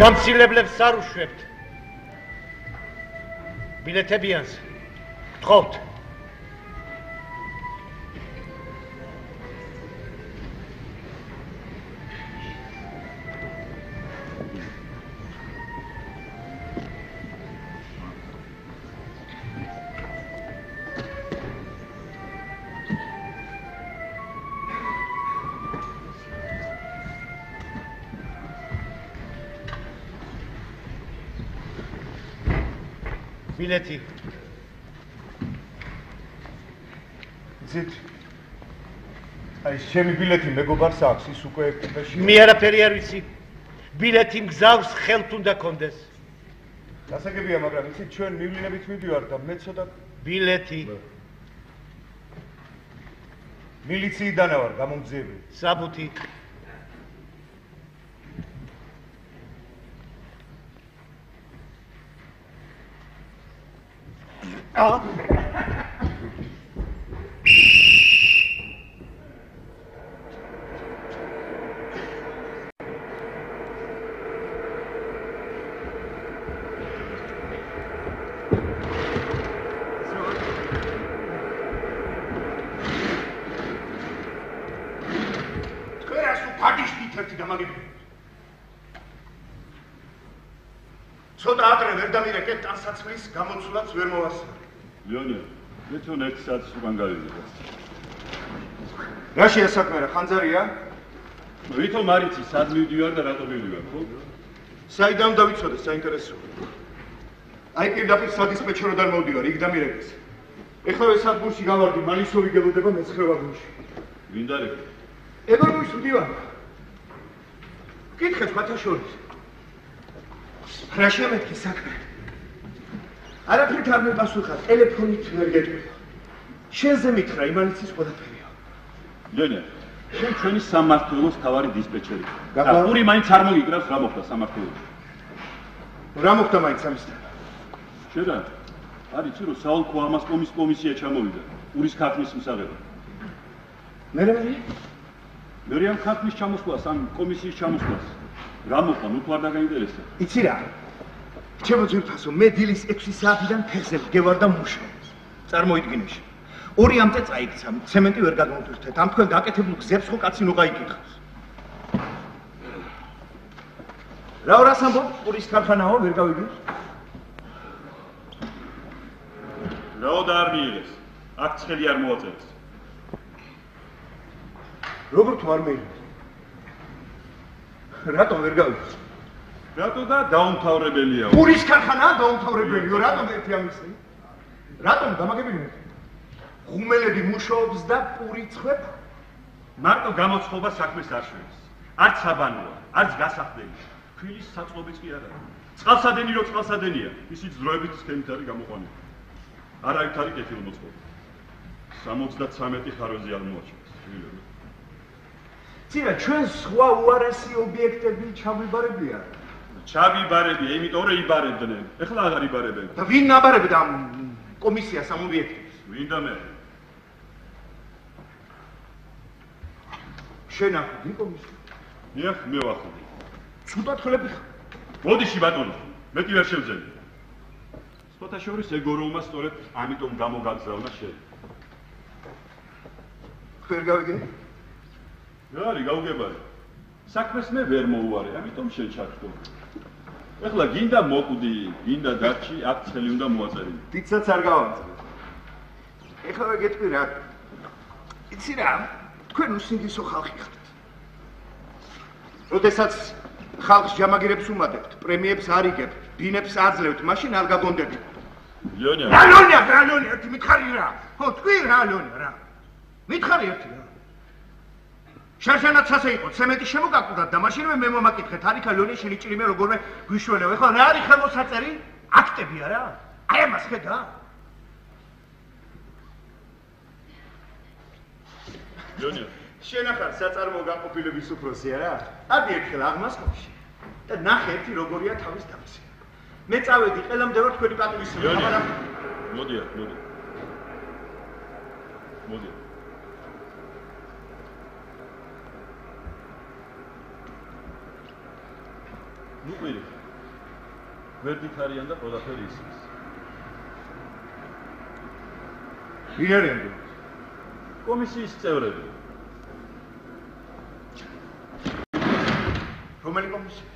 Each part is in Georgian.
გამცილებლებს არ უშვებთ. ბილეთებიანს გთხოვთ. ბილეთი. იცით? აი შემი ბილეთი მეგობარს აქვს, ის უკვე ექიმაში. მე არაფერი არ ვიცი. ბილეთი მგზავს ხელთ უნდა კონდეს. გასაგებია, მაგრამ იცით, ჩვენ მივლინებით მივდივართ და მე ცოტა ბილეთი. მილიციიდანა ვარ, გამომძიებული. საბუთი. ცოტა ადრე ვერ დამირეკეთ ტანსაცმლის გამოცვლაც ვერ მოვასწრე. ლეონე, მე თვითონ 1 საათის უკან გავიგე. რა შეასაქმე რა, ხანძარია? ვითომ არ იცი, სად მივდივარ და რატო მივდივარ, ხო? საიდან დავიცოდე, საინტერესოა. აი პირდაპირ სადისპეჩეროდან მოვდივარ, იქ დამირეკეს. ეხლა ეს სადგურში გავარდი, მალისოვი გელოდება მე-9 ვაგონში. ვინ დარეკე? ეგონუს მდივარ. კითხეთ ხათა შორის. რა შემეთქი საქმე? არაფრით არ მეპასუხა, ტელეფონით ვერ გეტყვია. შენზე მითხრა, იმანიც ის ყველაფერია. ლეონე, შენ ჩვენი სამმართველოს თავარი დისპეჩერი. და პური მაინც არ მოგიკრავს რა მოხდა სამმართველოში. რა მოხდა მაინც ამისთან? შედა, არ იცი რომ საოლქო ამას კომისია ჩამოვიდა, პურის ქართლის მსაღებად. მე ამ ქართლის ჩამოსვლას, ამ კომისიის ჩამოსვლას რა მოხდა, ნუ თუ არ დაგაინტერესდა. იცი რა? ჩემო ძვირფასო, მე დილის 6 საათიდან ფეხზე ვგევარ და მუშაობს. წარმოიდგინე. 2 ამწე წაიქცა, ცემენტი ვერ გადმოვთვრთეთ. ამ თქვენ გაკეთებულ გზებს ხო კაცი ნუ გაიკითხავს. რა ორას ამბობ, პურის ქარხანაო, ვერ გავიგებს? რაო და არ მიიღეს, აქ ცხელი არ მოაწერეს. როგორ თუ არ მეიღეს? რატომ ვერ გავიგებს? რატო და დაუმთავრებელია. პურის ქარხანაა დაუმთავრებელიო, რატომ ერთი ამისი? რატომ დამაგებინეთ? ღუმელები მუშაობს და პური ცხებ? მარტო გამოცხობა საქმეს არ შვებს. არც საბანოა, არც გასახდელი. ქვილის საწყობიც კი არა. წყალსადენი რო წყალსადენია, ისიც დროებით სქემით არის გამოყვანილი. არავით არის კეთილმოწყობა. 73 ხარვეზე არ მოაჩვენეს. ცირა, ჩვენ სხვა უარესი ობიექტები ჩავიბარებია. ჩავიბარებია, იმიტომ რომ იბარებდნენ. ეხლა აღარ იბარებენ. და ვინ ნაბარებდა ამ კომისიას ამ ობიექტებს? ვინ და მე? შენ ახდი კომისია? ნიახ, მე ვახდი. ცუდად ხლები ხარ. მოდიში ბატონო, მეტი ვერ შევძელი. სხვათა შორის ეგოროუმა სწორედ ამიტომ გამოგაგზავნა შენ. ვერ გავიგე? რა არის გავგებარი? საქმეს მე ვერ მოუვარე, ამიტომ შენ ჩართო. ეხლა გინდა მოკვდი, გინდა დარჩი, აქ ცხელი უნდა მოაწერინო. დიდსაც არ გავამწრე. ეხლა ვეგეთქვი რა. იცი რა, თქვენ უსინდისო ხალხი ხართ. როდესაც ხალხს ჯამაგირებს უმატებთ, პრემიებს არიგებთ, ბინებს აძლევთ, მაშინ არ გაგონდებით. ლეონია. რა ლეონია, ერთი მითხარი რა. ხო, თქვი რა ლეონია რა. მითხარი ერთი რა. შარშანაც ასე იყო, ცემენტი შემოგაკვდათ და მაშინვე მე მომაკითხეთ, არიქა ლეონია შენი ჭრიმე როგორმე გვიშვენეო. ეხლა რა არის ხელმოსაწერი? აქტებია რა. აი ამას ხედა? ლეონია. შენ ახარ საწარმოო განყოფილების უფროსია რა. ადი ერთხელ აღმასკომში და ნახე ერთი როგორია თავის დამცი. მე წავედი, ყველამ დევარ თქვენი პატივისცემა. ლეონია. მოდია. მიყვირით. გვერდით არიან და ყველაფერი ისმის. ვინ არიან? კომისიის წევრები. რომელი კომისია?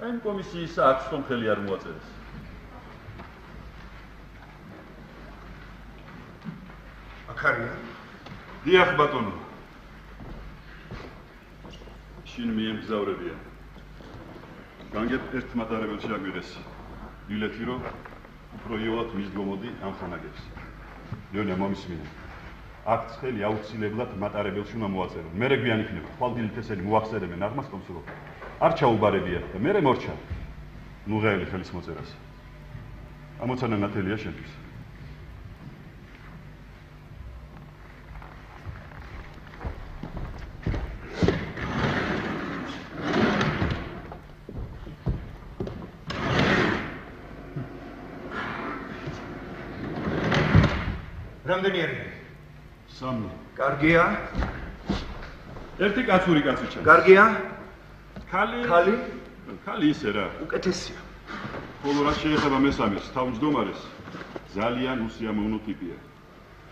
ამ კომისიისა აქვს რომ ხელი არ მოაწერეს. აქ არიან? დიახ ბატონო. შინ მიემგზავრებიან. განგეთ ერთ მატარებელში აგვიღეს. ბილეთი რომ უფრო იოლად მისდგომოდი ამ ხანაგებს. ლეონია მომისმინე. აქ ცხელი აუცილებლად მატარებელში უნდა მოაწერო. მერე გვიან იქნება. ხვალდილით ესენი მოახსენებენ აღმასკომს რომ არ ჩაუბარებია და მერე მორჩა. ნუღაელი ხელის მოწერას. ამოცანა ნათელია შენთვის. რამდენი არიან? 3. კარგია? ერთი კაცური კაცი ჩანს. კარგია? ქალი? ქალი ისე რა. უკეთესია. ხოლო რა შეეხება მესამეს, თავმჯდომარეს, ძალიან უსიამოვნო ტიპია.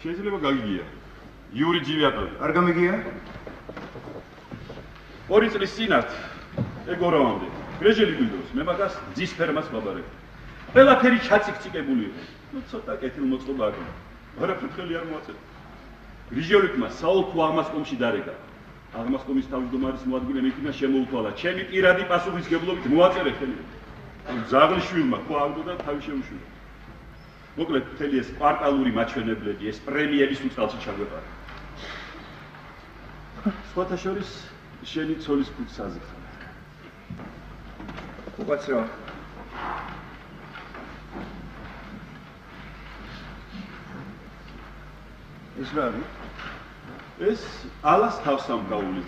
შეიძლება გაგიგია. იური ჯივიატოვი. არ გამიგია? 2 წლის წინათ ეგორავამდე. გრეჟელი გვიდოს, მე მაგას ძის ფერმას ვაბარებ. ყველაფერი ჩაციკციკებული იყო. ნუ ცოტა კეთილმოწყობა აქვს. არაფერ ხელი არ მოაწევ. გრიჟელიკვმა საოლქო აღმასკომში დარეკა. აღმასკომის თავმჯდომარის მოადგილე მეკინა შემოუთვალა. ჩემი პირადი პასუხისგებლობით მოაწერე ხელი. ზაღლიშვილმა ხო ავდო და თავი შეუშვილა. მოკლედ მთელი ეს კვარტალური მაჩვენებლები, ეს პრემიების უწყალში ჩაგვეყარა. სხვათა შორის შენი ცოლის ფუძს აზრხა. უკაცრავ. ეს რა არის? ეს ალას თავსამგაული.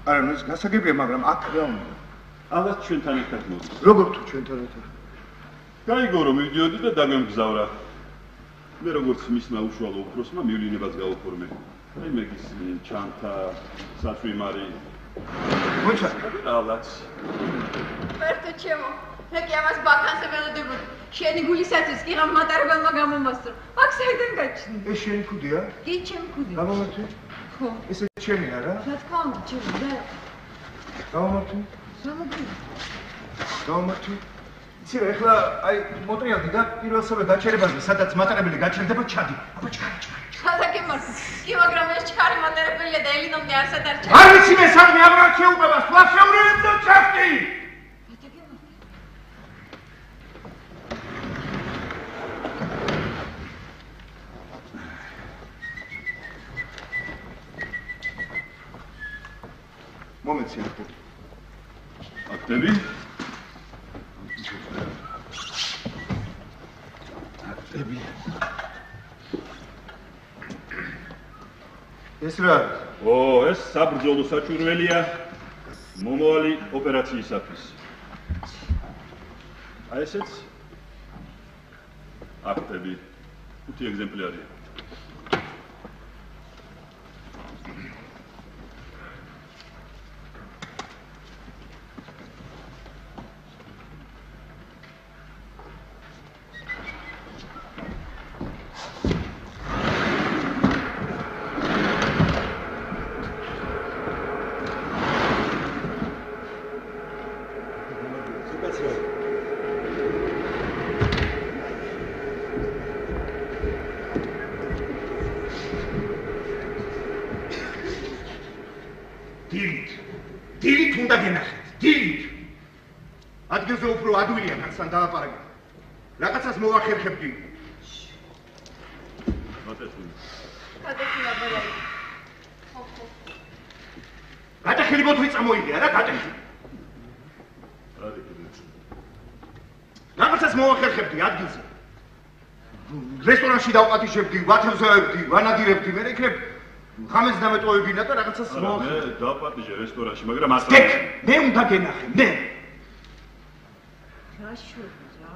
არა, ნუ ეს გასაგებია, მაგრამ აქ რა უნდა? ალას ჩვენთან ერთად მოდის. როგორ თუ ჩვენთან ერთად? გაიგო რომ მივდიოდი და დაგემგზავრა. მე როგორც მისმა უშუალო უფროსმა მივლინებას გავაფორმე. აი მეგის ჩანთა, საწვიმარი. მოიცა, ალაც. მერტო ჩემო, მე კი ამას ბაქანზე ველოდებოდი. შენი გულისათვის კი რამ მატარებელმა გამომასწრო. აქ საიდან გაჩნდი? ეს შენი ქუდია? კი, ჩემი ქუდი. გამომართვი? ხო. ესე ჩემი არა? რა თქმა უნდა, ჩემი და გამომართვი? გამომართვი. იცი რა, ეხლა აი მოტრიალდი და პირველსავე გაჩერებაზე, სადაც მატარებელი გაჩერდება, ჩადი. აბა ჩქარი. სადაკი მარკი. კი, მაგრამ ეს ჩქარი მატარებელია და ელინომდე არსად არ ჩა. არ ვიცი მე სამი აღარ შეუყვება, სხვა შეურევებს და ჩახტი. მომეცი აქტები. აქტები? აქტები. ეს რა არის? ეს საბრძოლო საჭურველია მომავალი ოპერაციისათვის. აი ესეც აქტები 5 ეგზემპლარია. დილით უნდა გენახეთ, დილით. ადგილზე უფრო ადვილია კაცთან დააპარაკეთ. რაღაცას მოვახერხებდი. გადაჭიმა ბოლაი. გადახელი მოთვი წამოიღე, არა გადახელი. რაღაცას მოვახერხებდი ადგილზე. რესტორანში დავპატიჟებდი, ვათევზავებდი, ვანადირებდი, მე იქნებ ხამეს დამეტოვებინა და რაღაცას მოვახერხე. მე დავპატიჟე რესტორანში, მაგრამ ასე მე უნდა გენახე, მე. რა შვები რა.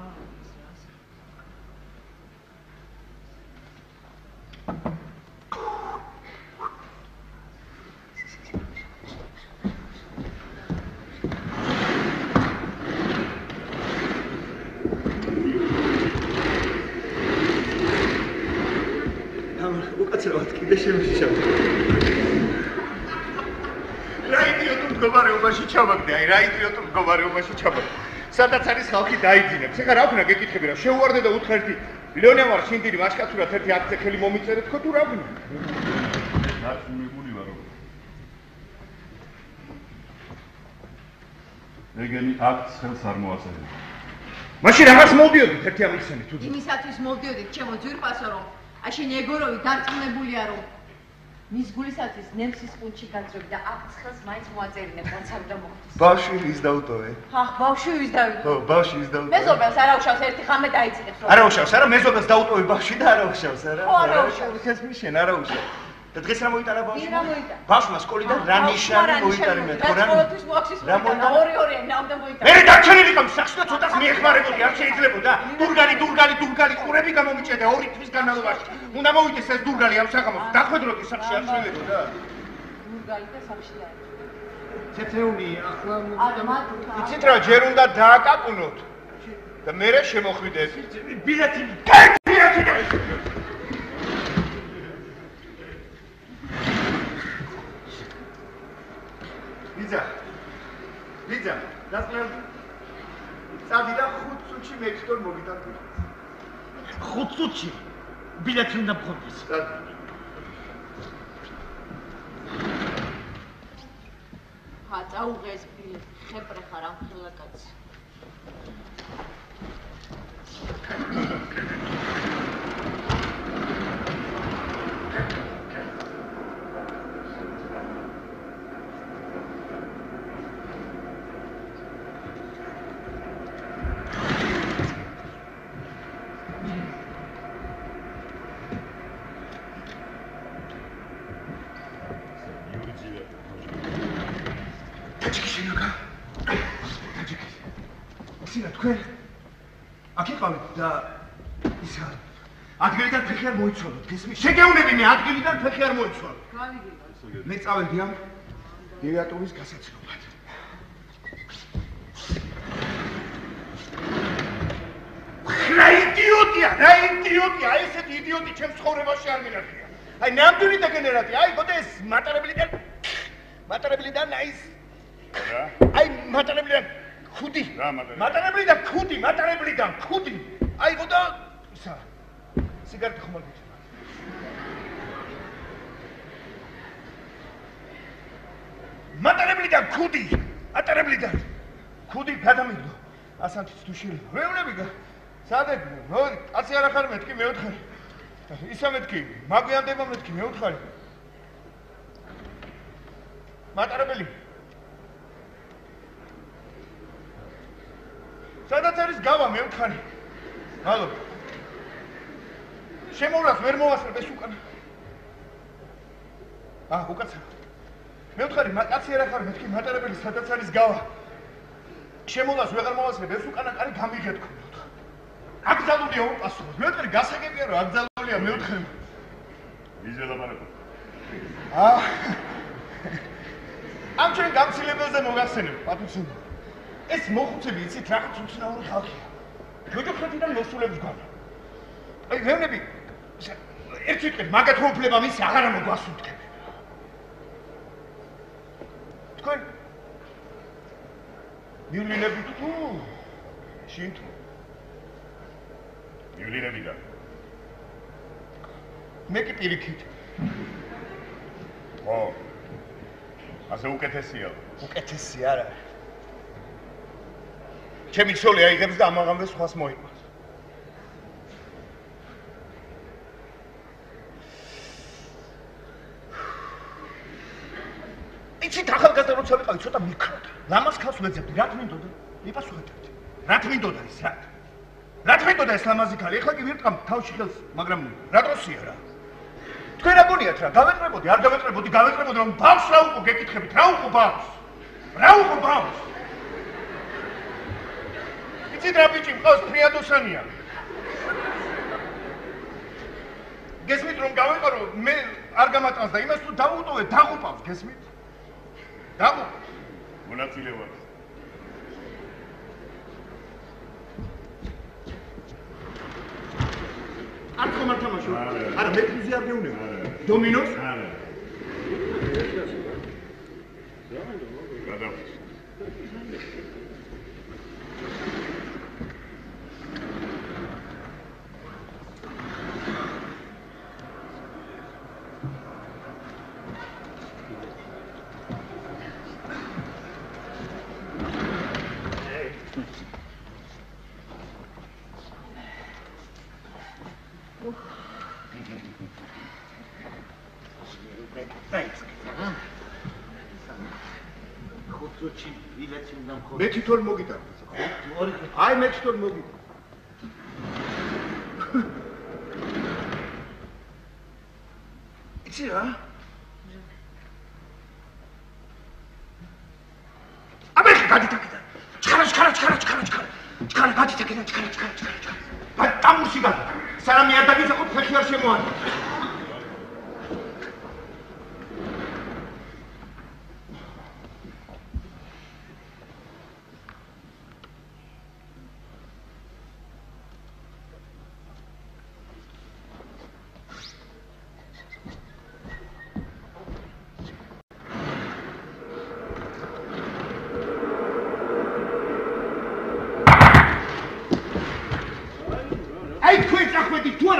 უკაცრავად კიდე შემიშავ. რა იდიოტურ მდგომარეობაში ჩავაგდე, აი რა იდიოტურ მდგომარეობაში ჩავაგდე. სადაც არის ხალხი დაიძინებს. ეხლა რა ვქნა გეკითხები რა შეუვარდე და უთხრა ერთი ლეონე ვარ შინდირი მაშკაცურად ერთი აქცე ხელი მომიწერე თქო თუ რა ვქნა. რაც მიგული ვარო. ეგენი აქც ხელს არ მოასწრებია. მაშინ რაღაც მოვდიოდით ერთი ამიხსენით თუ იმისათვის მოვდიოდით ჩემო ძვირფასო რომ აშენ ეგოროვი დარწმუნებულია რომ მის გულისათვის ნემსის ყუნჩი გაძრები და აქ ხელს მაინც მოაწერინე კონცერტდა მოხდეს. ბავშვი ის დაუტოვე. ხა, ბავშვი ის დავიტოვე. ხო, ბავშვი ის დაუტოვე. მეზობელს არ აუშავს ერთი ხამე დაიწყებს. არ აუშავს, არა მეზობელს დაუტოვე ბავშვი და არ აუშავს, არა. ხო, არ აუშავს. ეს მიშენ არ აუშავს. და დღეს რა მოიტანა ბავშვი? რა მოიტანა? ბავშვმა სკოლიდან რა ნიშანი მოიტანა მე თქო რა. ყოველთვის მოახსის მოიტანა, ორი ნავდა მოიტანა. მე დარჩენილი ყავს სახში და ცოტას მიეხმარებოდი, არ შეიძლებოდა. დურგალი ყურები გამომიჭედა 2 თვის განმავლობაში. უნდა მოვიდეს ეს დურგალი ამ საღამოს. დახვედროდი სახში არ შეიძლება. დურგალი და სახში დაე. ცეცეული ახლა არა, მათი. იცით რა, ჯერ უნდა დააკაკუნოთ. და მერე შემოხვიდეთ. ბილეთი ვიძა, დასწრებ. წადი და 5 წუთში მექტორ მოგიტანდი. 5 წუთში ბილეთი უნდა მქონდეს. ხა, წაუღეს ბილეთი, ხეპრე ხარ ამ ხელაკაცი. და ისა ადგილიდან ფეხი არ მოიცვალოთ გესმის შეგეუნები მე ადგილიდან ფეხი არ მოიცვალოთ მე წავედი ამ დირექტორის გასაცნობად რა იდიოტია ესეთი იდიოტი ჩემს ცხოვრებაში არ მინახია აი ნამდვილი დეგენერატია აი გოდე ეს მატარებლიდან აის აი მატარებლიდან ხუდი მატარებლიდან ხუდი აი გოდა ისა სიგარეტი ხომ არ გიჭირდა მატარებლიდან ხუდი გადამიგდო ასანთიც თუ შეიძლება მეუნები სადეთ მოდი კაცი არ ახარ მეთქი მეოთხარი ისა მეთქი მაგვიანდება მეთქი მეოთხარი მატარებელი სადაც არის გავა მეოთხარი მადლობ შემოვლას ვერ მოვასწრებ ეს უკან უკაცრავ მეოთხარი კაცი არ ახარ მეთქი მატარებელი სადაც არის გავა შემოვლას ვეღარ მოვასწრებ ეს უკანაკარი გამიგეთქო აკრძალულია უპასუხოს მეოთხარი გასაგებია რომ აკრძალულია მეოთხარი იზელაბარებო ამ ჩვენ გამცილებელზე მოგახსენებ პატუცინო ეს მოხუცები იცით რაღაც უცნაური ხალხია ჯოჯოხეთიდან მოსულებს გვანა აი ვევნები ერთ ვიტყვით მაგათ უფლება მის აღარა მოგვასუნთქებ თქვენ მივლინებით თუ შინთ მივლინებიდა მე კი პირიქით ო ასე უკეთესია არა ჩემი ცოლი აიღებს და ამაღამზე სხვას მოიყვანს. იცით ახალგაზრდა როცა ვიყავი ცოტა მიქროდა. ლამას ხალხს ვეძებდი, რა თმინდოდა? მიპასუხეთ. რა თმინდოდა ეს რა? რა თმინდოდა ეს ლამაზი ქალი? ეხლა კი ვირტყამ თავში ხელს, მაგრამ რა დროსია რა? თქვენ რა გონიათ რა? გავეტრებოდი, არ გავეტრებოდი, რომ ბავშვს რა უყო გეკითხებით, რა უყო ბავშვს? იცით რა ბიჭი მყავს ფრიადოსანია გესმით რომ გავეყარო მე არ გამატანს და იმას თუ დავუტოვე დაღუპავს გესმით მონაწილეობა არ ხომ არ თამაშო? არა, მეტრიზე არ გეუბნება. დომინოს? არა. მე თვითონ მოგიტანე. აი მე თვითონ მოგიტანე. იცი რა? აბე გადი თაკიდა. ჩქარა გადი თაკიდა, ჩქარა. აი დამუსი გადი. სანამ მე არ დაგიცახოთ ფეხი არ შემოანა.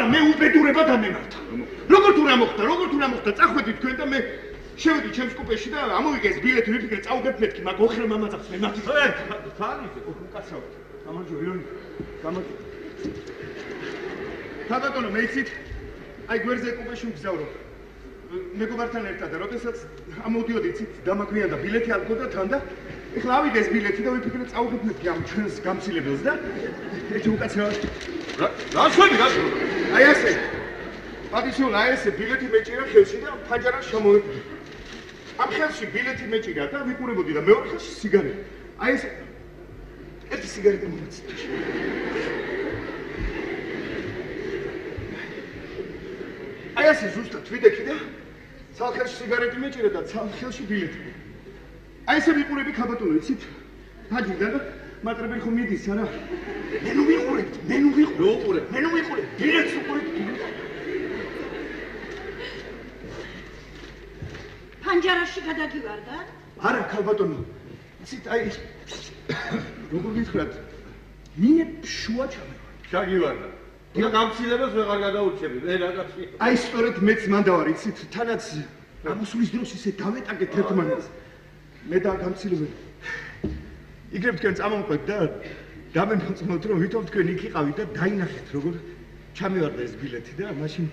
მე უბედურება დამემართა. როგორ თუ რა მოხდა, წახვედით თქვენ და მე შევედი ჩემს კუპეში და ამოვიგეს ბილეთი, ვიფიქრე წავდებ მეთქი, მაგ ოხრე მამაძახს მე მათი. თალიზე, უკაცრავ. გამარჯო ირონი. გამარჯო. თაბატონო, მე იცით? აი გვერდზე კუპეში ვგზავრო. მეგობართან ერთად და როდესაც ამოვდიოდი, იცით, დამაგვიანდა ბილეთი არ მქონდა თან და ეხლა ავიდეს ბილეთი და ვიფიქრე წავდებ მეთქი ამ ჩვენს გამცილებელს და ერთი უკაცრავ. რა შვენი რა? აი ასე. პატიციონ აი ესე ბილეთი მეჭირა ხელში და ფანჯარას შემოვედი. ამ ხელში ბილეთი მეჭირა და ვიყურებოდი და მეორე ხელში სიგარეტი. აი ესე ერთი სიგარეტი მომეცით. აი ასე ზუსტად ვიდექი და ცალ ხელში სიგარეტი მეჭირა და ცალ ხელში ბილეთი. აი ესე ვიყურები ქაბატონო, იცით? ფაჯიდან და მატრებელი ხომ მიდის არა? მე ნუ ვიყურებ, ბილეთს უყურებ. ფანჯარაში გადაგივარდა? არა, ქალბატონო. იცით, აი როგორ გითხრათ? მინე შუა ჩამევა. ჩაგივარდა. და გამცილებას ვეღარ გადაურჩები, მე რაღაცი. აი სწორედ მეც მანდა ვარ, იცით, თანაც ამოსulis დროს ისე დავეტაკეთ ერთმანეთს. მე და გამცილებელი. იგრებ თქვენ წამომყვეთ და დამემოწმოთ რომ ვითომ თქვენ იქ იყავით და დაინახეთ როგორ ჩამევარდა ეს ბილეთი და მაშინ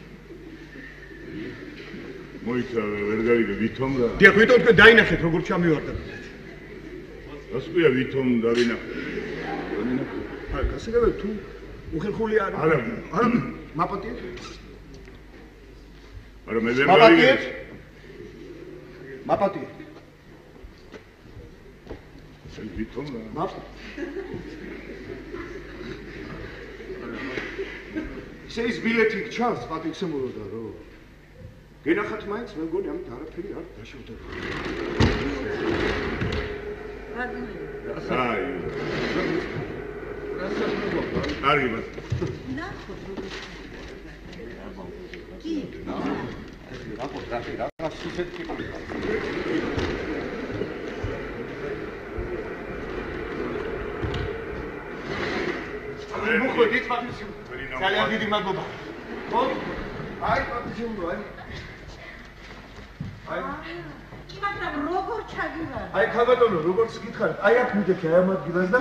მოიცა ვერ გავიგე ვითომ რა დიახ ვითომ თქვენ დაინახეთ როგორ ჩამევარდა რას ქვია ვითომ დავინახე აი გასაგებია თუ უხერხული არ არა მაპატიეთ არა მე ვერ გავიგე მაპატიეთ ვითომ რა შეის ბილეთი ჩანს პატიცემულოდა რო გენახათ მაინც მე მგონი ამით არაფერი არ დაშავდება აი კარგი მას ნახო კი რაღაც ისეთი მოხდით პატიცემულო ძალიან დიდი მადლობა ხო აი პატიცემულო აი კი მაგრამ როგორ ჩაგივარდა აი ქალბატონო როგორც გითხარით აი აქ მიდექი აი ამ ადგილას და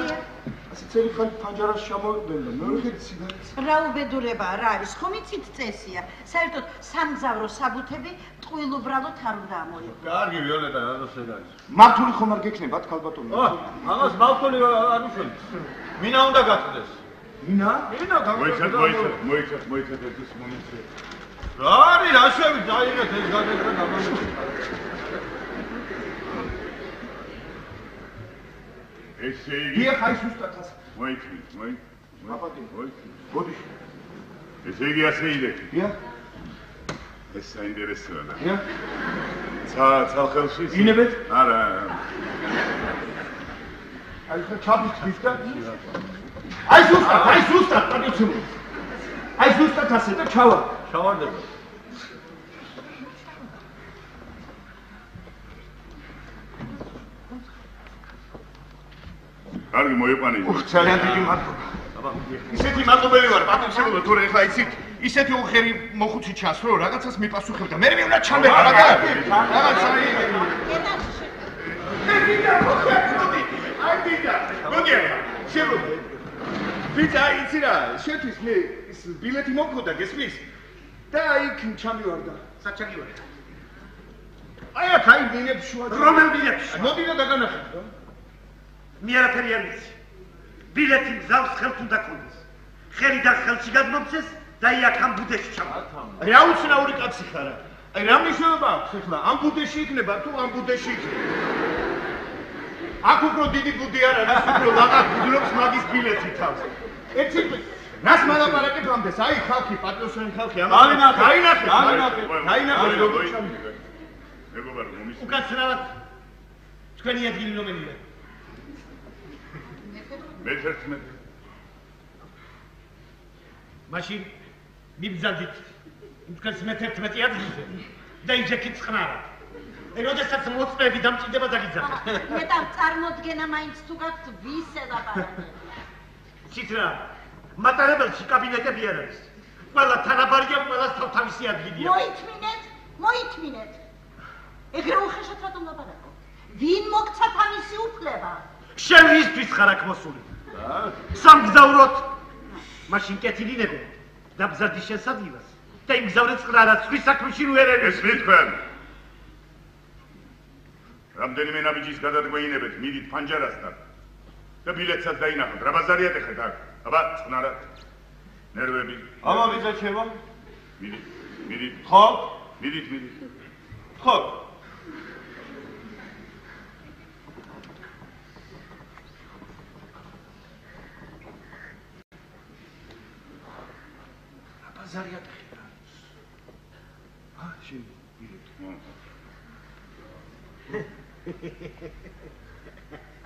ასე წელი ხანი ფანჯარას ჩამოვიდნენ და მეორე ხელი სიგარეტს რა უბედურება რა არის ხომ იცით წესია საერთოდ სამგზავრო საბუთები ტყუილ უბრალოდ არ უნდა ამოიღო კარგი ვიოლეტა რაზოსე არის მართული ხომ არ გექნებათ ქალბატონო ამას მართული არ უშენთ მინა უნდა გაწდეს მინა მოიცა ეს მომენტი რა არის რა შევი დაიღეთ ეს გადაგრა გამომიცა ესე იგი დიახ აი ზუსტად ასე მოიცა გოდი ესე იგი ასე იდექი დიახ ეს საინტერესოა და დიახ ცალ ხელში ინებეთ არა აი ხა ჩაბით ვისკა აი ზუსტად პატიცემულო აი ზუსტად ასე და ჩავარდება. კარგი მოიყვანე. ძალიან დიდი მადლობა. ისეთი მადლობელი ვარ პატივცემულო თუ ეხლა იცით ისეთი უხერი მოხუცი ჩანს რომ რაღაცას მიპასუხებდა მე უნდა ჩამება რა რაღაცა მოგია შეიძლება ვიცა იცი რა შეთვის მე ის ბილეთი მომქონდა გესმის და იქ ჩამივარდა საჩაგივარ აი აქ აი ბილეთი შუა რომელ ბილეთს მოდი და დაგანახე მე არაფერი არ ვიცი ბილეთი მგზავს ხელთ უნდა ქონდეს ხელიდან ხელში გადმომცეს და იქ ამ ბუდეში ჩამოვა რა უცნაური კაცი ხარა აი რა მნიშვნელობა აქვს ახლა ამ ბუდეში იქნება თუ ამ ბუდეში იქნება აქ უფრო დიდი ბუდი არ არის უფრო ლაღა ბუდრობს მაგის ბილეთი თავს ერთი რას მალაპარაკებ ამდეს აი ხალხი პატრიოტული ხალხი ამას გაინახე როგორ ჩამიგე მეგობარო მომის უკაცრავად თქვენი ადგილი რომელია მე-11 მაშინ მიბრძანდით თქვენს მე-11 ადგილზე და იჯექით წყნარად როდესაც მოწმები დამჭირდება დაგიძახეთ მეტა წარმოდგენა მაინც თუ გაქვთ ვის ელაპარაკეთ ცითრა მატარებელში კაბინეტები არ არის ყველა თანაბარია ყველას თავთავისი ადგილია მოითმინეთ ეგრე უხეშად რატომ ლაპარაკო ვინ მოგცათ ამისი უფლება შენ ვისთვის ხარ აქ მოსული სამგზავროთ მაშინ კეთილი nego დაბზარდი შესაძლებას და იმგზავრე წყნარად სხვის საქმეში რუერები ეს მითქვენ რამდენიმე ნაბიჯის გადადგმეინებეთ მიდით ფანჯარასთან და ბილეთსაც დაინახოთ რა ბაზარია ეხეთ აქ აბა წყნარად ნერვები აბა ვიძა შევა მიდით ხო მიდით ხო ბაზარია შენ ბილეთი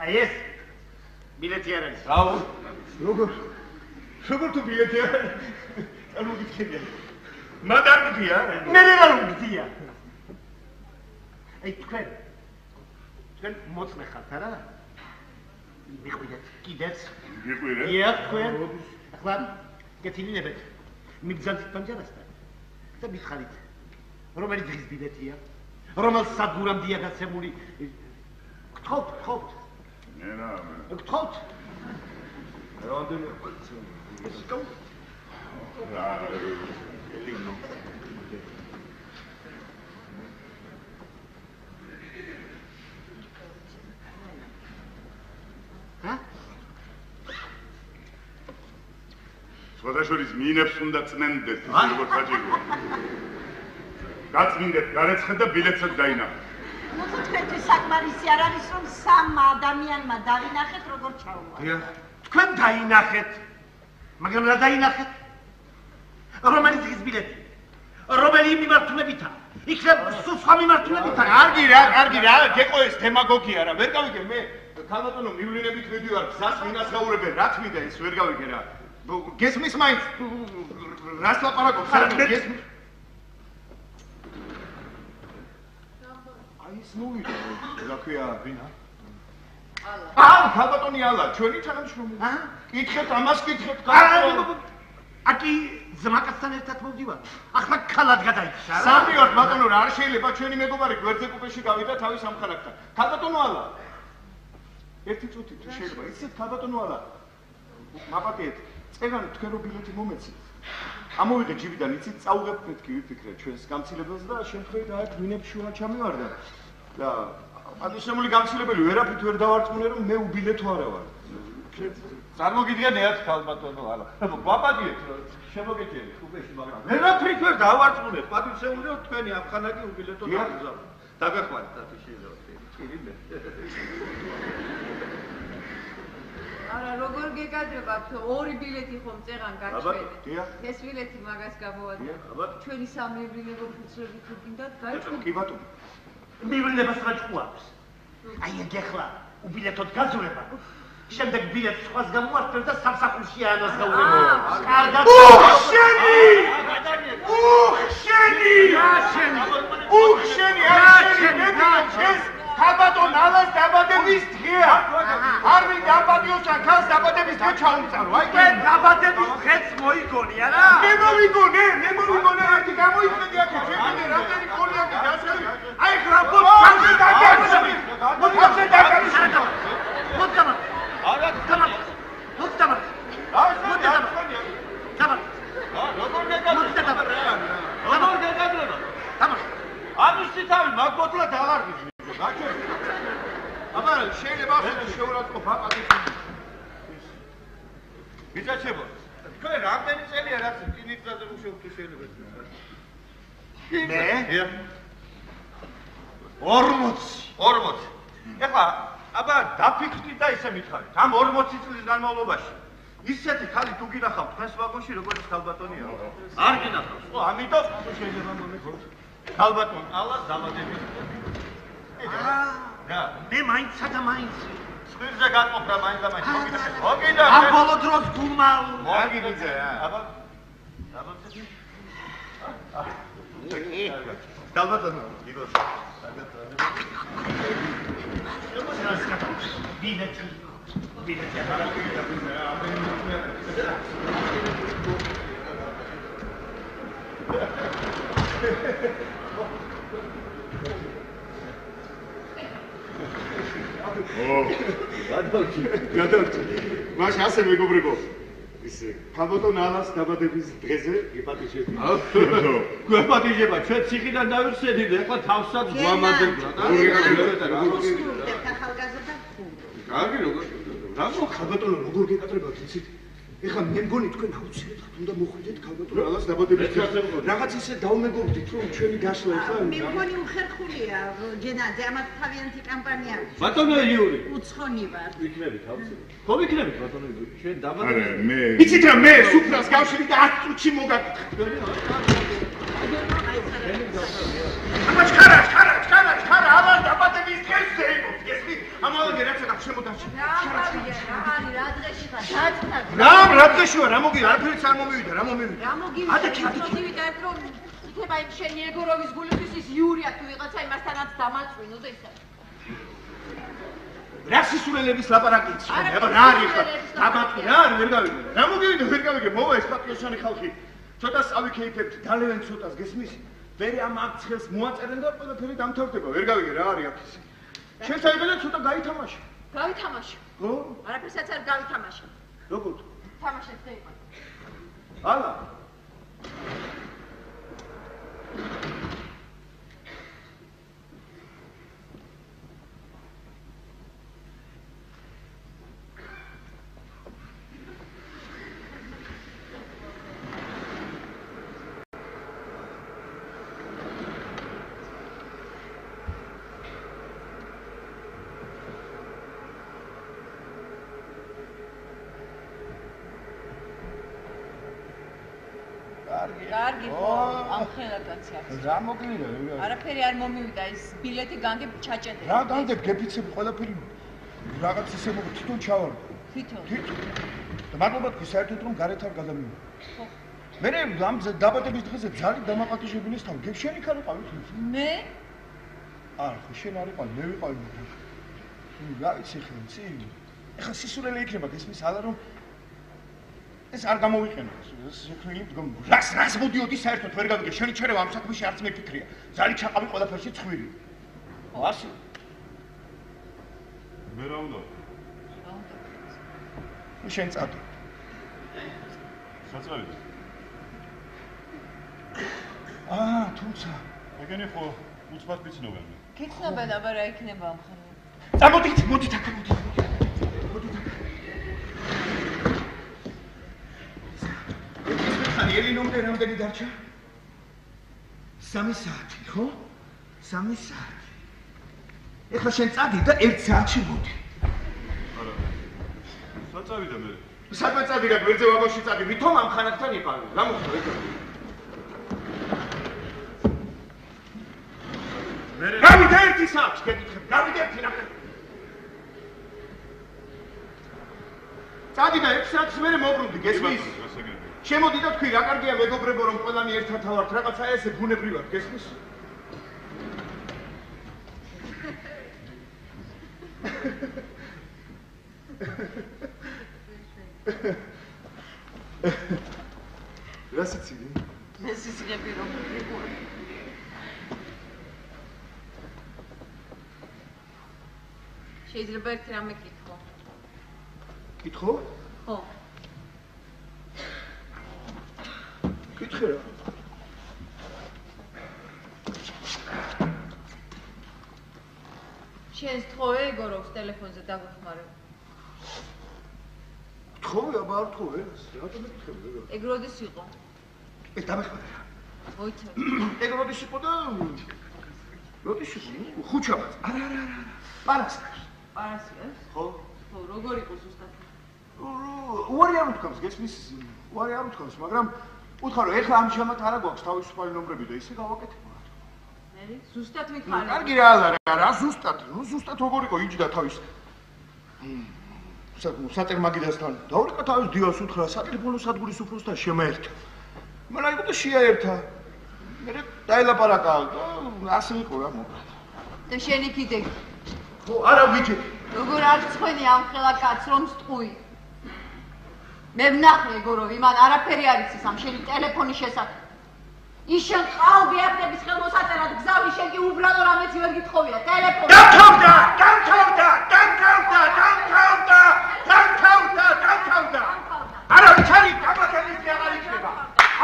აი ეს ბილეთი არ არის რაო როგორ თუ ბილეთი არ არის არ მოგიჩქებია მაგარ გდია მე რა გდია აი თქვენ მოწმე ხართ არა მიყვიდეთ კიდეც გიყვირე თქვენ ახლა კეთილინებეთ მიგზავნით პანჯარასთან და მითხარით რომელი დღის ბილეთია რომელ სადგურამდეა გაცემული გთხოვთ მე რა გთხოვთ რამდენი სხვადასხვის მინებს უნდა წნენდეთ როგორც საჭიროა გაწმინდეთ გარეცხეთ და ბილეთსაც დაინახეთ ნუ თქვენთვის საკმარისი არ არის რომ სამ ადამიანმა დავინახეთ როგორ ჩაუვა თქვენ დაინახეთ მაგრამ რა დაინახეთ რომელი დღის ბილეთი რომელი მიმართულებითა იქნებ სულ სხვა მიმართულებითა კარგი რა გეყო ეს დემაგოგია რა ვერ გავიგე მე ქალბატონო მივლინებით მივდივარ გზას მინასაურებენ რა თვიდა ეს ვერ გავიგე რა გესმის მაინც რას ლაპარაკობ გესმის აი ეს მოვიდა რა ქვია ვინა ქალბატონი ალა ჩვენი თანამშრომელი კითხეთ ამას კითხეთ აკი ზმაკაცთან ერთად მოვდივარ ახლა ქალად გადაიქცა რა სამივართ ბატონო რა არ შეიძლება ჩვენი მეგობარი გვერდზე კუპეში გავიდა თავის ამხანაგთან ქალბატონო ალა ერთი წუთი თუ შეიძლება იცით ქალბატონო ალა მაპატიეთ წეგან თქვენ რო ბილეთი მომეცით ამოვიდე ჯიბიდან იცით წაუღებ მეთქი ვიფიქრე ჩვენს გამცილებელს და შემთხვევით აი გვინებს შუა ჩამივარდა და პატივისცემული გამცილებელი ვერაფრით ვერ დავარწმუნე რომ მე უბილეთო არა ვარ წარმოგიდგენ ერთ ქალბატონო ალა გვაპატიეთ შემოგეჭერეთ კუპეში მაგრამ ვერაფრით ვერ დავარწმუნე პატივისცემული რომ თქვენი ამხანაგი უბილეთო დაგზავნა დაგახვართ დათი შეიძლება წირინე არა როგორ გეკადრება ორი ბილეთი ხომ წეღან გაჩვენეთ ეს ბილეთი მაგას გამოვადა ჩვენი სამევლინებო ფუძლები თუ გინდათ გაიწყო კი ბატონო მივლინებას რა ჭკუავს აი ეგ ახლა უბილეთოდ გაზრება შემდეგ ბილეთს სხვას გამოვარდნებ და სამსახურში ანაზღაურებო. კარგად. შენი! ქალბატონ ალას დაბადების დღეა. არ მინდა აპატიოსთან ქალს დაბადების დღე ჩაუმწარო. აი თქვენ დაბადების დღეც მოიგონი არა? მე მოვიგონე ერთი გამოიხედე აქ შეხედე რამდენი კორიაკი დასწრები. აი გრაფოს თავზე დაგაგზავნე. თავზე დაგაგზავნე. მოწამე. არა, გამარ. მოწამე. გამარ. როგორ გეკადრება? გამარ. ამისი თავი მაგბოთლად აღარ გიძვი. გაჩვენ. აბა შეიძლება ასე შეურაცხყოფ აპატიოსთან. გიძაჩებო. თქვენ რამდენი წელია რაც კინიძაზე მუშაობთ შეიძლება? მე? 40. ეხლა აბა დაფიქრდით და ისე მითხარით. ამ 40 წლის განმავლობაში ისეთი ხალი თუ გინახავთ თქვენს ვაგონში როგორც ქალბატონია? არ გინახავს. ხო, ამიტომ შეიძლება მომექოთ. ქალბატონ ალას დაბადების და მე მაინცსა და მაინც სპირზე გატყობ რა მაინც და მაინც მოგიდა ამ ბოლო დროს გულმა მოგიდიძე აბა ქალბატონო იგოს ბილეთი არა გადავჭი. მაშ ასე მეგობრებო. ის ქალბატონ ალას დაბადების დღეზე გეპატიჟებთ. გეპატიჟება, ჩვენ ციხიდან დავიხსენით და ეხლა თავსაც გვამაძებთ რა. კარგი როგორ? რა ქალბატონო როგორ გეკატრებათ იცით? ეხლა მე მგონი თქვენ აუცილებლად უნდა მოხვიდეთ ქალბატონ ალას დაბადების დღეზე. რაღაც ისე დავმეგობრდით რომ ჩვენი გასვლა ეხლა მე მგონი უხერხულია ჯენაძე ამათ თავიანთი კამპანია აქვს. ბატონო იური. უცხონი ვარ. ვიქნებით აუცილებლად. ხო ვიქნებით ბატონო იური. ჩვენ დაბადების არა მე იცით რა მე სუფრას გავშლით და 10 წუთში მოგაკითხეთ. ამას ხარა ალას დაბადების დღეზე იყო. გესმით? ამავე რაცა შემოდარჩა. რა დღეში ხარ? დაწყდა. რა დღეშია? რა მოგივიდა? არაფერიც არ მომივიდა, რა მომივიდა? რა მოგივიდა? რომ იქნება იმ შენი ეგოროვის გულისთვის ის იურია თუ ვიღაცა იმასთანაც დამაწვინო და ისა. რა სისულელების ლაპარაკიც? აბა რა არის ხა? დაბატი რა არის? ვერ გავიგე. რა მოგივიდა? ვერ გავიგე. მოვა ეს პატიოსანი ხალხი. ცოტა ავიქეიფებთ, დალევენ ცოტას, გესმის? ვერე ამ აქციას მოაწერენ და ყველაფერი დამთავრდება. ვერ გავიგე რა არის აქ ის. შენ შეიძლება ცოტა გაითამაშე. გავითამაშე. ხო? არაფერსაც არ გავითამაშე. როგორ? თამაშეთ და იყო. ალა. კარგი ხო, ამ ხელაკაცი აქვს. რა მოკლია? არაფერი არ მომივიდა, ის ბილეთი განგებ ჩაჭედე. რა განგებ გეფიცები ყველაფერი რაღაც ისე მოგ თვითონ ჩავარდა. თვითონ. და მადლობა თქვი საერთოდ რომ გარეთ არ გადამივიდა. ხო. მე ამ დაბადების დღეზე ძალიან დამაპატიჟებილის თავი. გებ შენი ხარ იყავით? მე? არა, ხო შენ არ იყავი, მე ვიყავი. რა იცი ხე, იცი? ეხა სისულელე იქნება გესმის, არა რომ ეს არ გამოვიყენო. შექმნილი მდგომ. რას მოდიოდი საერთოდ ვერ გავიგე. შენი ჩერება ამ საქმეში არც მეკითხია. ზარი ჩაყავი ყველაფერში ცხვირი. ხო, ასე. მე რა უნდა? შენ წადო. საწავით. თუმცა ეგენი ხო უცბად ვიცნობენ. გიცნობენ, აბა რა იქნება ამ ხანში. წამოდით, მოდით აქ, მოდით. ელინომდე რამდენი დარჩა? 3 საათი, ხო? 3 საათი. ეხლა შენ წადი და 1 საათში მოდი. არა. საწავიდა მე. სადმე წადი რა, გვერდზე ვაგონში წადი, ვითომ ამ ხანაკთან იყავი. რა მოხდა ეგ? გავიდე 1 საათში, გეკითხებ, გავიდე 1 ნახე. წადი და 6 საათის მერე მოვბრუნდი, გესმის? შემოდი და თქვი, რა კარგია მეგობრებო, რომ ყველანი ერთად ვართ, რაღაცა ესე ბუნებრივად, გესმის? რა სიცილი? მე სიცხები რომ მიყურე. შეიძლება ერთი რამე კითხო. კითხო? ხო. კითხე რა. შენს თხოვე ეგორობს ტელეფონზე დაგვეხმარებ. თხოვე, აბა არ თხოვე, რატომ მეკითხები ეგ? ეგ როდის იყო? დამეხმარე რა. მოიცა. ეგ როდის იყო და როდის იყო? ხუჩაბად. არა. პარასკევს. პარასკევს? ხო. ხო, როგორ იყო ზუსტად? უარი არ უთქვამს, გესმის? უარი არ უთქვამს, მაგრამ უთხარ რომ ეხლა ამჟამად არა გვაქვს თავისუფალი ნომრები და ისე გავაკეთებ. მე ზუსტად მითხარი. კარგი რა არა, ზუსტად. ზუსტად როგორ იყო იჯდა თავის საწერ-მაგიდასთან. დაურეკა თავის დიოს უთხრა სატელეფონო სადგურის უფროსთან შემაერთა. მაგრამ იყო და შეაერთა. მე დაელაპარაკა და ასე იყო რა მოკლედ. და შენი კიდე ხო, არა ვიცი. როგორ არ წხვენი ამ ხელა კაცს რომ სტყვი. მე ვნახე ეგორო, იმან არაფერი არ იცის ამ შენი ტელეფონის შესახებ. ის შენ ყალბი აფდების ხელმოსაწერად გზავი, შენ კი უბრალო რამეც ვერ გითხოვია ტელეფონი. დამთავრდა! არავის არ დაბადების აღარ იქნება.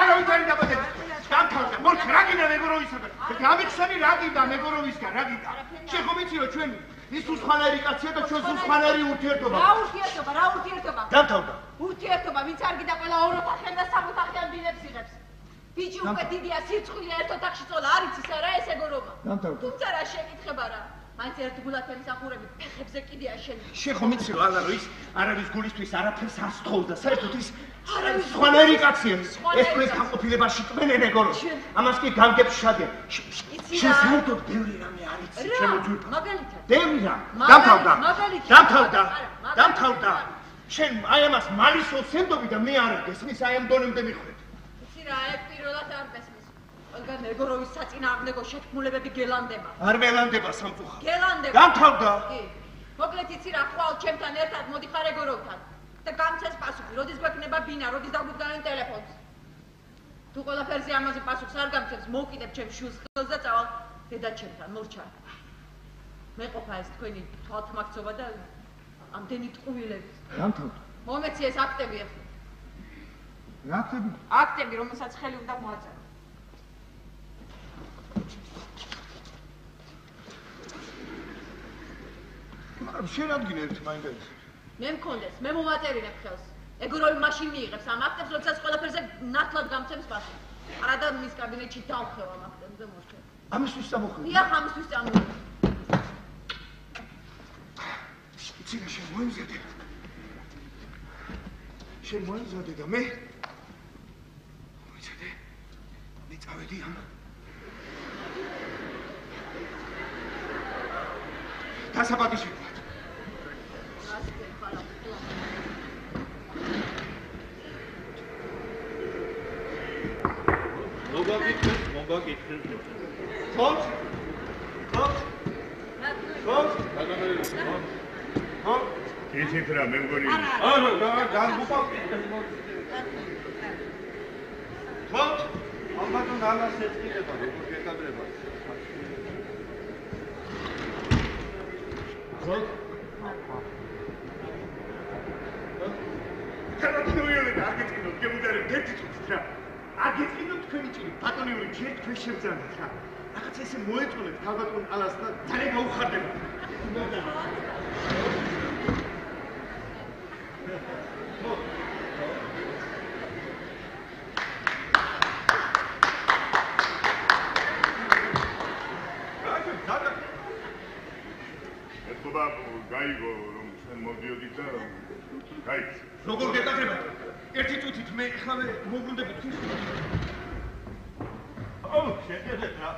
არავის არ დაბადების. დამთავრდა. მოხ რა გინდა მეგორავისგან? გამიხსენი რა გინდა მეგორავისგან? რა გინდა? შენ ხომ იცი რომ ჩვენ ის უსხანარი კაცია და ჩვენ უსხანარი ურთიერთობა. რა ურთიერთობა? დამთავრდა. ურთიერთობა, ვინც არ გიდა ყველა ორ ოთახიან და სამ ოთახიან დინებს იღებს. ბიჭი უკვე დიდია, სირცხვილია ერთ ოთახში წოლა, არ იცის არა ეს ეგორობა. დამთავრდა. თუმცა რა შეკითხება რა? მაინც ერთ გულათემის ახურები ფეხებზე კიდია შენი. შენ ხომ იცი რომ ალა ის არავის გულისთვის არაფერს არ სთხოვდა. საერთოდ ის არავის სხვანაირი კაცია. ეს პრეს განყოფილებაში ტვენენ ეგორო. ამას კი განგებს შადე. შენ საერთოდ ბევრი რამე არ იცი ჩემო ძვირფა. მაგალითად. ბევრი რა. დამთავრდა. შენ აი ამას მალისოლ სენდობი და მე არა გესმის აი ამ დონემდე მიხვდეთ. იცი რა, ეგ პირველად არ მესმის. ყველგან ეგოროვის საწინააღმდეგო შეთქმულებები გელანდება. არ მელანდება სამწუხაროდ. გელანდება. დამთავრდა. კი. მოკლედ იცი რა, ხვალ ჩემთან ერთად მოდიხარ ეგოროვთან. და გამცეს პასუხი, როდის გვექნება ბინა, როდის დაგვიდგანენ ტელეფონს. თუ ყველაფერზე ამაზე პასუხს არ გამცემს, მოვკიდებ ჩემს შვილს ხელს და წავალ დედაჩემთან, მორჩა. მეყოფა ეს თქვენი თვალთმაქცობა და ამდენი ტყუილები. დამთავრდა. მომეცი ეს აქტები ახლა. რა აქტები? აქტები, რომელსაც ხელი უნდა მოაწერო. მაგრამ შენ ადგილ ერთ მაინტერესებს. მე მქონდეს, მე მოვაწერინებ ხელს. ეგოროვი მაშინ მიიღებს ამ აქტებს, როდესაც ყველაფერზე ნათლად გამცემს პასუხი. არა და მის კაბინეტში დავხევ ამ აქტებზე მორჩა. ამისთვის წამოხვედი. დიახ, ამისთვის წამოვედი. იცი რა შენ მოიმზადე. შენ მოიმზადე და მე მოიცადე. მე წავედი ამ დასაბადისში. მოგაკითხეთ. ხო? იცით რა, მე მგონი ხო? ალბათ ამას ეწკიდება, როგორ გეკადრება. ხო? კანონიერი და აგეწინოთ, გემუდარებ ერთი წუთით რა. აგეწინოთ თქვენი ჭირი, ბატონიური ჯერ თქვენ შევძანოთ რა. რაღაცა ესე მოეწონეთ ქალბატონ ალას და ძალიან გაუხარდება. ეთქობა გაიგო რომ ჩვენ მოდიოდით და გაიც. როგორ გეკადრებათ? ერთი წუთით მე ხავე მოგუნდები თქვენ. შეხედეთ რა.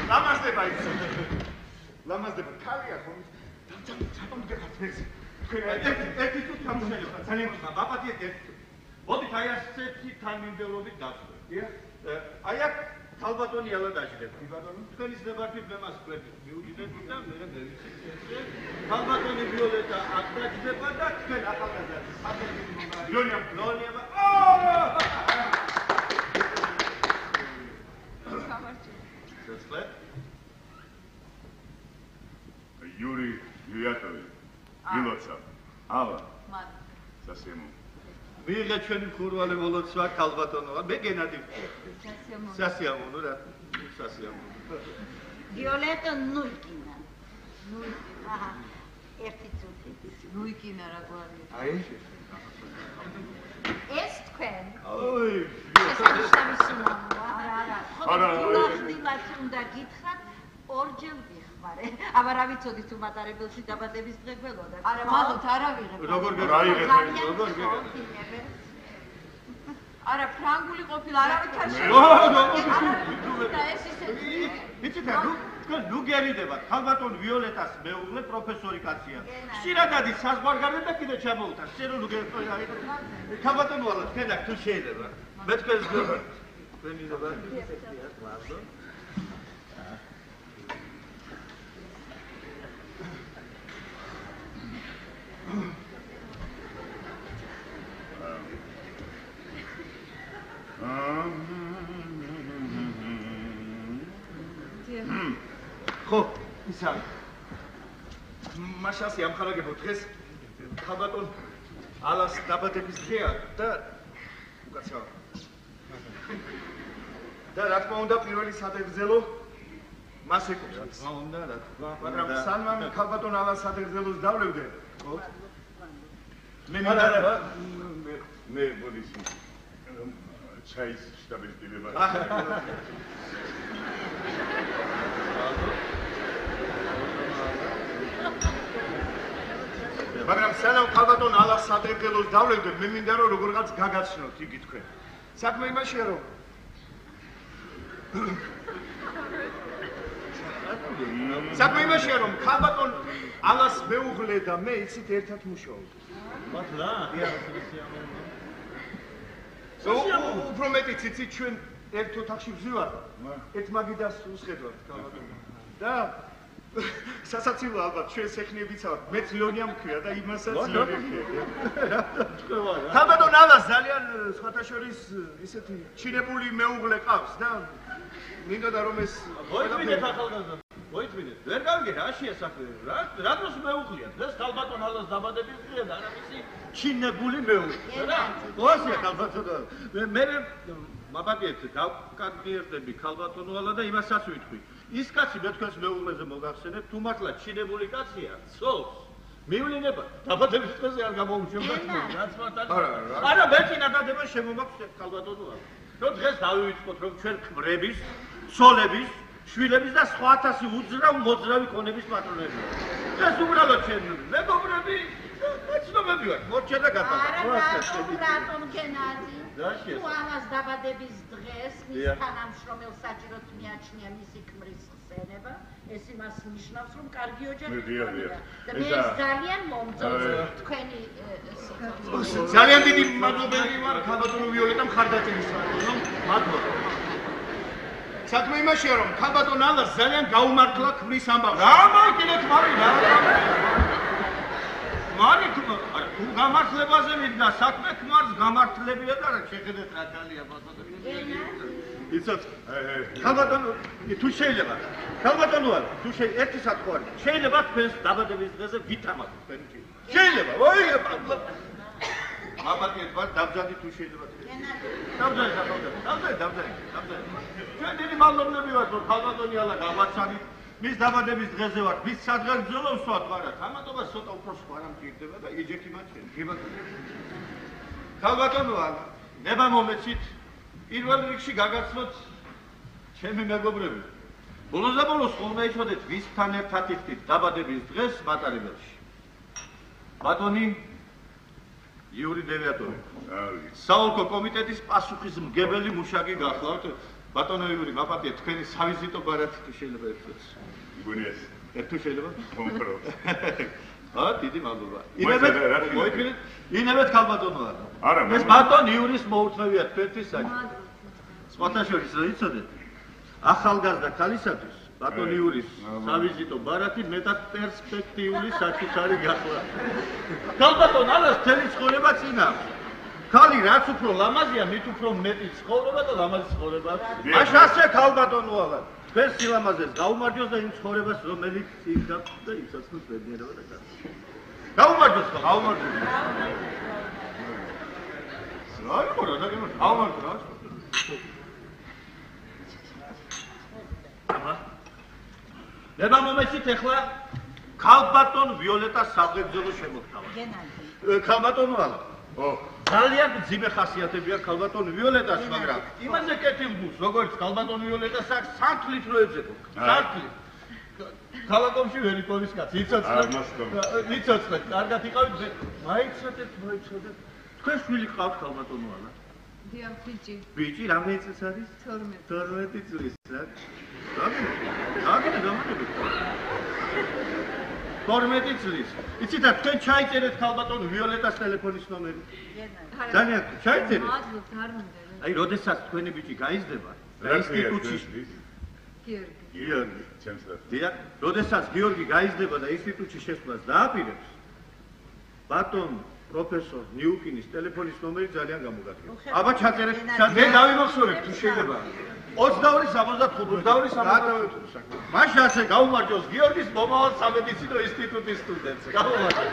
ლამაზდება ის. ლამაზდება ქალია ხომ? ერთი თუ თამაშია, ძალიან მაპატიეთ ერთი. მოდით აი ასეთი თანმიმდევრობით დავწერ. აი აქ ქალბატონი ალა დაждდება. ბატონო, თქვენი ზნებართვით მე მას ყვები. მიუჯდეთ და მე მევიცით. ქალბატონი ვიოლეტა აქ დაждდება და თქვენ ახალგაზრდა საფერმი მომარი. ლონია. That's Yuri Yuyatovi. Vilotsa. Ava. Sasemu. Მიიღე ჩვენი ხურვალე მოლოცვა ქალბატონოა. მე გენადი. სასიამოვნო რა. სასიამოვნო. Violeta Nuikina. აჰა. ერთი წუთი. ნუიკინა რა გვარი. აი. ეს თქვენ. ოი. არა. უნდა გითხრათ ორჯერ ვიხმარე. აბა რა ვიცოდი თუ მატარებელში დაბადების დღე გველოდა. არა, მაგოთ არა ვიღებ. როგორ გეგა? არა, ფრანგული ყოფილა, არავით არ და ეს ისეთი. ვიცით რა, ნუ გერიდება. ქალბატონ ვიოლეტას მეუღლე პროფესორი კაცია. ხშირად ადის საზღვარგარეთ და კიდე ჩამოუთან. შეიძლება ნუ გერწოა. ქალბატონო ალა, თქვენ აქ თუ შეიძლება. მე თქვენს გეუბნებთ. თქვენი და ისეთია, კლასო. ხო, ისა. მაშასი ამხარაგებო დღეს ქალბატონ ალას დაბადების დღეა და უკაცრავ. და რა თქმა უნდა პირველი სადღეგრძელო მას ეკუთვნის. რა უნდა რა თქმა უნდა. მაგრამ სანამ ქალბატონ ალას სადღეგრძელოს დავლევდე, ხო? მე ბოდიში. ჩაის შტაბის დილება. მაგრამ სანამ ქალბატონ ალას სადღეგრძელოს დავლევდე, მე მინდა რომ როგორღაც გაგაცნოთ იგი თქვენ. საქმე იმაშია რომ ქალბატონ ალას მეუღლე და მე იცით ერთად მუშაობთ. მართლა? უფრო მეტი ციცი ჩვენ ერთ ოთახში ვზივართ. ერთ მაგიდას უსხედავთ ქალბატონს. და სასაცილო ალბათ ჩვენ სექნიებიც ვართ. მეც ლონია მქვია და იმასაც ლონია მქვია. ქალბატონ ალას ძალიან სხვათა შორის ისეთი ჩინებული მეუღლე ყავს და მინდოდა რომ ეს მოიწმინეთ ახალგაზრდა. მოიწმინეთ. ვერ გავიგე რა შეასახე. რა დროს მეუღლია? დღეს ქალბატონ ალას დაბადების დღეა და არამისი ჩინებული მეუღლე. რა? ყოსია ქალბატონო. მე მაპატიეთ გავკარგიერდები ქალბატონო ალა და იმასაც ვიტყვი. ის კაცი მე თქვენს მეუღლეზე მოგახსენებ, თუ მართლა ჩინებული კაცია, ცოლს მივლინებათ. დაბადების დღეზე არ გამოუჩვენებთ. რაც მართალი. არა, მე წინადადება შემომაქვს ქალბატონო ალა. რომ დღეს დავივიწყოთ რომ ჩვენ ქმრების, ცოლების, შვილების და სხვა ათასი უძრავ მოძრავი ქონების პატრონებია. ეს უბრალოდ ჩვენ მეგობრები, ეცნობები ვართ. მორჩა და გატანა. რატომ გენადი? თუ ამას დაბადების დღეს მის თანამშრომელს საჭიროდ მიაჩნია მისი ქმრის ხსენება, ეს იმას ნიშნავს რომ კარგი ოჯახი ჰქონია. და მე ძალიან მომწონს თქვენი ძალიან დიდი მადლობელი ვარ ქალბატონო ვიოლეტა მხარდაჭერისათვის. მადლობა. საქმე იმაშია რომ ქალბატონ ალას ძალიან გაუმართლა ქმრის ამბავში. რა მოკინეთ მარი რა. მარი თუ გამართლებაზე ვიდა საქმე ქმარს გამართლებია და რა შეხედეთ რა ძალიან ბატონო. იცით? ქალბატონო თუ შეიძლება. ქალბატონო არა, თუ ერთი საკითხი არის. შეიძლება თქვენს დაბადების დღეზე ვითამაშოთ თქვენი კი. შეიძლება, ოი მაპატიეთ ვარ დაბზადი თუ შეიძლება. დაბზადი. ჩვენ დიდი მადლობლები ვართ რომ ქალბატონი ალა გავაცანით. მის დაბადების დღეზე ვართ, მის სადღეგრძელოს ვართ, მაგრამ ამატობა ცოტა უფრო სხვა რამ ჭირდება და იჯექი მაჩვენ. ქალბატონო ალა, ნება მომეცით პირველ რიგში გაგაცნოთ ჩემი მეგობრები. ბოლოს და ბოლოს ხოლმე იცოდეთ ვისთან ერთად იხდით დაბადების დღეს მატარებელში. ბატონი იური დევიატოვი. საოლქო კომიტეტის პასუხისმგებელი მუშაკი გახლავთ. ბატონო იური, მაპატიეთ თქვენი სავიზიტო ბარათი თუ შეიძლება ერთად. გუნიეს. ერთი შეიძლება? მომპრო. დიდი მადლობა. მოიკვირეთ? ინებეთ ქალბატონო არა. არა, ეს ბატონ იურის მოუწევია თქვენთვის საჭირო. სხვათა შორის რა იცოდეთ? ახალგაზრდა ქალისათვის ბატონ იურის სავიზიტო ბარათი მეტად პერსპექტიული საჩუქარი გახდა. ქალბატონ ალას თელი ცხოვრება წინა. ქალი რაც უფრო ლამაზია, მით უფრო მეტი ცხოვრება და ლამაზი ცხოვრება. მაშ ასე ქალბატონო ალა. თქვენ სილამაზეს გაუმარჯოს და იმ ცხოვრებას რომელიც წინ გაგვდა იცოცხლოს ბედნიერება და გარდა. გაუმარჯოს ხა, გაუმარჯოს. რა იყო რა გემოს? გაუმარჯოს. ნება მომეცით ახლა ქალბატონ ვიოლეტას საღვთო შემოგთავაზ. გენადი. ქალბატონო ალა. ძალიან ძიმე ხასიათები აქვს ქალბატონ ვიოლეტას, მაგრამ იმაზე კეთილგულს, როგორც ქალბატონ ვიოლეტას აქვს სანთლით რო ეძებო. სანთლით. ქალაქომში ვერ იპოვის კაცი, იცოცხლე, კარგად იყავით, მაიცოდეთ. თქვენ შვილი ყავთ ქალბატონო ალა? დიახ, ბიჭი. ბიჭი რამე წელს არის? 12 წლის რა. აგინე გამარჯვებით. 12 წლის. იცით რა, თქვენ ჩაიწერეთ ქალბატონ ვიოლეტას ტელეფონის ნომერი. ძალიან ჩაიწერეთ. მადლობთ, არ მინდა. აი, როდესაც თქვენი ბიჭი გაიზრდება, ინსტიტუტში გიორგი, ჩემს და. დიახ, როდესაც გიორგი გაიზრდება და ინსტიტუტში შესვლას დააპირებს, ბატონ პროფესორ ნიუკინის ტელეფონის ნომერი ძალიან გამოგადგება. აბა ჩაწერეთ, მე დავიმახსოვრებ თუ შეიძლება. 22-75. მაშ ასე გაუმარჯოს გიორგის მომავალ სამედიცინო ინსტიტუტის სტუდენტს. გაუმარჯოს.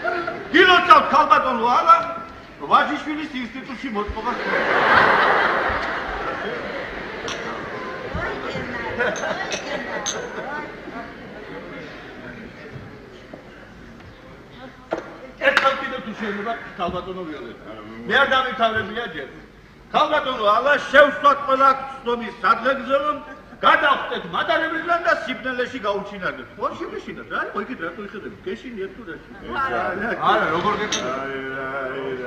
გილოცავთ ქალბატონო ალა, ვაჟიშვილის ინსტიტუტში მოწყობას. ერთხელ კიდევ თუ შეიძლება ქალბატონო ვიოლეტა. მე არ დამთავრებია ჯერ. ქალბატონო ალა შევსვათ ყველა ცნობის სადღეგრძელო, გადავხდეთ მატარებლიდან და სიბნელეში გაუჩინარდეთ. ხო შემეშინათ რა? ხო იქით რატო იხედები? გეშინიათ თუ რაში? არა, როგორ გექნება?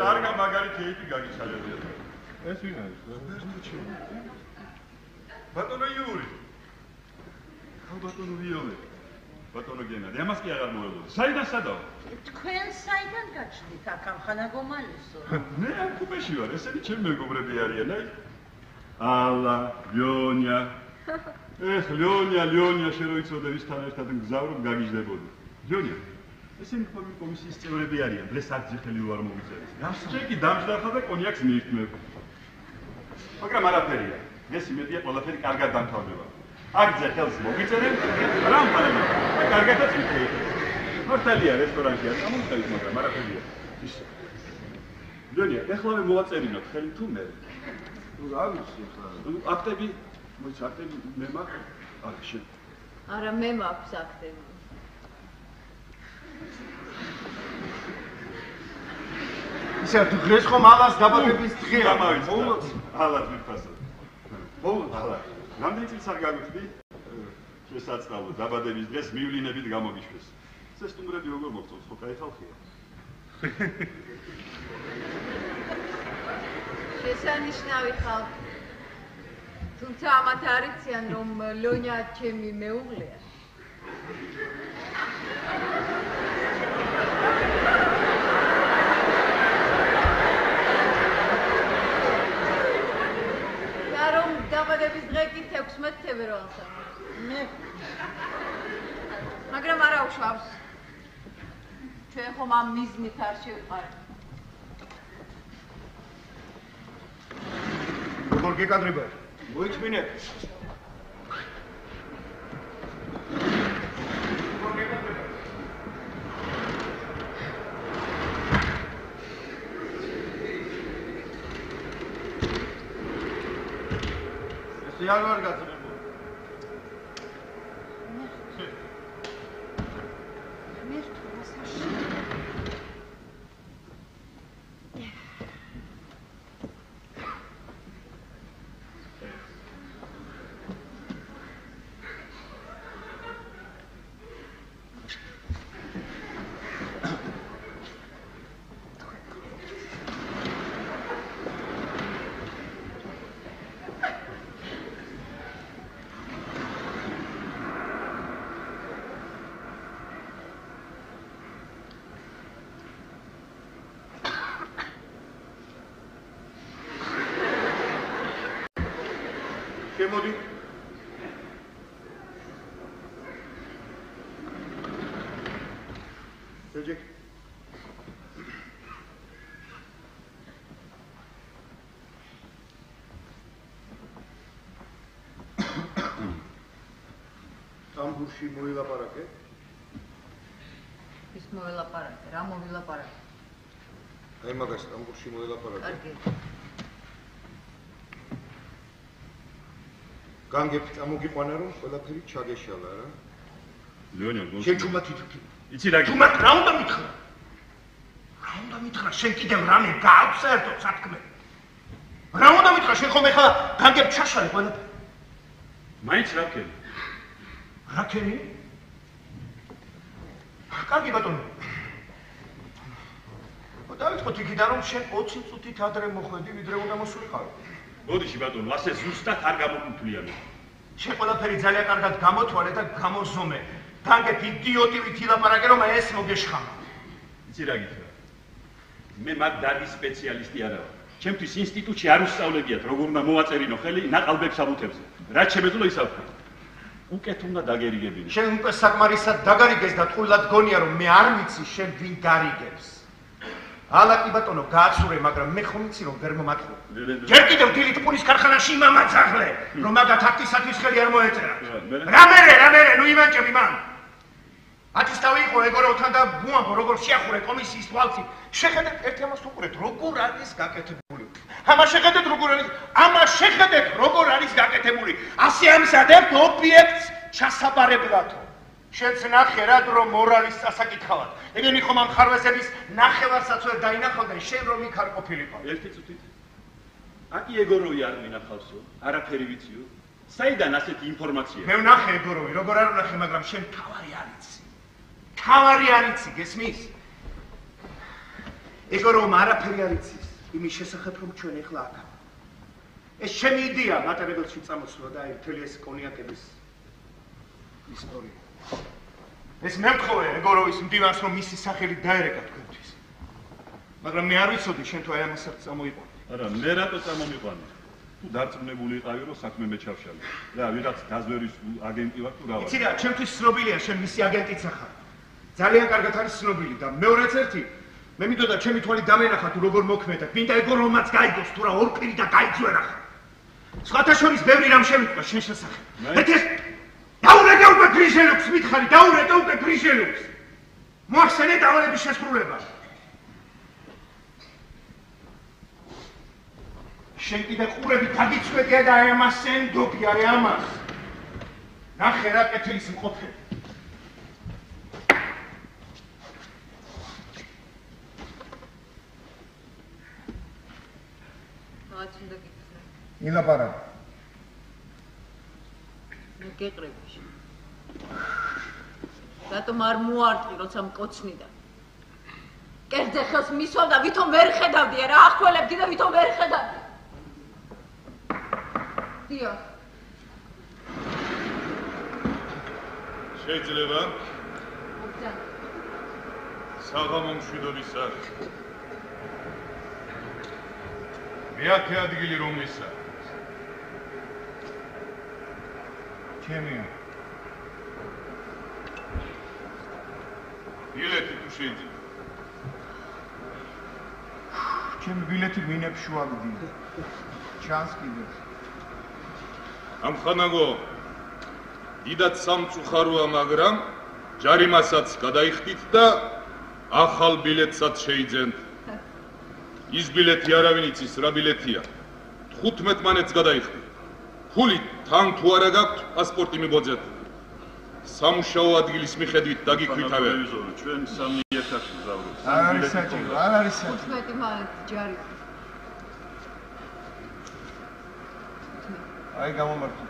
კარგა მაგალითი ეიპი გაგიცალებია. ეს ვინ არის? ბატონო იური. ბატონო ვიოლეტა. ბატონო გენადი, ამას კი აღარ მოელოდა. საიდან სადავ? თქვენ საიდან გაჩნდით აქ ამ ხანაგომალისო? მე ამ კუპეში ვარ, ესენი ჩემი მეგობრები არიან, აი. ალა, ლიონია. ეხ, ლიონია შეроიცოდე ვისთან ერთად გზავრობ გაგიჟდებოდი. ლიონია. ესენი კომისიის წევრები არიან, დღეს აქ ძიხელი ვარ მოგიწერეს. გასჭექი დამждახა და კონიაკს მიირთმევ. მაგრამ არაფერია. ეს იმედია ყველაფერი კარგად დამთავრდება. აგზე ხელს მოგიწერენ, რამ ფარები. კარგადაც ვიქეით. მართალია რესტორანშია, ამომხევით, მაგრამ არაფერია. ისე. ლიონია, ეხლა მოვაწერინოთ ხელი თუ მე? რა ვიცი ხა. აქტები, მოიცა აქტები მე მაქვს? არა, შენ. არა, მე მაქვს აქტები. ისე თუ დღეს ხომ ალას დაბადების დღეა. გამავიწყდა. ალას მიფასო. ალა. რამდენი წელს არ გაგვიხდი? შესაძლოა დაბადების დღეს მივლინებით გამოგიშვეს. ეს სტუმრები როგორ მოგწონს, ხო კაი ხალხია? შესანიშნავი ხალხი. თუმცა ამათ არ იციან, რომ ლონია ჩემი მეუღლეა. და რომ დაბადების დღე კი 16 თებერვალსა. მაგრამ არა უშავს. ჩვენ ხომ ამ მიზნით არ შევიყარეთ. როგორ გეკადრება? მოიწმინეთ. ესე არ ვარ გაწრებული. შემოდი. შეჯი. ტამბურში მოილაპარაკე? ის მოილაპარაკე, რა მოვილაპარაკე? აი მაგას ტამბურში მოილაპარაკე. კარგი. განგებ წამოგიყვანა რომ ყველაფერი ჩაგეშალა რა. ლეონიდ, შენ ჩუმად ითქი. იცი რა გიქნა? ჩუმად რა უნდა მითხრა? რა უნდა მითხრა? შენ კიდევ რამე გაქვს საერთოდ სათქმე? რა უნდა მითხრა? შენ ხომ ეხლა განგებ ჩაშალე ყველაფერი? მაინც რა ვქენი? რა ქენი? კარგი ბატონო. დავიწყოთ იქიდან რომ შენ 20 წუთით ადრე მოხვედი ვიდრე უნდა მოსულიყავ. ბოდიში ბატონო, ასე ზუსტად არ გამოგუთვლია მე. შენ ყველაფერი ძალიან კარგად გამოთვალე და გამოზომე. განგებ იდიოტი ვითილაპარაკე რომ ეს მოგეშხამა. იცი რა გითხრა? მე მაგ დარგის სპეციალისტი არა ვარ. ჩემთვის ინსტიტუტში არ უსწავლედიათ როგორ უნდა მოვაწერინო ხელი ნაყალბებს საბუთებზე. რაც შემეძლო ისავ. უკეთ უნდა დაგერიგებინე. შენ უკვე საკმარისად დაგარიგეს და თულად გონია რომ მე არ ვიცი შენ ვინ გარიგებს. ალაკი ბატონო გააცურე, მაგრამ მე ხომ ვიცი რომ ვერ მომაკლო. ჯერ კიდევ დილით პურის ქარხანაში იმამაცაღლე, რომ მაგათ აქტისათვის ხელი არ მოეწერა. რა მერე, ნუ იმანჭები მან. ათისთავი იყო ეგორავთან და ბუამბო როგორ შეახურე კომისიის თვალწინ. შეხედეთ ერთი ამას უყურეთ, როგორ არის გაკეთებული. ამას შეხედეთ როგორ არის გაკეთებული. ასე ამზადებთ ობიექტს ჩასაბარებლად. შენც ნახე რა დრო მორალის წასაკითხავად. ეგენი ხომ ამ ხარვეზების ნახევარსაც ვერ დაინახავდნენ, შენ რომ იქ არ ყოფილიყო. ერთი წუთით. აკი ეგოროვი არ მინახავსო, არაფერი ვიციო. საიდან ასეთი ინფორმაცია? მე ვნახე ეგოროვი, როგორ არ ვნახე, მაგრამ შენ თავარი არ იცი. თავარი არ იცი, გესმის? ეგოროვმა არაფერი არ იცის, იმის შესახებ რომ ჩვენ ეხლა აქ. ეს ჩემი იდეა მატარებელში წამოსვლა და აი მთელი ეს კონიაკების ისტორია. ეს მე მთხოვე ეგოროვის მდივანს რომ მისი სახელი დაერეკა თქვენთვის. მაგრამ მე არ ვიცოდი შენ თუ აი ამასაც წამოიყვანე. არა, მე რატო წამომიყვანე? თუ დარწმუნებული იყავი რომ საქმე მეჩავშალე. რა, ვიღაც დაზვერის აგენტი ვარ თუ რა ვარ? იცი რა, ჩემთვის ცნობილია შენ მისი აგენტიც ახარ. ძალიან კარგად არის ცნობილი და მეორეც ერთი მე მინდოდა ჩემი თვალი დამენახა თუ როგორ მოქმედად. მინდა ეგოროვმაც გაიგოს თუ რა ორფერი და გაიძვერა ხარ. სხვათა შორის ბევრი რამ შემიტყვა შენ შესახებ. დაურეკე უკვე გრიშელუქს, მითხარი, დაურეკე უკვე გრიშელუქს. მოახსენე დავალების შესრულება. შენ კიდე ყურები დაგიცვედია და აი ამას სენდობი, აი ამას. ნახე რა კეთილის მყოფელი. რაც უნდა გიქნა. ილაპარაკე. მე გეყრები. რატომ არ მოარტყი, როცა მკოცნიდა? კერძე ხელს მისვალ და ვითომ ვერ ხედავდი, რა ახველებდი და ვითომ ვერ ხედავდი. დიახ. შეიძლება? საღამო მშვიდობისა. მეათე ადგილი რომლისა? ჩემია. ბილეთი თუ შეიძლება. ჩემი ბილეთი მინებს შუაგდი. ჩანს კიდე. ამხანაგო დიდად სამწუხაროა, მაგრამ ჯარიმასაც გადაიხდით და ახალ ბილეთსაც შეიძენთ. ის ბილეთი არავინ იცის რა ბილეთია. 15 მანეთს გადაიხდი. ფული თან თუ არა გაქვთ, პასპორტი მიბოძეთ. სამუშაო ადგილის მიხედვით დაგიქვითავე. ჩვენ 3000 ვზავრობთ. არ არის საჭირო, არ არის საჭირო. 15 მანეთი ჯარი. აი გამომართო.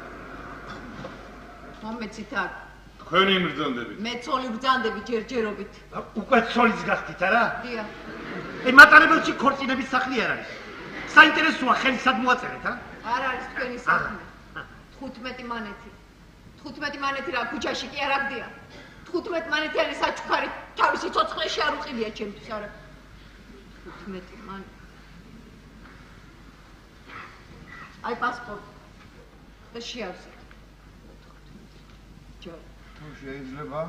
მომეცით აქ. თქვენი მბრძანდებით. მე ცოლი ბრძანდები ჯერჯერობით. უკვე ცოლის გახდით არა? დიახ. აი მატარებელში ქორწინების სახლი არ არის. საინტერესოა ხელი სად მოაწერეთ, ა? არ არის თქვენი საქმე. 15 მანეთი. 15 მანეთი რა ქუჩაში კი არ აგდია. 15 მანეთიანი საჩუქარი თავისი ცოცხლეში არ უყიდია ჩემთვის არა. 15 მანეთი. აი პასპორტი. და შეავსეთ. ჯო. თუ შეიძლება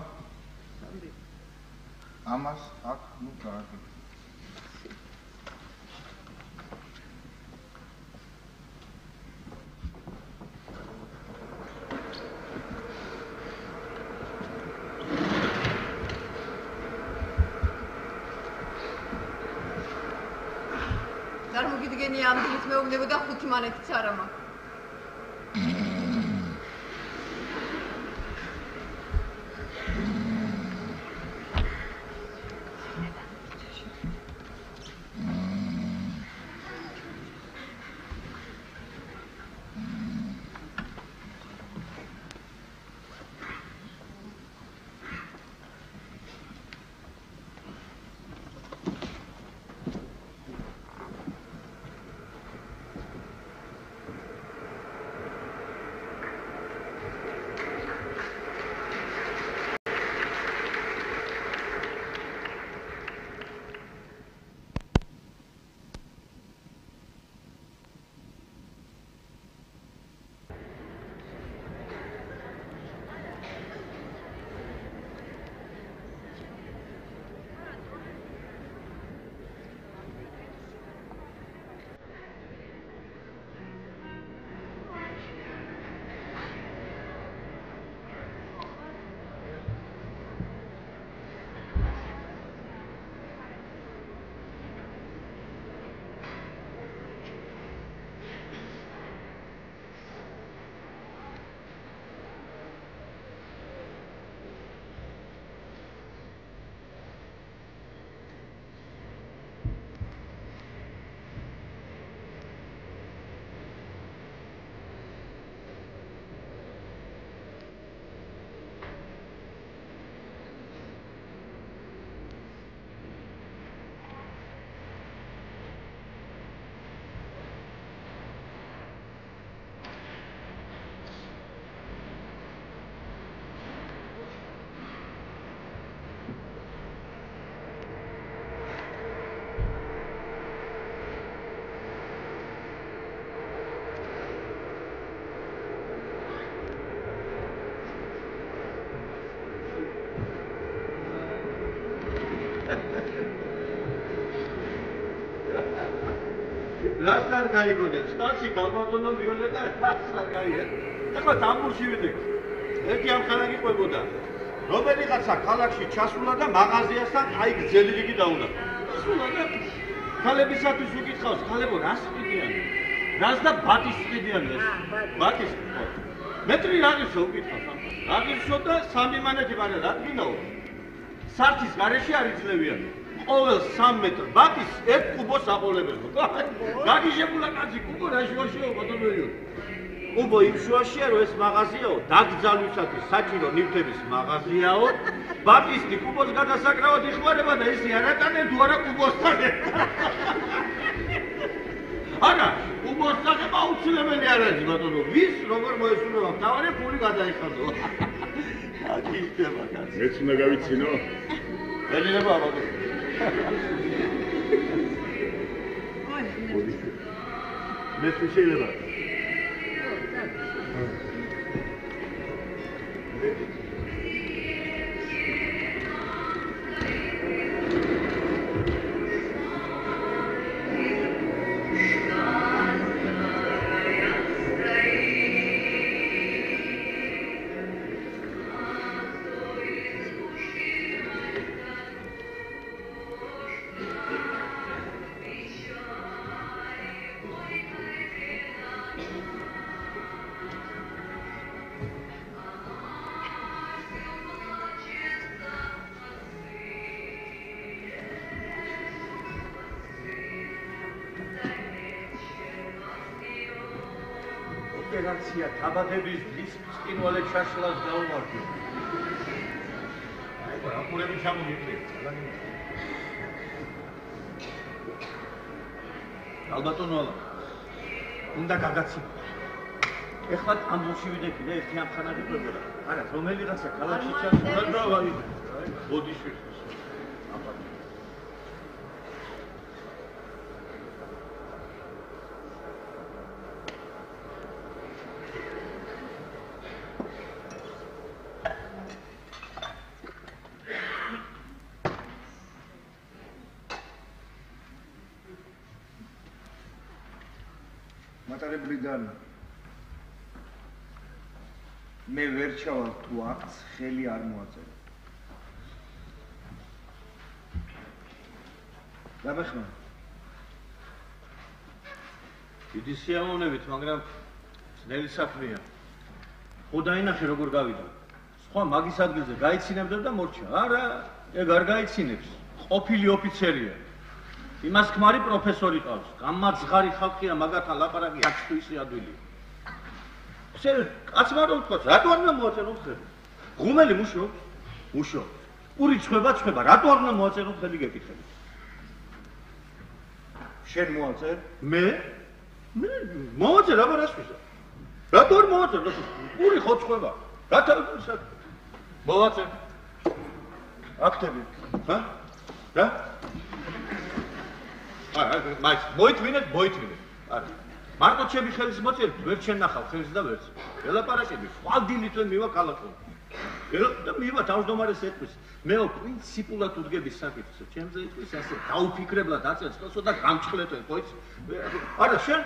ამას აქ ნუ გააკეთე. წარმოგიდგენი ამ დილით მეუბნებოდა 5 მანეთიც არა მაქვს. Laslar გაიგონეთ, სტაცი გამბატონო ვიოლეტა laslar გაიგეთ. ეხლა დამბურში ვიდექ. ერთი ამხანა გიყვებოდა. რომელიღაცა ქალაქში ჩასულა და მაღაზიასთან აი გძელი რიგი დაუნა. ჩასულა და ქალებისათვის უკითხავს, ქალებო, რას ყიდიან? რას და ბატის ყიდიან ეს? ბატის ყიდო. მეტრი რაგისო უკითხავს ამ. რაგისო და 3 მანეთი მანე რა გინდაო? სართის გარეშე არ იძლევიან. ყოველ 3 მეტრ ბატის 1 კუბოს აყოლებელო. გაგიჟებულა კაცი კუბო რა შუაშია ბატონოიო. კუბო იმ შუაშია რომ ეს მაღაზიაო დაგძალვისათვის საჭირო ნივთების მაღაზიაო. ბატისტი კუბოს გადასაკრავად იხმარება და ისი არატანენ თუ არა კუბოსთან. არა, კუბოს წაგება აუცილებელი არ არის ბატონო. ვის როგორ მოესურვება მთავარი ფული გადაიხადო. აკი იქნება კაცი. მეც უნდა გავიცინო. ეძინება ბატონო. მეც შეიძლება. ოპერაცია დაბადების დღის ბრწყინვალე ჩაშლას გაუმართლა. აი, რაპორტები ჩამოვიყვე. ალბათონო ალა. უნდა გაგაცინო. ეხლა ამბულში ვიდექი და ერთი ამხანა გიყვებოდა. არა, რომელიღაცა ქალაქში ჩასულა და ვაიდე. ბოდიშვილი. ჩატარებლიდან მე ვერ ჩავალ თუ აქც ხელი არ მოაწერა. გამეხმა. დიდი სიამოვნებით, მაგრამ ძნელი საქმეა. ხო დაინახე როგორ გავიდა. სხვა მაგის ადგილზე გაიცინებდა და მორჩა. არა, ეგ არ გაიცინებს. ყოფილი ოფიცერია. იმას ქმარი პროფესორი ყავს. გამარჯღარი ხალხია, მაგათთან ლაპარაკი აქ თუ ისე ადვილია. კაცმა რომ თქვა, რატო არ უნდა მოაწერო ხელი? ღუმელი მუშაობს? მუშაობს. პური ცხება, რატო არ უნდა მოაწერო ხელი გეკითხები? შენ მოაწერ? მე მოაწერ, აბა რასვისა? რატო არ მოაწერ? პური ხო ცხება. რათა მოაწერ. აქტები. ჰა? რა? მაინც მოითმინეთ. არა. მარტო ჩემი ხელის მოწერით ვერ შენახავ ხელს და ვერც. ელაპარაკები, ხვალდილით ვერ მივა კალათონი. და მივა თავმჯდომარეს ეტყვის. მეო პრინციპულად უდგები საკითხს. ჩემზე ეტყვის ასე დაუფიქრებლად აწევს ხელსო და გამჭყლეთო, ხო იცი? არა, შენ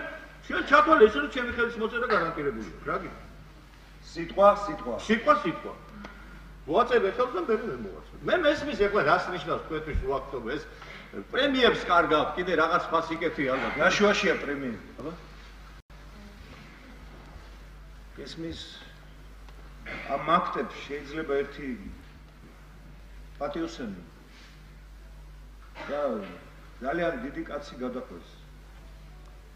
ჩათვალე ისე რომ ჩემი ხელის მოწერა გარანტირებულია. რა გიქ? სიტყვა. მოაწებე ხელს და მე მოაწერ. მე მესმის ეხლა რას ნიშნავს თქვენთვის უაქტობ ეს პრემიერს კარგავთ, კიდე რაღაც ფას იკეთე ალბათ. რა შუაშია პრემიერი? აბა. ესმის ამ მაქტებს შეიძლება ერთი პატიოსანი და ძალიან დიდი კაცი გადაყვეს.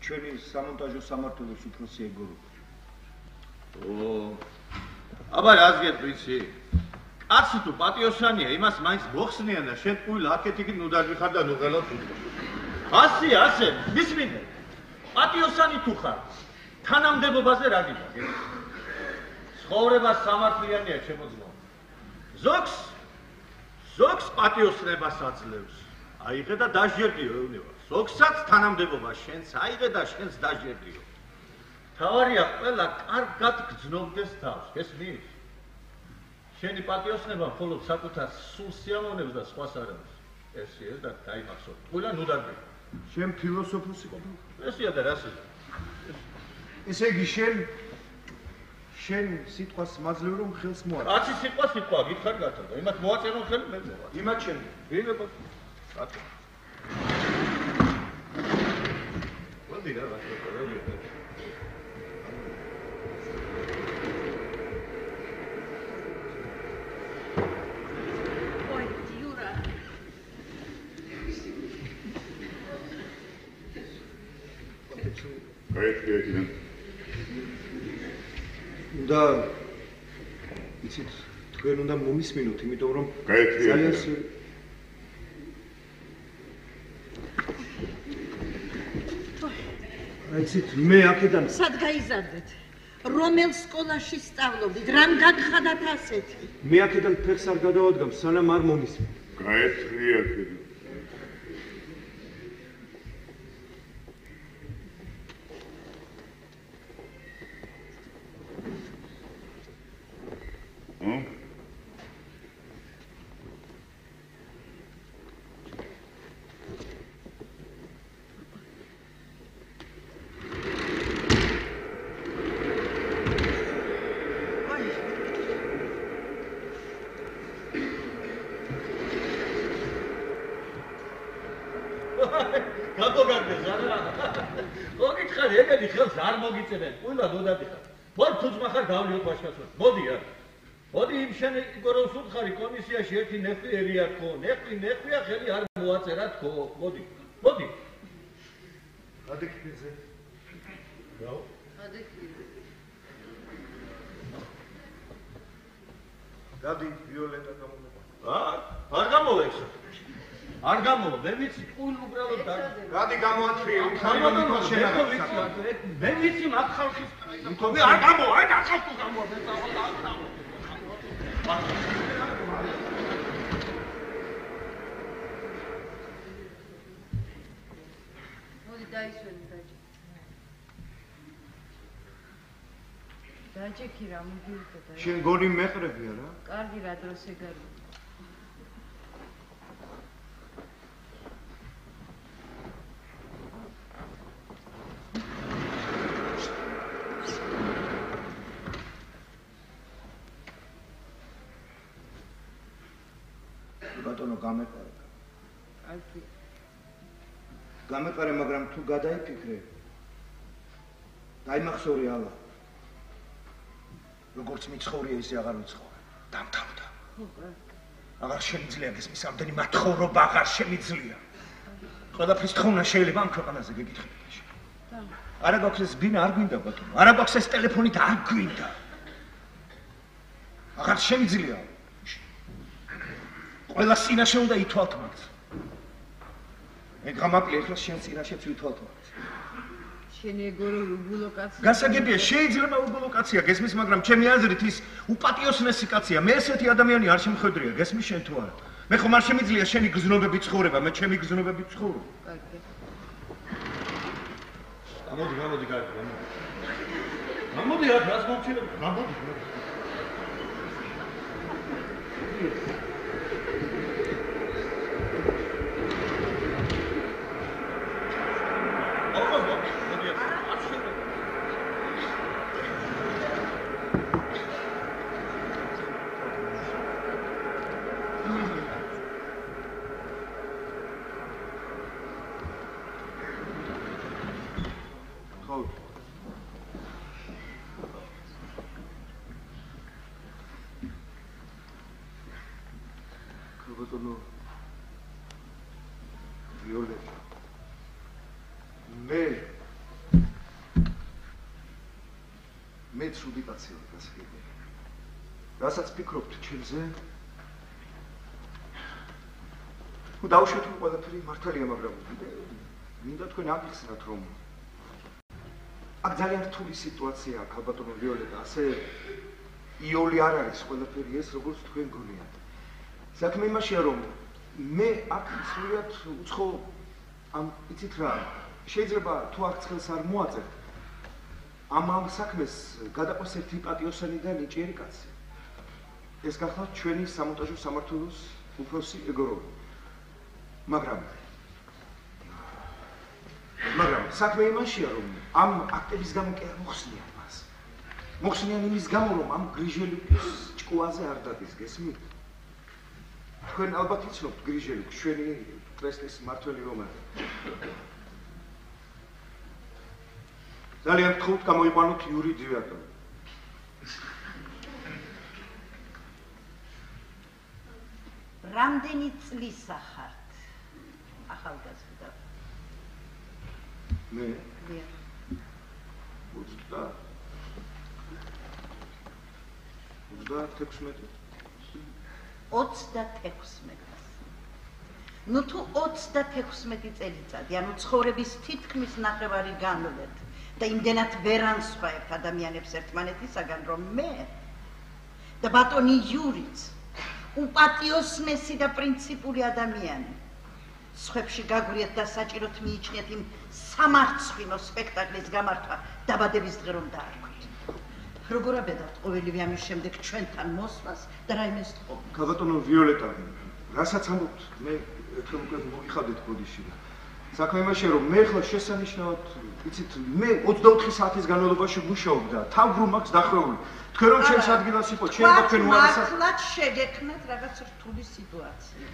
ჩვენი სამონტაჟო სამმართველოს უფროსი ეგორო. აბა რას გეტყვიცი? კაცი თუ პატიოსანია, იმას მაინც მოხსნიან და შენ ყვილ აქეთ-იქით ნუ დაგვიხარ და ნუ ღელოთ უთქო. ასე, მისმინე. პატიოსანი თუ ხარ, თანამდებობაზე რა გიდგა? ცხოვრება სამართლიანია შემოძმა. ზოგს პატიოსნებას აძლევს. აიღე და დაჟერდიო ეუნება. ზოგსაც თანამდებობა შენს აიღე და შენს დაჟერდიო. თავარია ყველა კარგად გძნობდეს თავს. გესმის? შენი პატიოსნება მხოლოდ საკუთარ სულ სიამოვნებს და სხვას არ არის. ესეა და დაიმახსოვრ. ყველა ნუ დაგე. შენ ფილოსოფოსი ყოფილი? ესეა და რასია? ესე იგი შენ სიტყვას მაძლევ რომ ხელს მოაწერ. კაცი სიტყვა, გითხარ გათანდა. იმათ მოაწერო ხელი მე მოვა. იმათ შენ. ვიღება. კაცო. ვადი რა ვიღება. გაიწვიეთ. და იცით, თქვენ უნდა მომისმინოთ, იმიტომ რომ გაიწვიეთ. იცით, მე აქედან სად გაიზარდეთ? რომელ სკოლაში სწავლობდით? რამ გაგხადათ ასეთი? მე აქედან ფეხს არ გადავადგამ, სანამ არ მომისმინე. გაიწვიეთ. გაგოგარდეს არა? მოგითხარი, ეგეთი ხელს არ მოგიწევენ. ყველა დოდადიხარ. ვარ თუძმა ხარ გავლიოთ ვაშკაცოდ. მოდი არა. მოდი იმ შენ იგოროს უთხარი კომისიაში ერთი ნეხვი ერია თქო. ნეხვია ხელი არ მოაწერა თქო. მოდი. ადექიზე. რა? ადექიზე. გადი ვიოლეტა გამოვა. არ გამოვექსო. არ გამოვა, მე ვიცი, ყულ უბრალოდ და გადი გამოათრიე, მე ვიცი მაგ ხალხის მე არ გამოვა, აი დახალხო გამოვა, მე მოდი დაისვენი დაჯე. დაჯექი რა მოგივიდა და შენ გონი მეყრებია რა? კარგი რა დროს ეგარი. გამეყარე. გამეყარე, მაგრამ თუ გადაიფიქრე, დაიმახსოვრე ალა. როგორც მიცხოვრია, ისე აღარ ვიცხოვრე. დამთავრდა. აღარ შემიძლია გესმის ამდენი მათხოვრობა აღარ შემიძლია. ყველაფრის თხოვნა შეიძლება ამ ქვეყანაზე გეკითხებით. არა გვაქვს ეს ბინა, არ გვინდა ბატონო. არა გვაქვს ეს ტელეფონით, არ გვინდა. აღარ შემიძლია. ყველა წინაშე უნდა ითვალთ მათ. მე გამაკლი ახლა შენ წინაშეც ვითვალთ მათ. შენი ეგორო უბულო კაცია. გასაგებია, შეიძლება უბულო კაცია გესმის, მაგრამ ჩემი აზრით ის უპატიოსნესი კაცია. მე ესეთი ადამიანი არ შემხედრია, გესმის შენ თუ არა? მე ხომ არ შემიძლია შენი გზნობებით ცხოვრება, მე ჩემი გზნობებით ცხოვრობ. კარგი. გამოდი კარგი. გამოდი აქ რას მომჩერებ? გამოდი. მე ცუდი კაცია გასაგებია. რასაც ფიქრობთ ჩემზე? თუ დავუშვათ ყველაფერი მართალია, მაგრამ მინდა თქვენ აღიხსნათ, რომ აქ ძალიან რთული სიტუაცია აქვს, ალბათო ვიოლეტა, ასე იოლი არ არის ყველაფერი ეს, როგორც თქვენ გონიათ. საქმე იმაშია, რომ მე აქ სრულიად უცხო ამ იცით რა, შეიძლება თუ აქ ცხელს არ მოაწევთ, ამ საქმეს გადაყვეს ერთი პატიოსანი და ნიჭიერი კაცი. ეს გახლავთ ჩვენი სამონტაჟო სამმართველოს უფროსი ეგოროვი. მაგრამ საქმე იმაშია, რომ ამ აქტების გამო კი არ მოხსნიან მას. მოხსნიან იმის გამო, რომ ამ გრიჟელიკის ჭკუაზე არ დადის, გესმით? თქვენ ალბათ იცნობთ გრიჟელიუკს, ჩვენი ტრესტის მმართველი რომელი. ძალიან გთხოვთ გამოიყვანოთ იური დივიატოვი. რამდენი წლისა ხართ? ახალგაზრდა. მე? 26. ნუ თუ 26 წელიწადი, ანუ ცხოვრების თითქმის ნახევარი განვლეთ და იმდენად ვერ ანსხვაებთ ადამიანებს ერთმანეთისაგან, რომ მე და ბატონი იურიც უპატიოსნესი და პრინციპული ადამიანი სხვებში გაგვიათ და საჭიროთ მიიჩნიათ იმ სამარცხვინო სპექტაკლის გამართვა დაბადების დღე რომ დაარქვით. როგორ აბედავთ ყოველივე ამის შემდეგ ჩვენთან მოსვლას და რაიმეს თხოვ. გაბატონო ვიოლეტა, რასაც ამბობთ, მე ეხლა უკვე მოგიხადეთ ბოდიში და საქმე იმაშია, რომ მე ხლა შესანიშნავად, იცით, მე 24 საათის განმავლობაში ვმუშაობ და თავბრუ მაქვს დახრეული. თქვენ რომ ჩემს ადგილას იყოთ, შეიძლება თქვენ უარესად მართლაც შეგექმნათ რაღაც რთული სიტუაცია.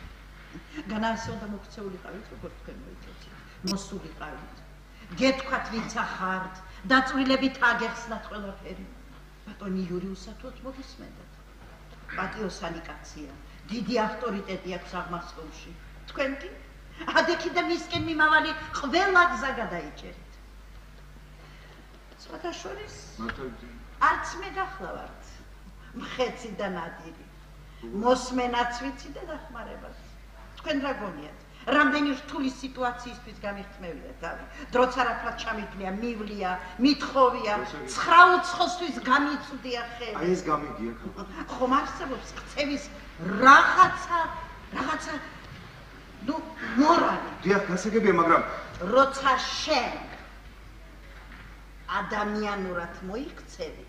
განაასეულდა მოქცეულიყავით, როგორც თქვენ მოიცოდეთ. მოსულიყავით. გეთქვათ ვინც ახართ, დაწვრილებით აგეხსნათ ყველაფერი. ბატონი იური უსათუოდ მოგისმენდათ. პატიოსანი კაცია, დიდი ავტორიტეტი აქვს აღმასკომში. თქვენ კი ადექი და მისკენ მიმავალი ყველა გზა გადაიჭერით. სხვათა შორის არც მე გახლავართ მხეცი და ნადირი. მოსმენაც ვიცი და დახმარებას. თქვენ რა გონიათ? რამდენი რთული სიტუაციისთვის გამირთმევიათ, დროც არაფრად ჩამიგლია, მივლია, მithოვია, 9 უცხოსთვის გამიწვდია ხელი. აი ეს გამიგია. ხომ არსებობს ქცევის რაღაცა ნუ მორალი. დიახ, გასაგებია, მაგრამ როცა შენ ადამიანურად მოიქცევი,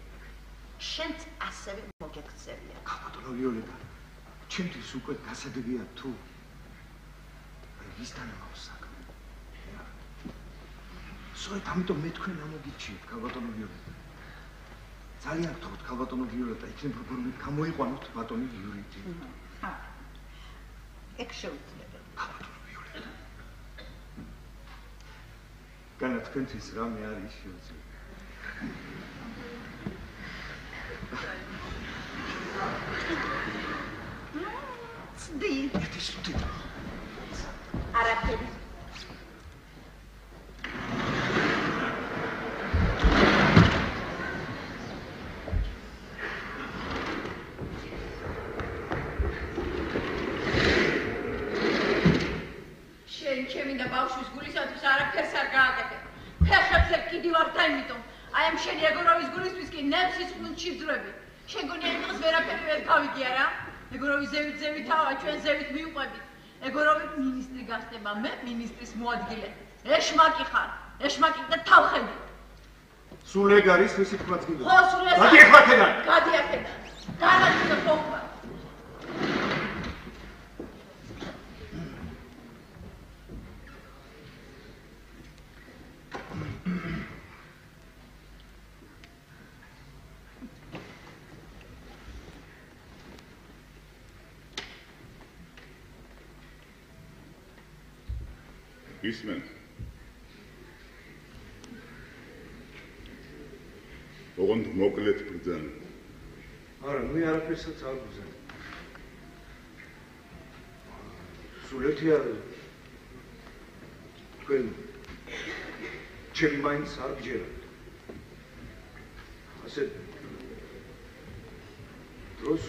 შენც ასევე მოგექცევია. ბატონო ვიოლეტა, ჩემთვის უკვე გასაგებია თუ ისთან აქვს საქმე. სწორედ ამიტომ მე თქვენ ამოგიჩიეთ, ბატონო ვიოლეტა. ძალიან გთხოვთ, ბატონო ვიოლეტა, იქნებ როგორ გამოიყვანოთ ბატონი იური. ეგ შეუძლებელი. განა თქვენთვის რამე არის შეუძლებელი. ცდი. ეს ცდი. არაფერი. ჩემი და ბავშვის გულისათვის არაფერს არ გააკეთებ. ფეხებზე კიდევ არ დაიმიტომ. აი ამ შენი ეგოროვის გულისთვის კი ნებსის ყუნჩი ვძვრები. შეგონია იმ დღეს ვერაფერი ვერ გავიგე არა? ეგოროვი ზევითავა, ჩვენ ზევით მივყვებით. ეგოროვი მინისტრი გახდება, მე მინისტრის მოადგილე. ეშმაკი ხარ, ეშმაკი და თავხედი. სულ ეგ არის ვისი თქმაც გინდა. ხო, სულ ეს. გადი ახლა აქედან. გადი აქედან. განაგზავნა ხოხმა. ისმენ ოღონდ მოკლედ ბრძანა არა მე არაფერსაც არ ვბრძან სულ ერთია თქვენ ჩემი მაინც არ გჯერათ ასე დროს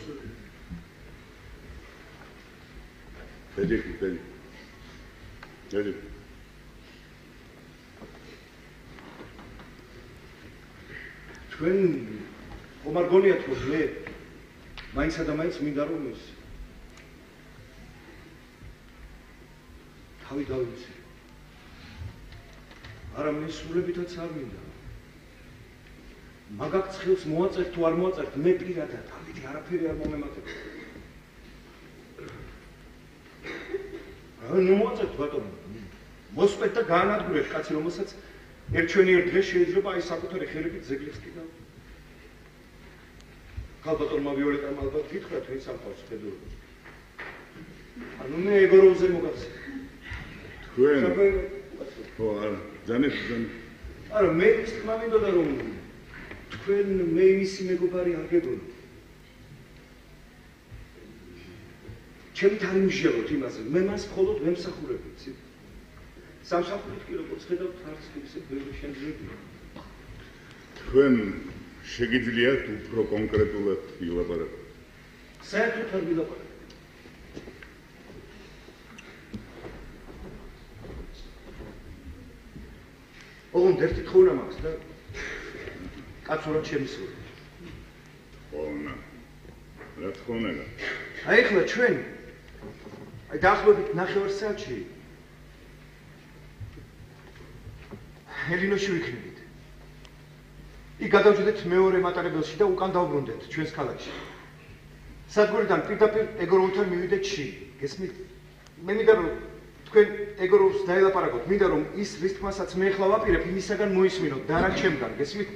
ბედი თქვენ ხომ არ გონიათ რომ მე მაინცა და მაინც მინდა რომ ის თავი დავიცე არა მე სულებითაც არ მინდა მაგაკ ცხილს მოაწერთ თუ არ მოაწერთ მე პირადად ამით არაფერი არ მომემატება ნუ მოაწერთ ბატონო მოსპეთ და გაანადგურეთ კაცი რომელსაც ერთჩვენიერ დღეს შეიძლება აი საკუთარი ხელებით ზეგლებს კიდევ ქალბატონმა ვიოლეტამ ალბათ გითხრათ ვინ სამყაროს ხედულობს ანუ მე ეგოროვზე მოგახსენე თქვენ ხო არა ძანეთ არა მე ის თქმა მინდოდა რომ თქვენ მე იმისი მეგობარი არ გეგონოთ ჩემით არ იმჟელოთ იმაზე მე მას მხოლოდ ვემსახურებ იცით სამსახურით კი როგორც ხედავთ არც ისე ბევრი შემიძლია თქვენ შეგიძლიათ უფრო კონკრეტულად ვილაპარაკოთ საერთოდ არ ვილაპარაკოთ ოღონდ ერთი თხოვნა მაქვს და კაცურად შემისურვებ თხოვნა რა თხოვნა აი ახლა ჩვენ აი დაახლოებით 9 საათში ელინოში ვიქნებით იქ გადავჯდეთ მეორე მატარებელში და უკან დავბრუნდეთ ჩვენს ქალაქში სადგურიდან პირდაპირ ეგოროვთან მივიდეთ ში გესმით მე მინდა რომ თქვენ ეგოროვს დაელაპარაკოთ მინდა რომ ის რის თქმასაც მე ახლა ვაპირებ იმისაგან მოისმინოთ და რა ჩემგან გესმით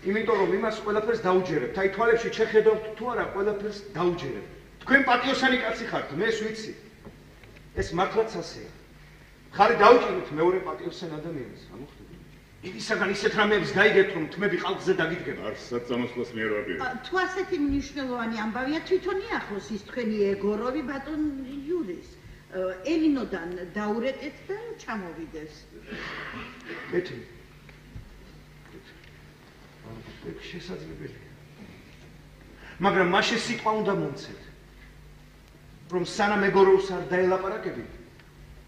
იმიტომ რომ იმას ყველაფერს დაუჯერებთ აი თვალებში შეხედავთ თუ არა ყველაფერს დაუჯერებთ თქვენ პატიოსანი კაცი ხართ მე ვიცი ეს მართლაც ასეა ხარი დაუჭიროთ მეორე პატიოსან ადამიანს ამოხდები ისაგან ისეთ რამეებს გაიგეთ რომ თმები ხალხზე დაგიდგება არსად წამოსვლას მიერ ვაპირებ თუ ასეთი მნიშვნელოვანი ამბავია თვითონ იახლოს ის თქვენი ეგოროვი ბატონ იურის ელინოდან დაურეკეთ და ჩამოვიდეს კეთილი ეგ შესაძლებელია მაგრამ მაშინ სიტყვა უნდა მომცეთ რომ სანამ ეგოროვს არ დაელაპარაკებით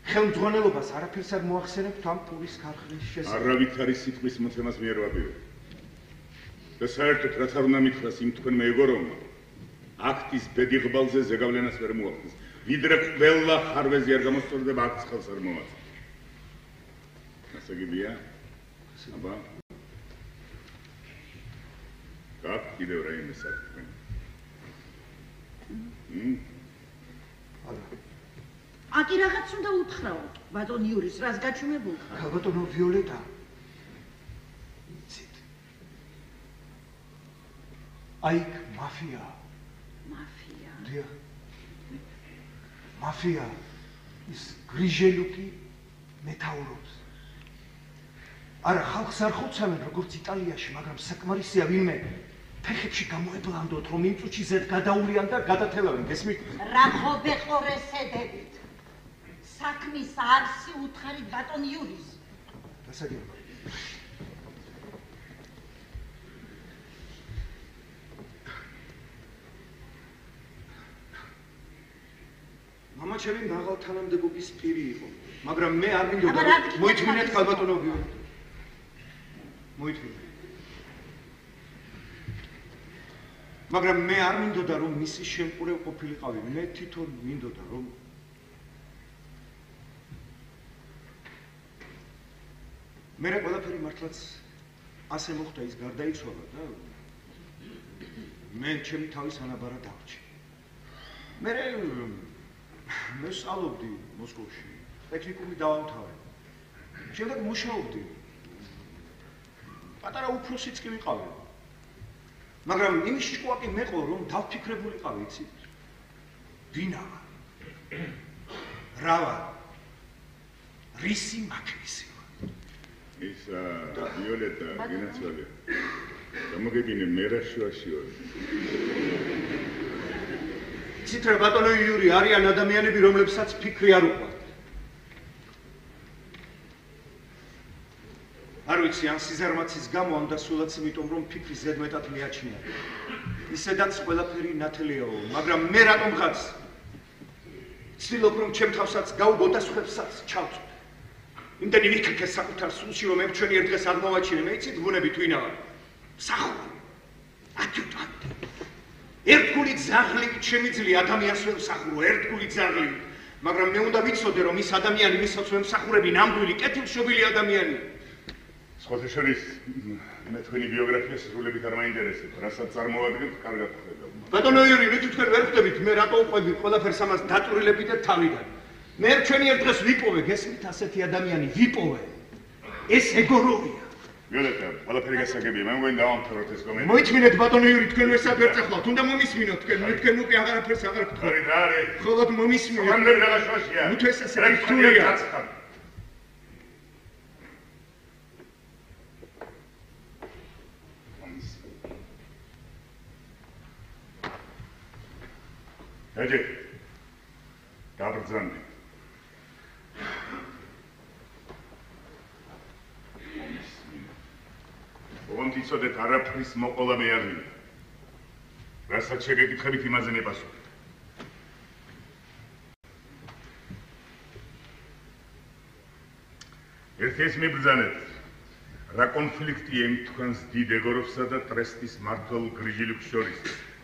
ხელმძღვანელობას არაფერს არ მოახსენებთ ამ პურის ქარხნის შესახებ. არავით არის სიტყვის მოცემას მიერ ვაპირებ. და საერთოდ რაც არ უნდა მითხრას იმ თქვენმა ეგოროვმა, აქტის ბედიღბალზე ზეგავლენას ვერ მოახდენს. ვიდრე ყველა ხარვეზი არ გამოსწორდება აქტს ხელს არ მომაწევს. ასე გიბია? აბა. გაქვთ კიდევ რაიმე საქმე? არა. აკი რაღაც უნდა უთხრაო ბატონ იურის რას გაჩვენებულ ხარ ქალბატონო ვიოლეტა იცით აი მაფია მაფია დიახ მაფია ის გრიჟელუკი მეთაურობს. არა ხალხს არ ხოცავენ როგორც იტალიაში, მაგრამ საკმარისია ვინმე ფეხებში გამოებრანდოთ, რომ იმ წუთში ზედ გადაულიან და გადათელავენ, გესმით? რა ხობეხორესედებით. საქმის არსი უთხარით ბატონ იურის. დასაგებია. მამა ჩემი მაღალ თანამდებობის პირი იყო, მაგრამ მე არ მინდოდა მოითმინეთ ქალბატონობიო. მოითმინეთ. მაგრამ მე არ მინდოდა რომ მისი შემყურებ ყოფილიყავი, მე თვითონ მინდოდა რომ მე ყველაფერი მართლაც ასე მოხდა, ის გარდაიცვალა და მე ჩემი თავის ანაბარა დავრჩი. მე სწავლობდი მოსკოვში, ტექნიკუმი დავამთავრე. შემდეგ მუშაობდი. პატარა უფროსიც კი ვიყავი. მაგრამ იმის შუაკი მეყო, რომ დავფიქრებულიყავი, იცით? ვინა ვარ? რა ვარ? რისი მაქნისი ვარ? ისა ვიოლეტა გენაცვალე. გამოგებინე მე რა შუაში ვარ. იცით რა ბატონო იური, არიან ადამიანები, რომლებსაც ფიქრი არ უყვართ. არ ვიცი, ან სიზარმაცის გამო, ან დასულაც იმიტომ, რომ ფიქრი ზედმეტად მიაჩნია. ისედაც ყველაფერი ნათლიაო, მაგრამ მე რატომღაც ვცდილობ, რომ ჩემ თავსაც გავუგო და სხვებსაც ჩავწვდე. იმდენი ვიქრქე საკუთარ სულში, რომ მე ჩვენი ერთ დღეს არ მოვაჩინე, მე იცით ბუნებით ვინა ვარ? მსახური. ადიუტანტი. ერთგული ძაღლით შემიძლია ადამიანს ვერ მსახურო, ერთგული ძაღლით. მაგრამ მე უნდა ვიცოდე, რომ ის ადამიანი, ვისაც მე მსახურები, ნამდვილი კეთილშობილი ადამიანია. სხვათა შორის მე თქვენი ბიოგრაფია სრულებით არ მაინტერესებს, რასაც წარმოვადგენთ, კარგად ხედავ. ბატონო იური, რითი თქვენ ვერ ხვდებით, მე რატო უყვები ყველაფერს ამას დაწვრილებიდეთ თავიდან. მე ჩვენი ერთ დღეს ვიპოვე, გესმით, ასეთი ადამიანი ვიპოვე. ეს ეგოროვია. ვიოლეტა, ყველაფერი გასაგებია, მე მგონი დავამთავროთ ეს კომენტარი. მოითმინეთ ბატონო იური, თქვენ ვესად ვერ წახვალთ, უნდა მომისმინოთ თქვენ, მე თქვენ უკვე აღარაფერს აღარ გთხოვთ. რა არის? ხოლოდ მომისმინეთ. სამრები რაღაც შუაშია. ნუ ეს ასე რთულია. ეჯე დაბრძანდი. ოღონდ იცოდეთ, არაფრის მოყოლა მე არ მინდა. რასაც შეგეკითხებით, იმაზე მიპასუხეთ. ერთი ეს მიბრძანეთ, რა კონფლიქტია იმ თქვენს დიდ ეგოროვსა და ტრესტის მმართველ გრიჟილუქს შორის.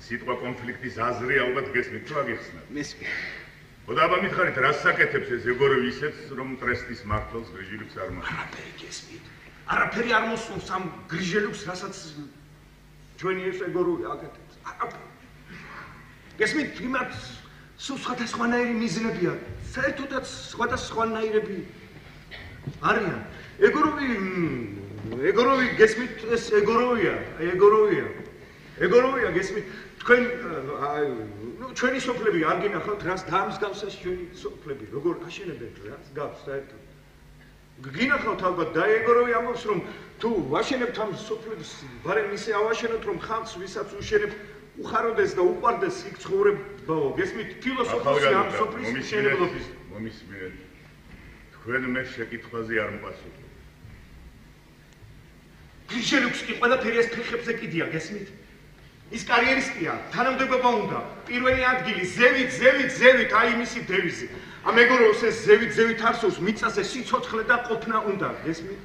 სიტყვა კონფლიქტის აზრი ალბათ გესმით, თუ აგიხსნათ? მესმის. ხოდა აბა მითხარით, რას საკეთებს ეს ეგოროვი ისეთ, რომ ტრესტის მმართველს გრიჟილუქს არ მოხდა? არაფერი გესმით. არაფერი არ მოსწონს ამ გრიჟელუქს, რასაც ჩვენი ეს ეგოროვი აკეთებს. არაფერი. გესმით, იმათ სხვადასხვანაირი მიზნებია, საერთოდაც სხვადასხვანაირები არიან. ეგოროვი გესმით, ეს ეგოროვია გესმით. თქვენ ჩვენი სოფლები არ გინახავთ, რას დაამსგავს ეს ჩვენი სოფლები, როგორ აშენებენ რას გავს საერთოდ. გინახავთ ალბათ და ეგოროვი ამბობს, რომ თუ ვაშენებთ ამ სოფლებს, ბარემ ისე ავაშენოთ, რომ ხალხს ვისაც უშენებ, უხაროდეს და უყვარდეს იქ ცხოვრებაო. გესმით, ფილოსოფია ამ სოფლის მშენებლობის. მომისმინეთ. თქვენ მე შეკითხვაზე არ მოპასუხებთ. გრიჟელუქს კი ყველაფერი ეს ფეხებზე კიდია, გესმით? ის კარიერისტია, თანამდებობა უნდა. პირველი ადგილი, ზევით, აი მისი დევიზი. ამ ეგოროვს ეს ზევით არსოს, მიწაზე სიცოცხლე და ყოფნა უნდა, გესმით?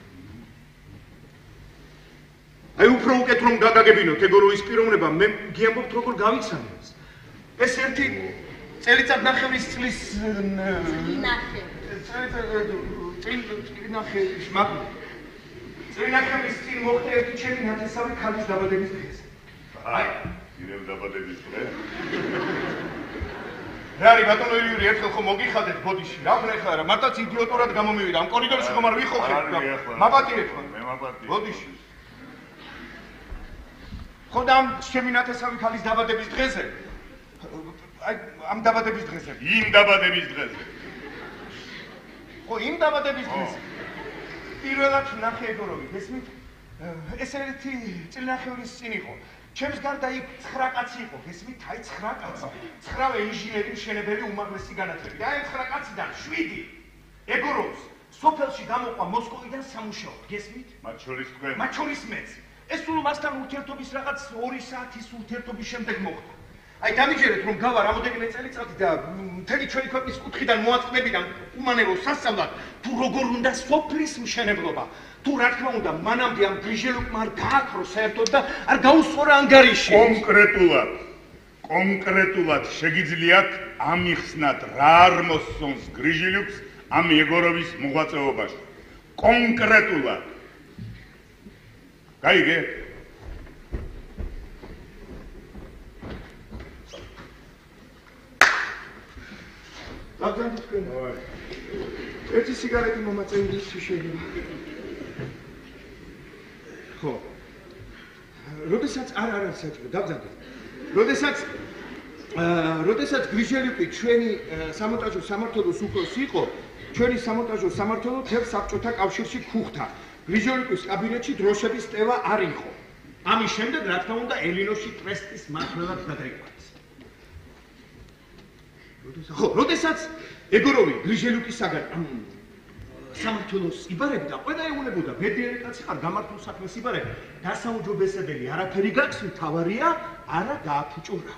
აი უფრო უკეთ რომ გაგაგებინოთ ეგოროვის პიროვნება, მე გიამბობთ როგორ გავიცანე ეს. ეს ერთი წელიწადნახევრის წლის წელიწადნახევრის წინ მოხდა ერთი ჩემი ნათესავი ქალის დაბადების დღეს. აი, ძირემ დაბადების დღე. რა არის ბატონო იური, ერთხელ ხომ მოგიხადეთ ბოდიში, რა ვნეხა რა, მართლაც იდიოტურად გამომივიდა, ამ კორიდორში ხომ არ ვიხოხეთ, მაპატიეთ ხომ. მე მაპატიე. ბოდიში. ხოდა ამ ჩემი ნათესავი ქალის დაბადების დღეზე ამ დაბადების დღეზე. იმ დაბადების დღეზე. ხო, იმ დაბადების დღეზე. პირველად ნახე ეგოროვი, გესმით? ეს ერთი წინახევრის წინ იყო. ჩემს გარდა იქ 9 კაცი იყო, გესმით? აი 9 კაცი. 9 ინჟინერი მშენებელი უმაღლესი განათლებით. აი 9 კაციდან 7 ეგოროვს სოფელში გამოყვა მოსკოვიდან სამუშაოდ, გესმით? მათ შორის თქვენ. მათ შორის მეც. ეს სულ მასთან ურთიერთობის რაღაც 2 საათის ურთიერთობის შემდეგ მოხდა. აი დამიჯერეთ რომ გავა რამოდენიმე წელიწადი და მთელი ჩვენი ქვეყნის კუთხიდან მოაწყდებიდან უმანევო სასწავლად თუ როგორ უნდა სოფლის მშენებლობა თუ რა თქმა უნდა მანამდე ამ გრიჟელუკმა არ გააქრო საერთოდ და არ გაუსწორა ანგარიში კონკრეტულად შეგიძლიათ ამიხსნათ რა არ მოსწონს გრიჟელუკს ამ ეგოროვის მოღვაწეობაში კონკრეტულად გაიგე Agandit თქვენ. ერთი სიგარეტი მომაწევი შეიძლება. ხო. როდესაც არ საჭირო, დაგზავნეთ. როდესაც გრიჟელუკი ჩვენი სამონტაჟო სამმართველოს უფროსი იყო, ჩვენი სამონტაჟო სამმართველო თელ საბჭოთა კავშირში ქუხთა. გრიჟელუკის კაბინეტში დროშების ტევა არ იყო. ამის შემდეგ რა თქმა უნდა ელინოში ტრესტის მმართველად გადაიყვანეს. ხო, როდესაც ეგოროვი გრიჟელუკისაგან ამ სამმართველოს იბარებდა, ყველა ეუბნებოდა, ბედნიერი კაცი ხარ, გამართულ საქმეს იბარებ, დასაუმჯობესებელი არაფერი გაქვს, მთავარია, არა გააფუჭურა.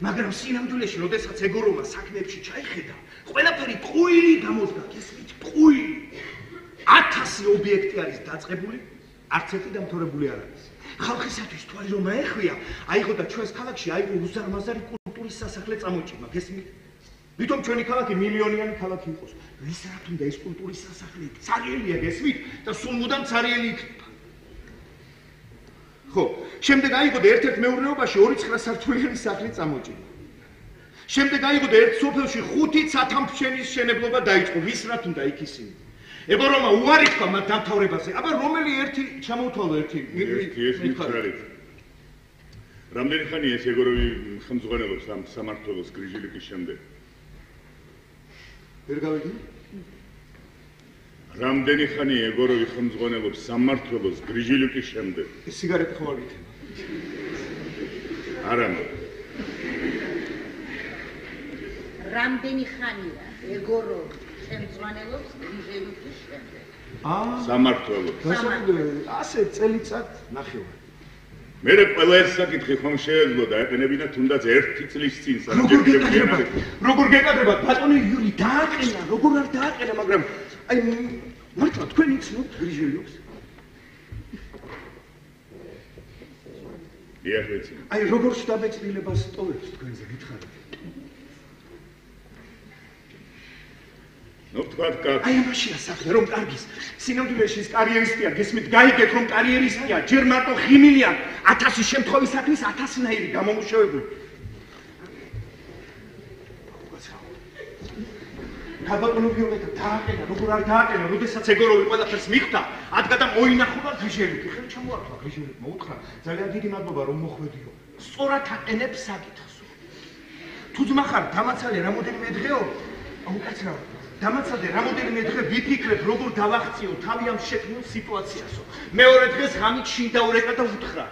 მაგრამ სინამდვილეში, როდესაც ეგოროვმა საქმეებში ჩაიხედა, ყველაფერი ტყუილი გამოდგა, გესმით, ტყუილი. 1000 ობიექტი არის დაწყებული, არც ერთი დამთავრებული არ არის. ხალხისათვის თვალი რომ აეხვია, აიღო და ჩვენს ქალაქში აიღო უზარმაზარი კულტურის სასახლე წამოჭიმა, გესმით? Ვითომ ჩვენი ქალაქი მილიონიანი ქალაქი იყოს. ვის რა თუნდა ეს კულტურის სასახლე იქ цаრიელია გესმით და სულ მუდამ цаრიელი იქნება. ხო, შემდეგ აიღო და ერთ-ერთ მეურნეობაში 2-9 სართულიანი სახლი წამოჭიმა. შემდეგ აიღო და ერთ სოფელში 5 სათამფშენის შენებლობა დაიწყო. ვის რა თუნდა იქ ისინი. ეგორომა უარი თქვა მათ დამთავრებაზე. აბა რომელი ერთი ჩამოთვალო ერთი მითხარით. რამდენი ხანია ეს ეგოროვი ხელმძღვანელობს ამ სამმართველოს გრიჟელუკის შემდეგ? ვერ გავიგე? რამდენი ხანია ეგოროვი ხელმძღვანელობს სამმართველოს გრიჟელუკის შემდეგ? ეს სიგარეტი ხო არ გითხრა? არა. რამდენი ხანია ეგოროვი ხელმძღვანელობს გრიჟელუკის შემდეგ? სამმართველოს. ასე წელიწად ნახევარი. მე ყველა ეს საკითხი ხომ შეეძლო და ეყენებინა თუნდაც 1 წლის წინ როგორ გეკადრებათ ბატონი იური დააყენა როგორ არ დააყენა მაგრამ აი მართლა თქვენ იცნობთ გრიჟელუკს დიახ აი როგორ შტაბეჭდილებას ტოვებს თქვენზე გითხარით ნუ თქვათ კაც აი მაშია საქმე რომ კარგის სინამდვილეში ის კარიერისტია გესმით გაიგეთ რომ კარიერისტია ჯერ მარტო ხიმილია 1000 შემთხვევისათვის 1000-ნაირი გამომუშავებული გაბატონო ბიოლეტა დააყენა როგორ არ დააყენა როდესაც ეგოროვი ყველაფერს მიხვდა ადგადა მოინახულა გრიჟელუკი ხელი ჩამოართვა გრიჟელუკ მოუთხრა ძალიან დიდი მადლობა რომ მოხვედიო სწორად აყენებს საკითხს თუ ძმა ხარ დამაცალე რამოდენიმე დღეო აუკაცრავ დამაცადე რამოდენიმე დღე ვიფიქრებ როგორ დავახციო თავი ამ შექმნილ სიტუაციასო მეორე დღეს ღამით შინ დაურეკა და უთხრა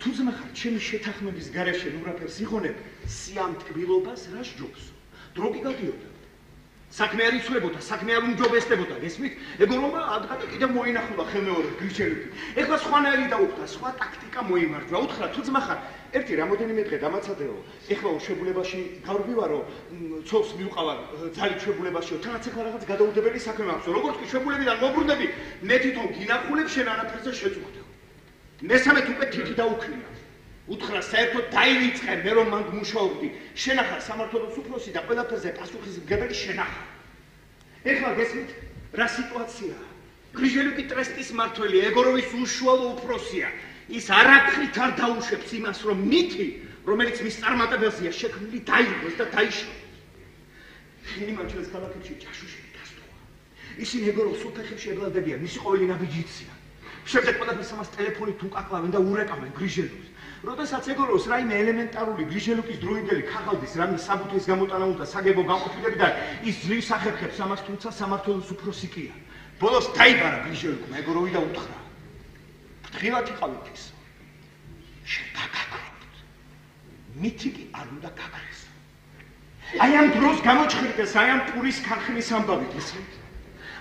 თუ ძმა ხარ ჩემი შეთანხმების გარეშე ნურაფერს იღონებ სიამტკბილობას რა სჯობს დრო კი გადიოდა საქმე არ იცვლებოდა საქმე არ უმჯობესდებოდა გესმით ეგორომა ადგადა კიდევ მოინახულა ხელმეორედ გრიჟელუკი ეხლა სხვანაირი დაუხდა სხვა ტაქტიკა მოიმარჯვა უთხრა თუ ძმა ხარ ერთი რამოდენიმე დღე დამაცადეო ეხლა უშებულებაში გავრბივარო ცოლს მივყავარ ძალით შებულებაშიო თანაც ეხლა რაღაც გადაუდებელი საქმე მაქვს როგორც კი შებულებიდან მობრუნდები მე თვითონ გინახულებ შენ არაფერზე შეწუხდეო მესამედ უკვე თითი დაუქნია უთხრა საერთოდ დაივიწყე მე რომ მან მუშაობდი შენახარ სამმართველოს უფროსი და ყველაფერზე პასუხისმგებელი შენახარ ეხლა გესმით რა სიტუაციაა გრიჟელუკი ტრესტის მმართველი ეგოროვის უშუალო უფროსია ის არაფრით არ დაუშვებს იმას რომ მითი რომელიც მის წარმატებელზეა შექმნილი დაიღოს და დაიშალოს იმან ჩვენს ქალაქებში ჯაშუშები დასტოვა ისინი ეგოროვს უფეხებში ებრალდებიან მისი ყოველი ნაბიჯი იციან შემდეგ ყველაფერს ამას ტელეფონით უკაკლავენ და ურეკავენ გრიჟელუკს როდესაც ეგოროს რაიმე ელემენტარული გრიჟელუკის დროინდელი ქაღალდის რამე საბუთის გამოტანა უნდა საგებო განყოფილებიდან ის ძლივს ახერხებს ამას, თუმცა სამართლოს უფრო სიკია. ბოლოს დაიბარა გრიჟელუკმა ეგოროვი და უთხრა. ფრთხილად იყავით ის. შენ გაგაგრობთ. მითი კი არ უნდა გაგრესო. აი ამ დროს გამოჩხირდეს აი ამ პურის ქარხნის ამბავი ისეთ.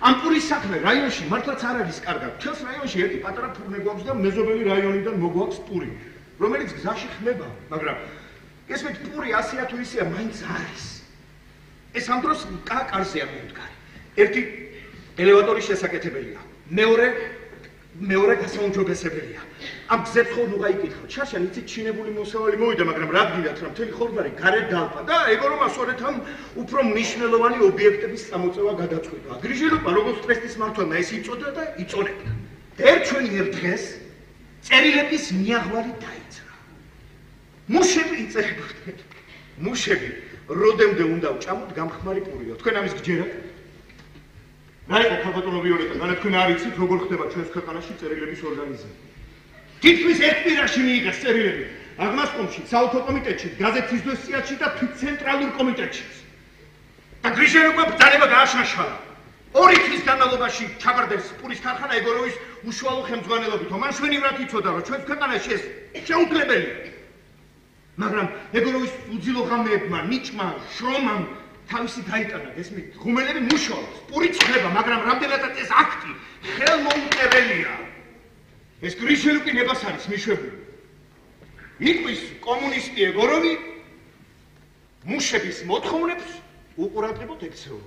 ამ პურის საქმე რაიონში მართლაც არ არის კარგად. ჩვენს რაიონში ერთი პატარა ფურნე გვაქვს და მეზობელი რაიონიდან მოგვაქვს პური, რომელიც გზაში ხმება, მაგრამ ესმით პური ასეა თუ ისეა მაინც არის. ეს ამ დროს კარზეა მომდგარი. ერთი ელევატორის შესაკეთებელია, მეორე გასაუმჯობესებელია. ამ გზებს ხო ნუ გაიკითხავთ. შაშან იცით ჩინებული მოსავალი მოვიდა, მაგრამ რა გინდათ რომ მთელი ხორბალი გარეთ დალპა და ეგორომა სწორედ ამ უფრო მნიშვნელოვანი ობიექტების წამოწევა გადაწყვიტა. გრიჟელუკმა როგორც ტრესტის მმართველმა ეს იწოდა და იწონებდა. ერთ დღეს წერილების მიაღვარი დაიძრა. მუშები იწერებოდნენ. მუშები როდემდე უნდა ვჭამოთ გამხმარი პურიო. თქვენ ამის გჯერათ? რა იყო ქალბატონო ვიოლეტა, განა თქვენ არ იცით როგორ ხდება ჩვენს ქვეყანაში წერილების ორგანიზება. თითქმის ერთ პირაში მიიღეს წერილები აღმასკომში, საოლქო კომიტეტში, გაზეთის დოსიაში და თვით ცენტრალურ კომიტეტში. და გრიჟელუკმა ბრძანება გააშაშალა. 2 თვის განმავლობაში ჩაბარდეს პურის ქარხანა ეგოროვის უშუალო ხელმძღვანელობით. მან შვენივრად იცოდა, რომ ჩვენს ქვეყანაში ეს შეუძლებელია. მაგრამ ეგოროვის უძილო ღამეებმა, ნიჭმა, შრომამ თავისი გაიტანა, ესმით, ღუმელები მუშაობს, პური წდება, მაგრამ რამდენადაც ეს აქტი ხელმოუწერელია. ეს გრიჟელუკი ნებას არის მიშვებული. იკვის კომუნისტი ეგოროვი მუშების მოთხოვნებს უყურადღებოდ ექცევა.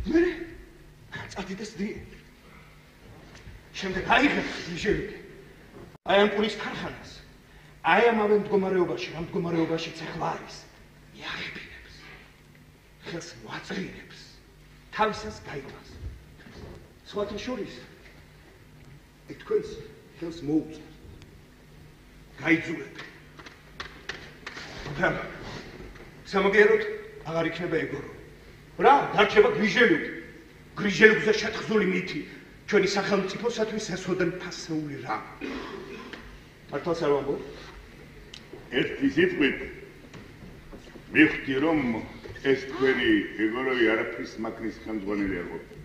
მე წადიდეს დიე. შემდეგ აიღებს გრიჟელუკი აი ამ პურის ქარხანას. აი ამავე მდგომარეობაში, რა მდგომარეობაშიც ახლა არის. იაღებინებს. ხელს მოაწრინებს. თავისას გაიყვანს. სხვათა შორის თქვენს ხელს მოუწევს. გაიძულებ. მაგრამ სამაგიეროდ აღარ იქნება ეგორო. რა, დარჩება გრიჟელუკი. გრიჟელუკზე შეთხზული მითი ჩვენი სახელმწიფოსათვის ესოდენ ფასეული რა. მართლაც არ ვამბობ? ერთი სიტყვით მივხვდი რომ ეს თქვენი ეგოროვი არაფრის მაქნის ხელმძღვანელი არ ყოფილა.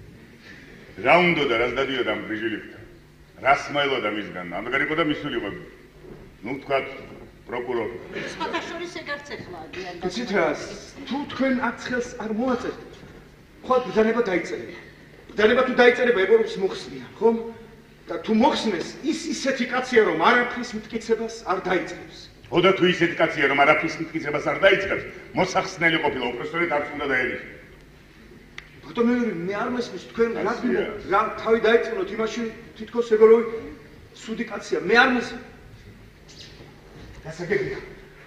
რა უნდა და რას დადიოდა ამ გრიჟელუკთან? რას მოელოდა მისგან? ამგარი იყო და მისულიყო. ნუ ვთქვათ პროკურორი. სხვათა შორის ეგარც ახლა ადიან და იცით რა, თუ თქვენ აქ ხელს არ მოაწერთ, ხო ბრძანება დაიწერება. ბრძანება თუ დაიწერება ეგორებს მოხსნიან, ხო? და თუ მოხსნეს, ის ისეთი კაცია რომ არაფრის მტკიცებას არ დაიწყებს. ხო და თუ ისეთი კაცია რომ არაფრის მტკიცებას არ დაიწყებს, მოსახსნელი ყოფილა, უпростоრეთ არც უნდა დაერიშა. ბატონო, მე არ მესმის თქვენ რა თავი დაიწყნოთ იმაში თითქოს ეგოროვი სუდი კაცია, მე არ მესმის. დასაგებია,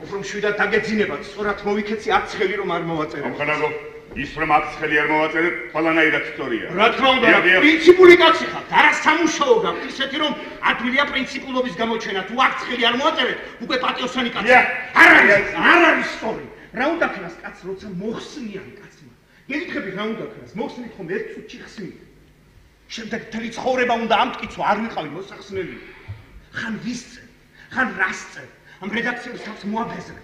უფრო მშვიდად დაგეძინებათ, სწორად მოვიქეცი აქ ცხელი რომ არ მოვაწერე. ამხანაგო, ის რომ აქ ცხელი არ მოვაწერეთ, ყველანაირად სწორია. რა თქმა უნდა, პრინციპული კაცი ხარ, არასამუშაო გაქვთ, ისეთი რომ ადვილია პრინციპულობის გამოჩენა, თუ აქ ცხელი არ მოვაწერეთ, უკვე პატიოსანი კაცია. არ არის სწორი. რა უნდა ქნას კაცს, როცა მოხსნიან კაცმა. გეკითხები რა უნდა ქნას, მოხსნით ხომ ერთ წუთში ხსნით. შემდეგ მთელი ცხოვრება უნდა ამტკიცო, არ ვიყავი მოსახსნელი. ხან ვისწე, ხან რასწე, ამ რედაქციების თავს მოაბეზრე.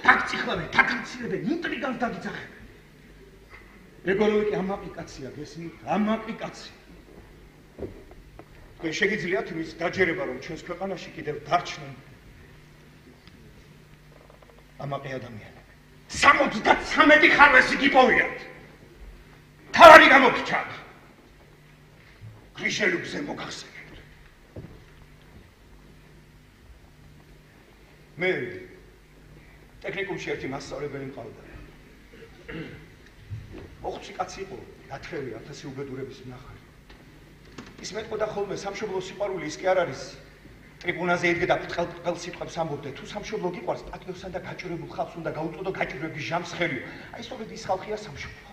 დაგწიხვავენ, დაგამცირებენ, ინტრიგას დაგიძახებენ. ეგოროვი ამაყი კაცია, გესმით? ამაყი კაცი. თქვენ შეგიძლიათ იმის გაჯერება, რომ ჩვენს ქვეყანაში კიდევ დარჩნენ ამაყი ადამიანები. 73 ხარვესი გიპოვიათ. თავარი გამოგიჩათ. გრიჟელუკზე მოგახსენებთ. მე ტექნიკუმში ერთი მასწავლებელი მყავდა. ოხცი კაცი იყო, დათრევი 1000 უბედურების ნახარი. ის მეტყოდა ხოლმე სამშობლოს სიყვარული ის კი არ არის. ტრიბუნაზე იდგა და ბრტყელ სიტყვებს ამბობდა, თუ სამშობლო გიყვარს, პატიოსან და გაჭირებულ ხალხს უნდა გაუწოდო გაჭირვების ჟამს ხელიო. აი სწორედ ის ხალხია სამშობლო.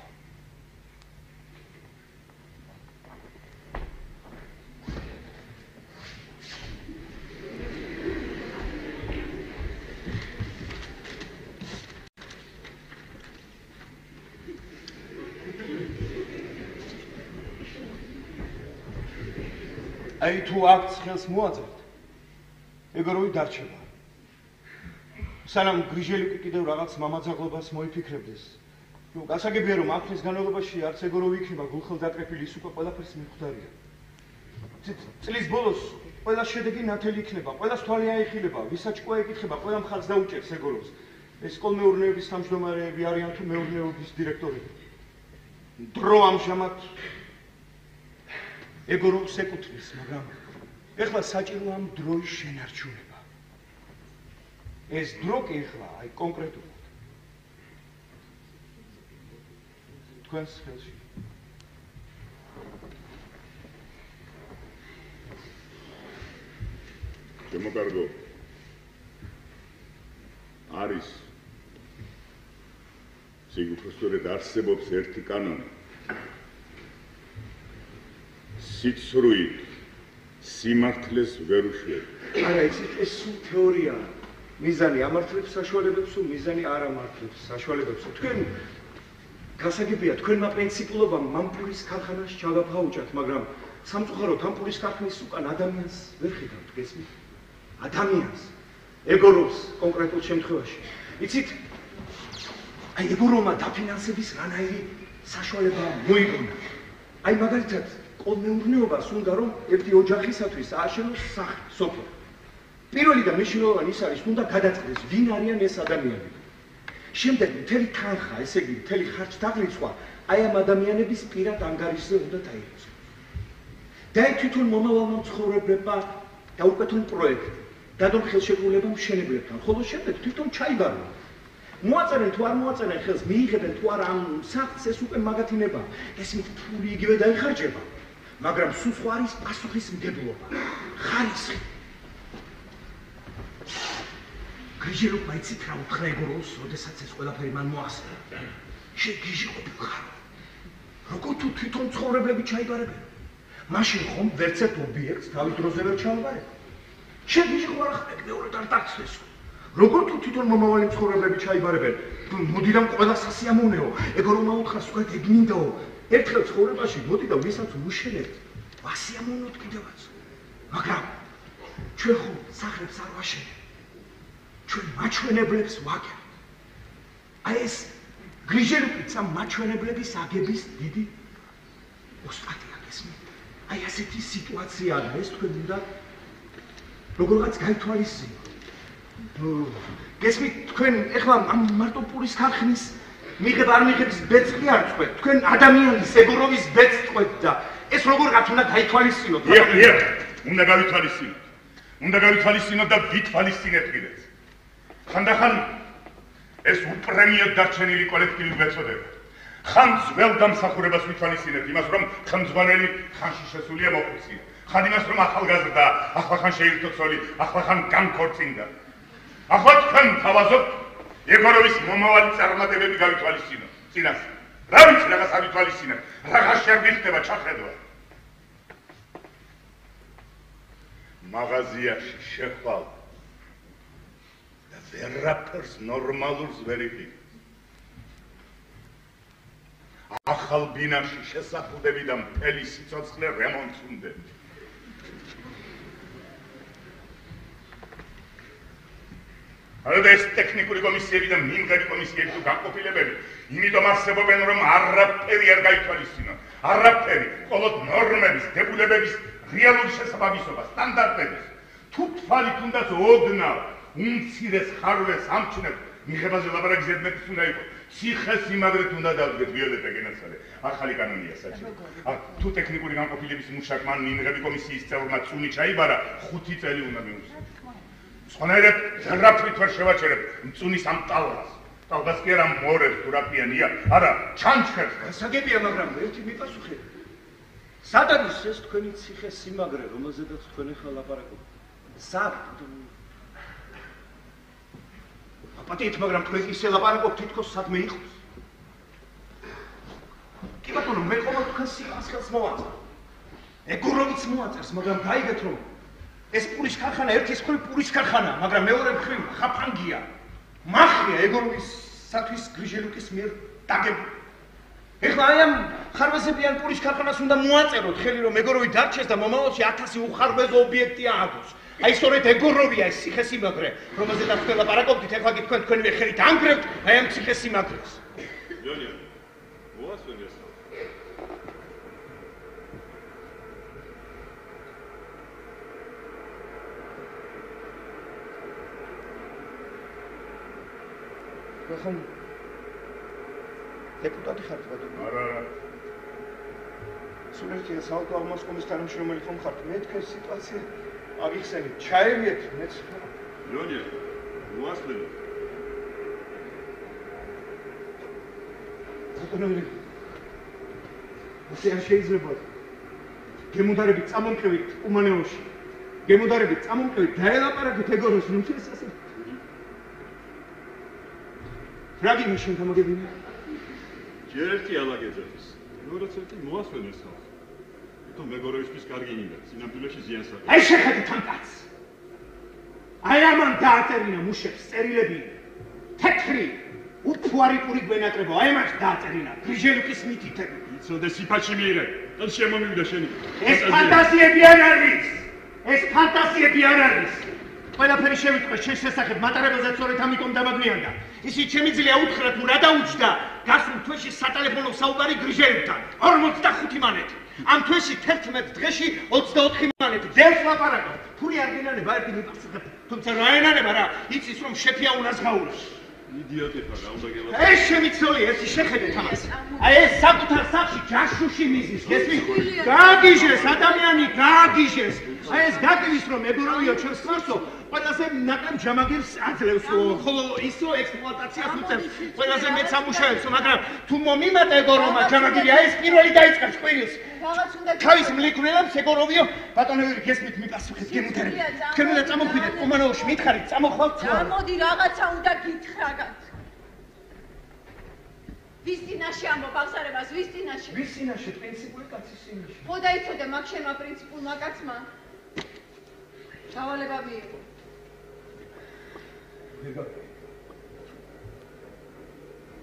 აი თუ აქ ხელს მოაწერთ, ეგოროვი დარჩება. სანამ გრიჟელიკი კიდევ რაღაც მამაძაღლობას მოიფიქრებდეს. გასაგებია რომ ამ ხნის განმავლობაში არც ეგორავი იქნება გულხელდაკრეფილი ის უკვე ყველაფერს მიხვდარია. წლის ბოლოს ყველა შედეგი ნათელი იქნება, ყველას თვალი აიხილება, ვისაც ჭკუა ეკითხება, ყველა მხარს დაუჭერს ეგოროვს. ეს სკოლმეურნეობის თავმჯდომარეები არიან თუ მეურნეობის დირექტორები. დრო ამჟამად ეგოროვს ეკუთვნის, მაგრამ ეხლა საჭირო ამ დროის შენარჩუნება. ეს დრო კი ეხლა აი კონკრეტულად თქვენს ხელში. შემოკარგო არის სიგუფოსტორედ არსებობს ერთი კანონი. სიცრუით სიმართლეს ვერ უშვებს. არა, ეს სულ თეორიაა. მიზანი ამართლებს საშუალებებს, მიზანი არ ამართლებს საშუალებებს. თქვენ გასაგებია, თქვენმა პრინციპულობამ მამპურის ქარხანას ჩაგაფაუჭათ, მაგრამ სამწუხაროდ ამ პურის ქარხნის უკან ადამიანს ვერ ხედავთ, გესმით? ადამიანს. ეგოროვს კონკრეტულ შემთხვევაში. იცით, აი ეგოროვმა დაფინანსების რანაირი საშუალება მოიგონა. აი მაგალითად, კოლმეურნეობას უნდა რომ ერთი ოჯახისათვის ააშენოს სახლი, სოფლი. პირველი და მნიშვნელოვანი ის არის, უნდა გადაწყდეს, ვინ არიან ეს ადამიანები. შემდეგ მთელი თანხა, ესე იგი, მთელი ხარჯ-დაღლიცვა აი ამ ადამიანების პირად ანგარიშზე უნდა დაირიცხოს. და თვითონ მომავალმა მცხოვრებლებმა დაუკეთონ პროექტი, დადონ ხელშეკრულება მშენებლებთან, ხოლო შემდეგ თვითონ ჩაიბარონ. მოაწერენ თუ არ მოაწერენ ხელს, მიიღებენ თუ არა ამ სახლს, ეს უკვე მაგათინება. ესმით ფული იგივე დაიხარჯება, მაგრამ სულ სხვა არის პასუხისმგებლობა, ხარისხი. გრიჟელუკმა იცით რა უთხრა ეგოროვს, როდესაც ეს ყველაფერი მან მოასწრო. შეგიჟი ყოფილიყარ. როგორ თუ თვითონ მცხოვრებლები ჩაიბარებენ? მაშინ ხომ ვერც ერთ ობიექტს თავის დროზე ვერ ჩააბარებ. შეგიჟი ხო არ ხარ მეორედ არ დაგცეს. როგორ თუ თვითონ მომავალი მცხოვრებლები ჩაიბარებენ? მოდი და ყველა სასიამოვნეო. ეგოროვმა უთხრა სწორედ ეგ მინდაო. ერთხელ ცხოვრებაში მოდი და ვისაც უშენებთ, ვასიამოვნოთ კიდევაც. მაგრამ ჩვენ ხო სახლებს არ ვაშენებთ. ჩვენ მაჩვენებლებს ვაგებთ. აი ეს გრიჟელუკიც ამ მაჩვენებლების აგების დიდი ოსტატია, გესმით? აი ასეთი სიტუაციაა და ეს თქვენ უნდა როგორღაც გაითვალისწინოთ. გესმით, თქვენ ეხლა ამ მარტო პურის ქარხნის მიღება არ მიღების ბეწს კი არ წყვეთ, თქვენ ადამიანის ეგოროვის ბეწს წყვეთ და ეს როგორღაც უნდა გაითვალისწინოთ. უნდა გავითვალისწინოთ. უნდა გავითვალისწინოთ და ვითვალისწინებთ კიდეც. ხანდახან ეს უპრემიოდ დარჩენილი კოლექტივი გვეწოდება. ხან ძველ დამსახურებას ვითვალისწინებთ იმას, რომ ხელმძღვანელი ხანში შესულია მოხუცია. ხან იმას, რომ ახალგაზრდა, ახლა ხან შეირთო ცოლი, ახლა ხან განქორწინდა. ახლა თქვენ თავაზობთ ეგოროვის მომავალი წარმატებები გავითვალისწინოთ. წინას რა ვიცი რაღაც ავითვალისწინებთ, რაღაც შეგვიხდება ჩახედვა. მაღაზიაში შეხვალ და ვერაფერს ნორმალურს ვერ იღებ. ახალ ბინაში შესახვდები და მთელი სიცოცხლე რემონტს უნდები. არა ეს ტექნიკური კომისიები და მიმღები კომისიები თუ განყოფილებები იმიტომ არსებობენ რომ არაფერი არ გაითვალისწინოთ. არაფერი, მხოლოდ ნორმების, დებულებების რეალური შესაბამისობა, სტანდარტების. თუ თვალით უნდაც ოდნავ უმცირეს ხარვეს ამჩნევთ, მიღებაზე ლაპარაკი ზედმეტის უნდა იყოს. ციხე-სიმაგრეთ უნდა დავდგეთ ვიოლეტა გენაცვალე. ახალი კანონია საჭირო. თუ ტექნიკური განყოფილების მუშაკმა მიმღები კომისიის წევრმა წუნი ჩაიბარა, 5 წელი უნდა მიუსწროს. სხვანაირად ვერაფრით ვერ შევაჩერებ მწუნის ამ ტალღას. ტალღას კი არა მორებს თუ რა პიანია, არა, ჩანჩქერს. გასაგებია, მაგრამ ერთი მიპასუხეთ. სად არის ეს თქვენი ციხე-სიმაგრე, რომელზედაც თქვენ ახლა ლაპარაკობთ? სად? აპატიეთ, მაგრამ თქვენ ისე ლაპარაკობთ, თითქოს სადმე იყოს. კი ბატონო, მე ყოველ თქვენ სიყვარულს მოვაწერ. ეგოროვიც მოაწერს, მაგრამ გაიგეთ რომ ეს პურის ქარხანა ერთის მხრივ პურის ქარხანაა, მაგრამ მეორე მხრივ ხაფანგია. მახია ეგოროვისათვის გრიჟელუკის მიერ დაგებული. ეხლა აი ამ ხარვეზებიან პურის ქარხანას უნდა მოაწეროთ ხელი, რომ ეგოროვი დარჩეს და მომავალში 1000 უხარბეზო ობიექტი ააგოს. აი სწორედ ეგოროვია ეს ციხესიმაგრე, რომელზედაც ველაპარაკობდით, ეხლა კი თქვენივე ხელით ანგრევთ აი ამ ციხესიმაგრეს. ლეონია, მოასვენ ეს. ხომ დეპუტატი ხართ ბატონო? არა. სულ ერთია საალკო აღმასკომის თანამშრომელი ხომ ხართ? მე თქვენ სიტუაცია აღიხსენეთ, ჩაერიეთ მეც. ლეონია, მოასვენ. ბატონო, ასე არ შეიძლება. გემუდარებით წამომყევით უმანეოში. გემუდარებით წამომყევით დაელაპარაკეთ ეგოროს რომ ეს ასე. რაგი მაშინ გამოგებინა? ჯერ ერთი ალაგეძებს. როგორც ერთი მოასვენ ეს ხალხი. თვითონ მეგობრებისთვის კარგი მინდა, სინამდვილეში ზიანს აქვს. აი შეხედეთ ამ კაცს. აი ამან დააწერინა მუშებს წერილები. თეთრი, უფუარი პური გვენაკრებო, აი მას დააწერინა გრიჟელუკის მითითები. იცოდე სიფაჩი მიირე, და შემომივიდა შენი. ეს ფანტაზიები არ არის. ეს ფანტაზიები არ არის. ყველაფერი შევიტყვე შენ შესახებ მატარებელზეც სწორედ ამიტომ დამაგმიანდა. ისიც შემიძლია უთხრათ თუ რა დაუჩნდა გასულ თვეში სატელეფონო საუბარი გრიჟელებთან 45 მანეთი. ამ თვეში 11 დღეში 24 მანეთი. დელს ლაპარაკობ. ფული არ გინანება ერთი მიპასუხებ. თუმცა რა ენანება რა, იცის რომ შეფია უნას გაუროს. იდიოტი ხარ, რა უნდა გელაპარაკო? ეს შემიცოლი, ეს შეხედეთ ამას. აი ეს საკუთარ სახში ჯაშუში მიზის, გესმის? გააგიჟეს ადამიანი, გააგიჟეს. აი ეს გაკლის რომ ეგორავია ჩვენს ხარსო, ყველაზე ნაკლებ ჯამაგირს აძლევს, ხოლო ისო ექსპლუატაციას უწევს. ყველაზე მეც ამუშავებს, მაგრამ თუ მომიმატა ეგორომა ჯამაგირი, აი ეს პირველი დაიწყებს ყვირილს. თავის მლიქვრელებს ეგოროვიო, ბატონები გესმით მიპასუხეთ გემუდარები. თქვენ უნდა წამოხვიდეთ კომანოოში, მითხარით, წამოხვალთ თუ არა? გამოდი რაღაცა უნდა გითხრაგათ. ვის წინაშე ამბობ აღსარებას, ვის წინაშე? ვის წინაშე? პრინციპული კაცის წინაშე. ხო დაიცოდე მაგ შენმა პრინციპულმა კაცმა. დავალება მიიღო.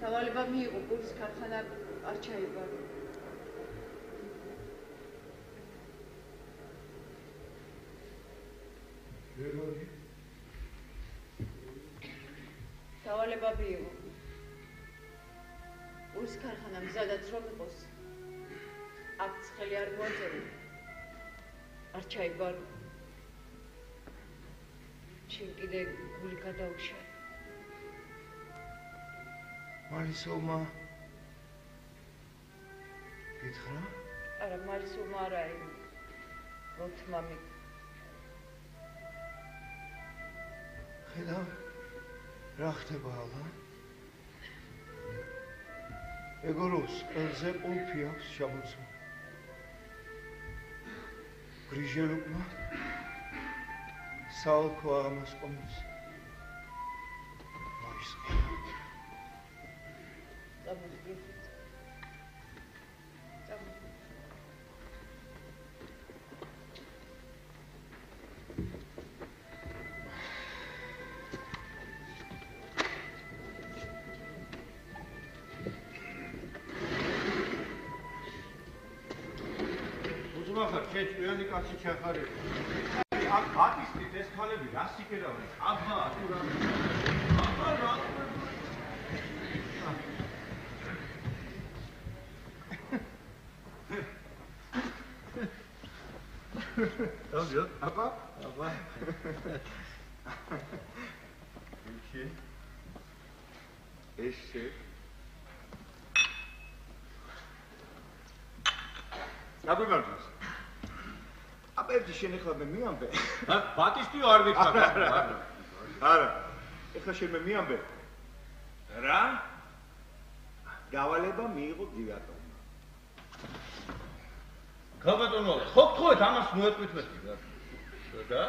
დავალება მიიღო, პურის ქარხანა არ ჩაიბარო. დავალება მიიღო. პურის ქარხანა მზადაც რომ იყოს, აქ ცხელი არ მოაწერო. არ ჩაიბარო. შენ კიდე გული გადაუშვა. მალისოვმა გითხრა? არა, მალისოვმა არა, მოთმამი. ხედავ, რა ხდება ალა? ეგოროს ყელზე ყულფი აქვს ჩამოცვა. გრიჟელუკმა საალკო აღმასკომის მოისყიდა. შენ ჭკვიანი კაცი ჩახარები. აქ ბატისტით ეს ქალები რა სიკერავენ? აბა, თუ რა. აბა რა. დავიო, აბა, აბა. ესე აბა აბა ერთი შენ ეხლა მე მიამბე. ბატისტიო არ ვიქნა. არა. ეხლა შენ მე მიამბე. რა? დავალება მიიღო დირექტორმა. გაბატონო, ხო გთხოვეთ ამას მოეკვითვეთი რა. და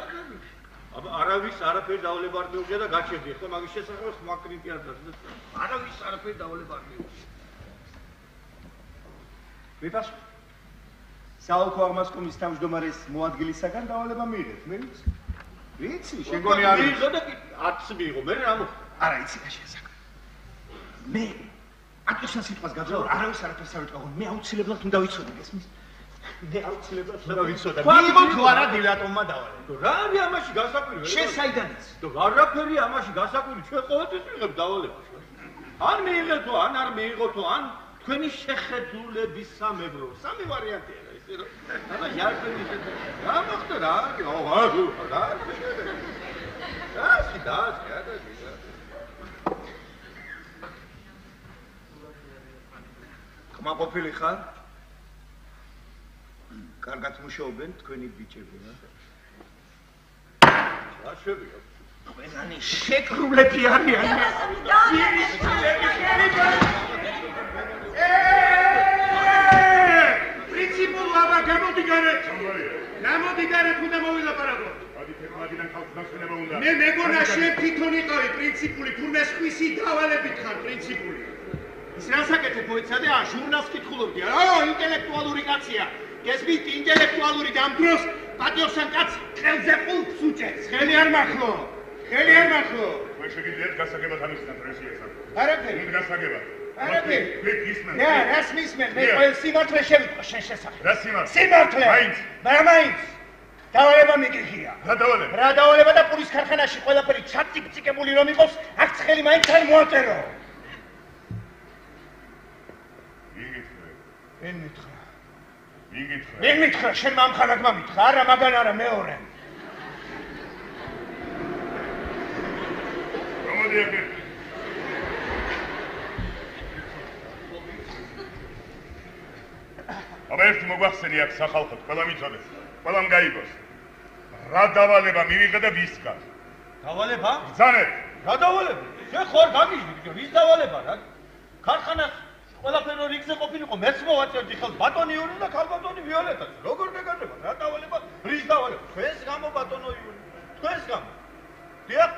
აბა არავის არაფერი დავალება არ მიუღია და გაჩერდი. ეხლა მაგის შესახებ ხმა კრიტიკა არ დაძდა. არავის არაფერი დავალება არ მიუღია. ვიფას საალკო აღმასკომის თავმჯდომარის მოადგილისაგან დავალება მიიღეთ. მე ვიცი, შეგონი არის. მიიღო და 10 მიიღო. მე რა მოხდა? არა, იცი რა შესაძლოა. მე აკეთე სიტყვას გაძლევ, არავის არაფერს არ ვიტყვი. მე აუცილებლად უნდა ვიცოდე, გესმის? მე არ ვცლება რა ვიცოდა ქვანიბო თუ არა დილატომმა დავალე რა არის ამაში გასაკვირი შენ საიდან იცი და არაფერი ამაში გასაკვირი ჩვენ ყოველთვის ვიღებ დავალებას ან მიიღეთ თუ ან არ მიიღოთ თუ ან თქვენი შეხედულების სამებრო სამი ვარიანტია ისე რომ ამა იარდენი რა მოხდა რა კმაყოფილი ხარ? კარგად მუშაობენ თქვენი ბიჭები, რა? რა შევია? ყველანი შეკრულები არიან. პრინციპულ ლაბა გამოდი გარეთ. გამოდი გარეთ უნდა მოვილაპარაკო. მე მეგონა შენ თვითონ იყავი პრინციპული, თურმე სხვისი დავალებით ხარ პრინციპული. ის რასაკეთებ მოიცადე? ჟურნალს კითხულობდი. რა, ინტელექტუალური კაცია. გესმით, ინტელექტუალური და ამ დროს პატიოსან კაცს ხელზე ყულფს უჭერს. ხელი არ მახლო. ხელი არ მახლო. მე შეგიძლიათ გასაგებად ამის ნატრესიას. არაფერი. მე გასაგებად. არაფერი. მე გისმენ. რა, რას მისმენ? მე ყოველ სიმართლე შევიტყვი შენ შესახებ. რა სიმართლე? სიმართლე. მაინც. მაინც. დავალება მიგიხია. რა დავალება? რა დავალება და პურის ქარხანაში ყველაფერი ჩაწიკწიკებული რომ იყოს, აქ ცხელი მაინც არ მოაწერო. ვინ მითხრა? ვინ მითხრა? შენ მამხანაგმა მითხრა, არა მაგან არა მეორე. გამოდი აქ. აბა ერთი მოგვახსენი აქ სახალხოდ, ყველა მიცოდეს, ყველამ გაიგოს. რა დავალება მივიღე და ვისგან? დავალება? ბრძანეთ. რა დავალება? შენ ხარ გაგიჟდი, ვის დავალება რა? ქარხანას ყველაფერი რიგზე ყოფილიყო, მეც მოვაწერდი ხელს ბატონი იური და ქალბატონი ვიოლეტა. როგორ გეკარება? რა დავალება? რის დავალება? თქვენს გამო ბატონო იური. თქვენს გამო. დიახ.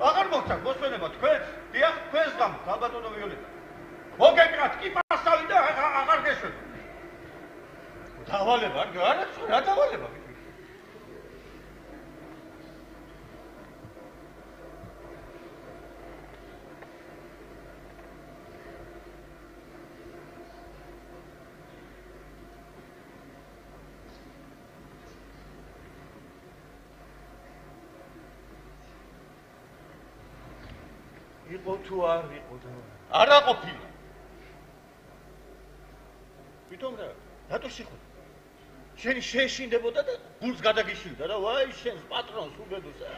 აღარ მოხდა მოსვენება თქვენს. დიახ, თქვენს გამო ქალბატონო ვიოლეტა. მოგეკრათ კი პასტალი და აღარ გეშვება. დავალება, რა დავალება? იყო თუ არ იყო და არა ყოფილა. თვითონ რატო სიხო? შენ შეშინდებოდა და გულს გადაგიშილდა და ვაი შენს პატრონს უბედოსა.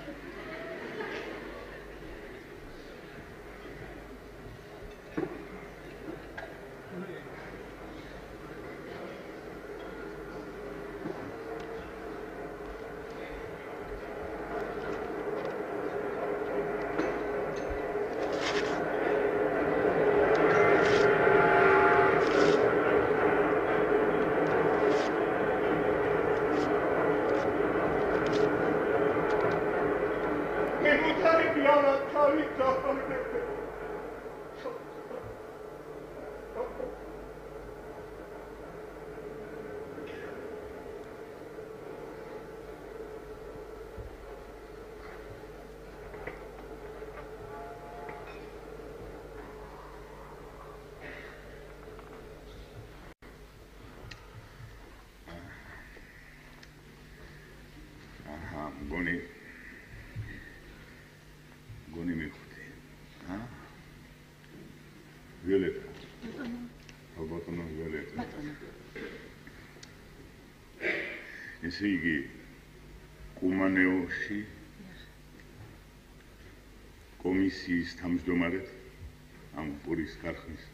გონი მიხუთი. ვიოლეტა. ბატონო ვიოლეტა. ესე იგი კუმანეოში კომისიის თავმჯდომარედ ამ პურის ქარხნის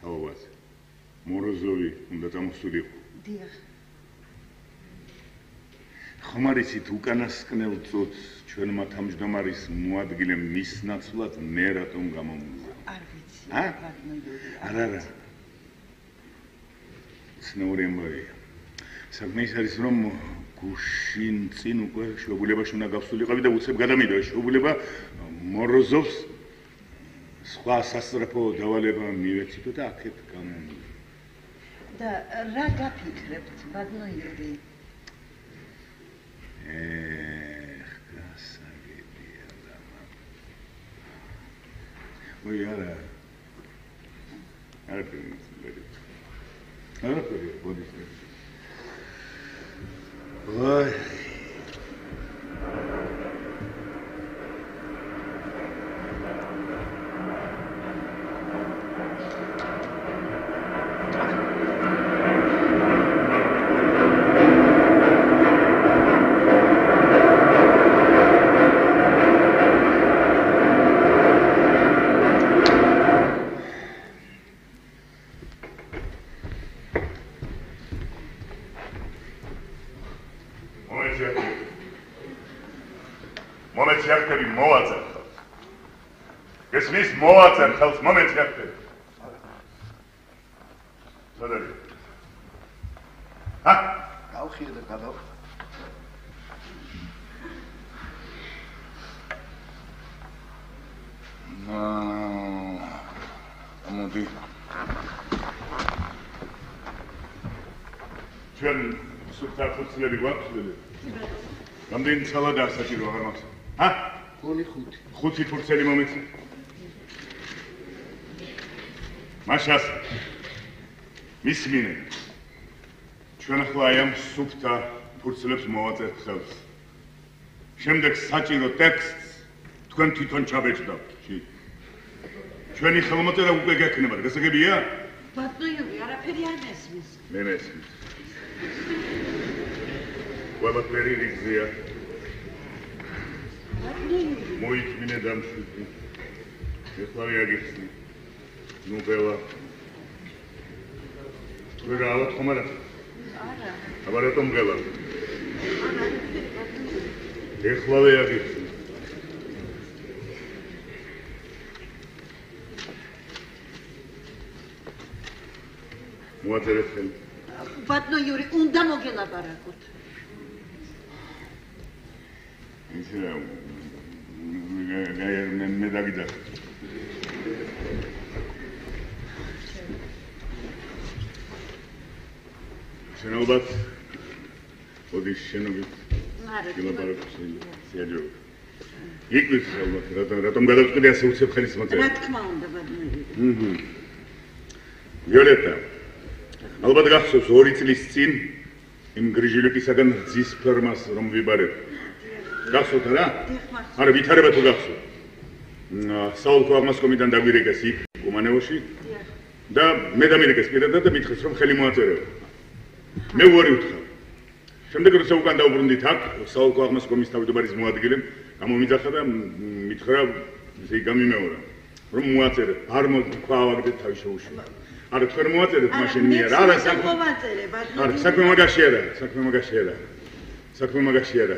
თავად მოროზოვი უნდა წამოსულიყო. დიახ. ხომ არ იცით უკანასკნელ წუთს ჩვენმა თავმჯდომარის მოადგილემ მის ნაცვლად მე რატომ გამომივიდა? არ ვიცი. არა. ცნაური ამბავია. საქმე ის არის რომ გუშინ წინ უკვე შეუულებაში უნდა გავსულიყავი და უცებ გადამიდო შეუულება მოროზოვს სხვა სასწრაფო დავალება მივეცითო და აქეთ გამომივიდა. და რა გაფიქრებთ, ბადნოირი? გასაგებია ლამა. ой არა არ არაფერი, მოდი. აი. რამდენი ცალადაა საჭირო აღარ მაქვს? ჰა? გონი 5. 5 ფურცელი მომეცი. მაშას მისმინე. ჩვენ ახლა აი ამ სუფთა ფურცლებს მოვაწერთ ხელს. შემდეგ საჭირო ტექსტს თქვენ თვითონ ჩაბეჭდავთ. ჩვენი ხელმოწერა უკვე გექნება, გასაგებია? ბატონო იური, არაფერი არ მესმის. მე მესმის. ყველაფერი რიგზეა. მოიწმინე დამშვიდდი. ეხლა აგიხსნი. ნუ ბელა. თუ რა ავთ ხომ არა? არა. აბა რატომ ბელა? ეხლა აგიხსნი. მოაწერეთ ხელი. ბატონო იური, უნდა მოგელაპარაკოთ. მე დაგიდახ. შენობათ ოდის შენობით გილაპარაკობს შეაჯერო. იკვით რატომ გადავწყვიტე ასე უცებ ხელის მოწერა? რა თქმა უნდა ბატონო. ვიოლეტა ალბათ გახსოვს 2 წლის წინ იმ გრიჟილიკისაგან რძის ფერმას რომ ვიბარებ. გახსოვთ რა? არა, ვითარება თუ გახსოვთ. საოლქო აღმასკომიდან დაგვირეკეს იქ კუმანეოში და მე დამირეკეს პირადად და მითხეს რომ ხელი მოაწერეო. მე უარი უთხრა. შემდეგ როცა უკან დაუბრუნდით აქ საოლქო აღმასკომის თავმჯდომარის მოადგილემ გამომიძახა და მითხრა ესე გამიმეორა რომ მოაწერე. არ მოქვა ავაგდეთ თავის შოუში. არა თქვენ მოაწერეთ მაშინ მე არა საქმე მაგაში არა.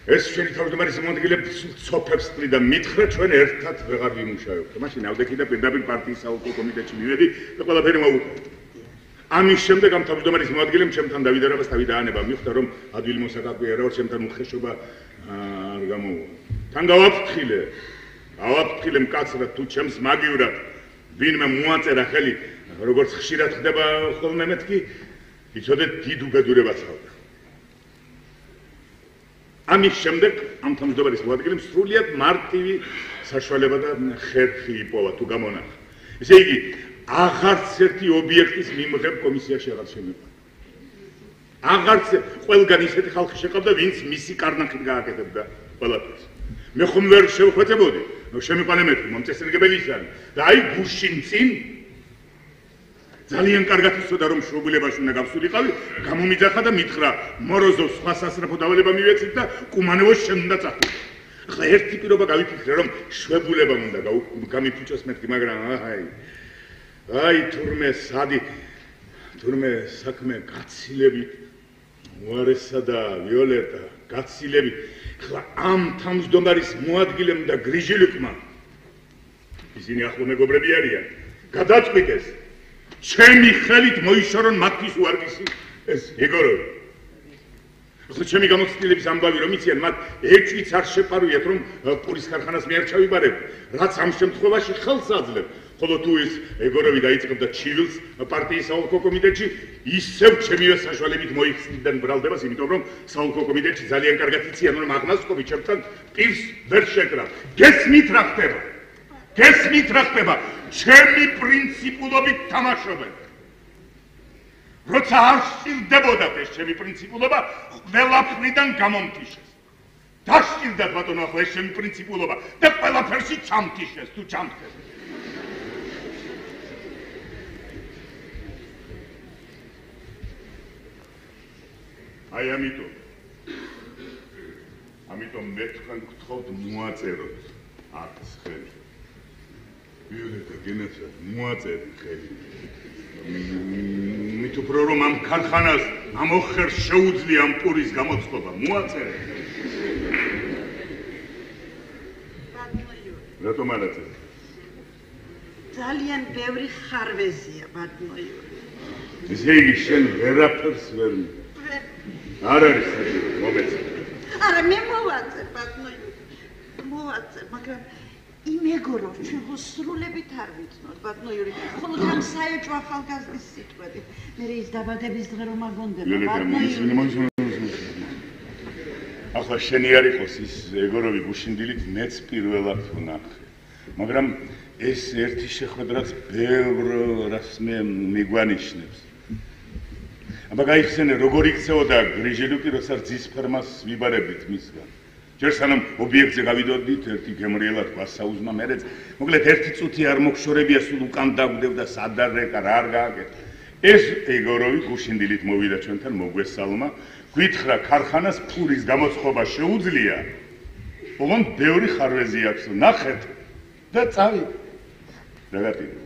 ეს შენი თავმჯდომარის მოადგილემ ცოფებს წლიდა მითხრა ჩვენ ერთად ვეღარ ვიმუშავებთ. მაშინ ავდექი და პირდაპირ პარტიის საოლქო კომიტეტში მივედი და ყველაფერი მოვუყო. ამის შემდეგ ამ თავმჯდომარის მოადგილემ ჩემთან დავიდა რაბას თავი დაანება. მიხვდა რომ ადვილი მოსაკაკუე რა ჩემთან უხეშობა არ გამოუვა. თან გავაფრთხილე მკაცრად თუ ჩემს მაგივრად ვინმე მოაწერა ხელი როგორც ხშირად ხდება ხოლმე მეთქი იცოდეთ დიდ უბედურებას ხავდა. ამის შემდეგ ამ თავმჯდომარის მოადგილემ სრულიად მარტივი საშუალება და ხერხი იპოვა თუ გამონახა. ესე იგი აღარც ერთი ობიექტის მიმღებ კომისიაში აღარ შემეყვა. აღარც ყველგან ისეთი ხალხი შეყავდა ვინც მისი კარნახით გააკეთებდა ყველაფერს. მე ხომ ვერ შევხვეწებოდი შემიყვანე მეთქი მომწესრიგებელი ისანი და აი გუშინ წინ ძალიან კარგად იცოდა რომ შრობილებაში უნდა გავსულიყავი გამომიძახა და მითხრა მოროზოვს სხვა სასწრაფო დავალება მივეცით და კუმანევოს შენ უნდა წახვიდე. ახლა ერთი პირობა გავიფიქრე რომ შვებულებამ უნდა გამიფუჭოს მეთქი მაგრამ აი თურმე საქმე გაცილებით უარესა და ვიოლეტა გაცილებით ახლა ამ თავმჯდომარის მოადგილემ და გრიჟილიკმა ისინი ახლო მეგობრები არიან გადაწყვიტეს ჩემი ხელით მოიშორონ მათთვის უარგისი ეს ეგოროვი ახლა ჩემი გამოცდილების ამბავი რომ იციან მათ ეჭვიც არ შეფარვიათ რომ პურის ქარხანას მე არ ჩავიბარებ რაც ამ შემთხვევაში ხელს აძლევ ხოლო თუ ის ეგოროვი დაიწყებდა ჩივილს პარტიის საოლქო კომიტეტში ისევ ჩემივე საშუალებით მოიხსნიდან ბრალდებას იმიტომ რომ საოლქო კომიტეტში ძალიან კარგად იციან რომ აღმასკომი ჩემთან პირს ვერ შეკრა გესმით რა ხდება ჩემი პრინციპულობით თამაშობენ როცა არ სჭირდებოდათ ეს ჩემი პრინციპულობა, ყველაფრიდან გამომთიშეს. დასჭირდათ ბატონო ახლა ეს ჩემი პრინციპულობა და ყველაფერში ჩამთიშეს თუ ჩამთეს. აი ამიტომ მე თქვენ გთხოვთ მოაწეროთ აქ ხელი. ვიოლეტა გენაცა მოაწერი ხელი. მით უფრო რომ ამ ქარხანას ამოხერს შეუძლია ამ პურის გამოწყობა, მოაწერე. რატომ არ აწერე? ძალიან ბევრი ხარვეზია ბატონო იური. ესე იგი შენ ვერაფერს ვერ არ არის საჭირო მომეწე. არა მე მოვაწერ ბატონო იური. მოვაწერ, მაგრამ იმეგორო ჩვენ სრულებით არ ვიცნოთ ბატონო იური. ხოლო თან საეჭვო ახალგაზრდის სიტყვები. მე ის დაბადების დღე რომ აგონდება ბატონო იური. ახლა შენი არ იყოს ის ეგოროვი გუშინდილით მეც პირველად ვნახე. მაგრამ ეს ერთი შეხვედრაც ბევრ რას მე მიგვანიშნებს. აბა გაიხსენე როგორ იქცეოდა გრიჟელუკი როცა რძის ფერმას ვიბარებით მისგან. ჯერ სანამ ობიექტზე გავიდოდით ერთი გემრიელად გვასაუზმა მერეც მოკლედ ერთი წუთი არ მოგშორებია სულ უკან დაგვდევდა სადარეკა რა არ გააკეთა. ეს ეგოროვი გუშინდილით მოვიდა ჩვენთან მოგვესალმა გვითხრა ქარხანას ფურის გამოწყობა შეუძლია. ოღონდ ბევრი ხარვეზი აქვს ნახეთ და წავიდე. დაგატირე.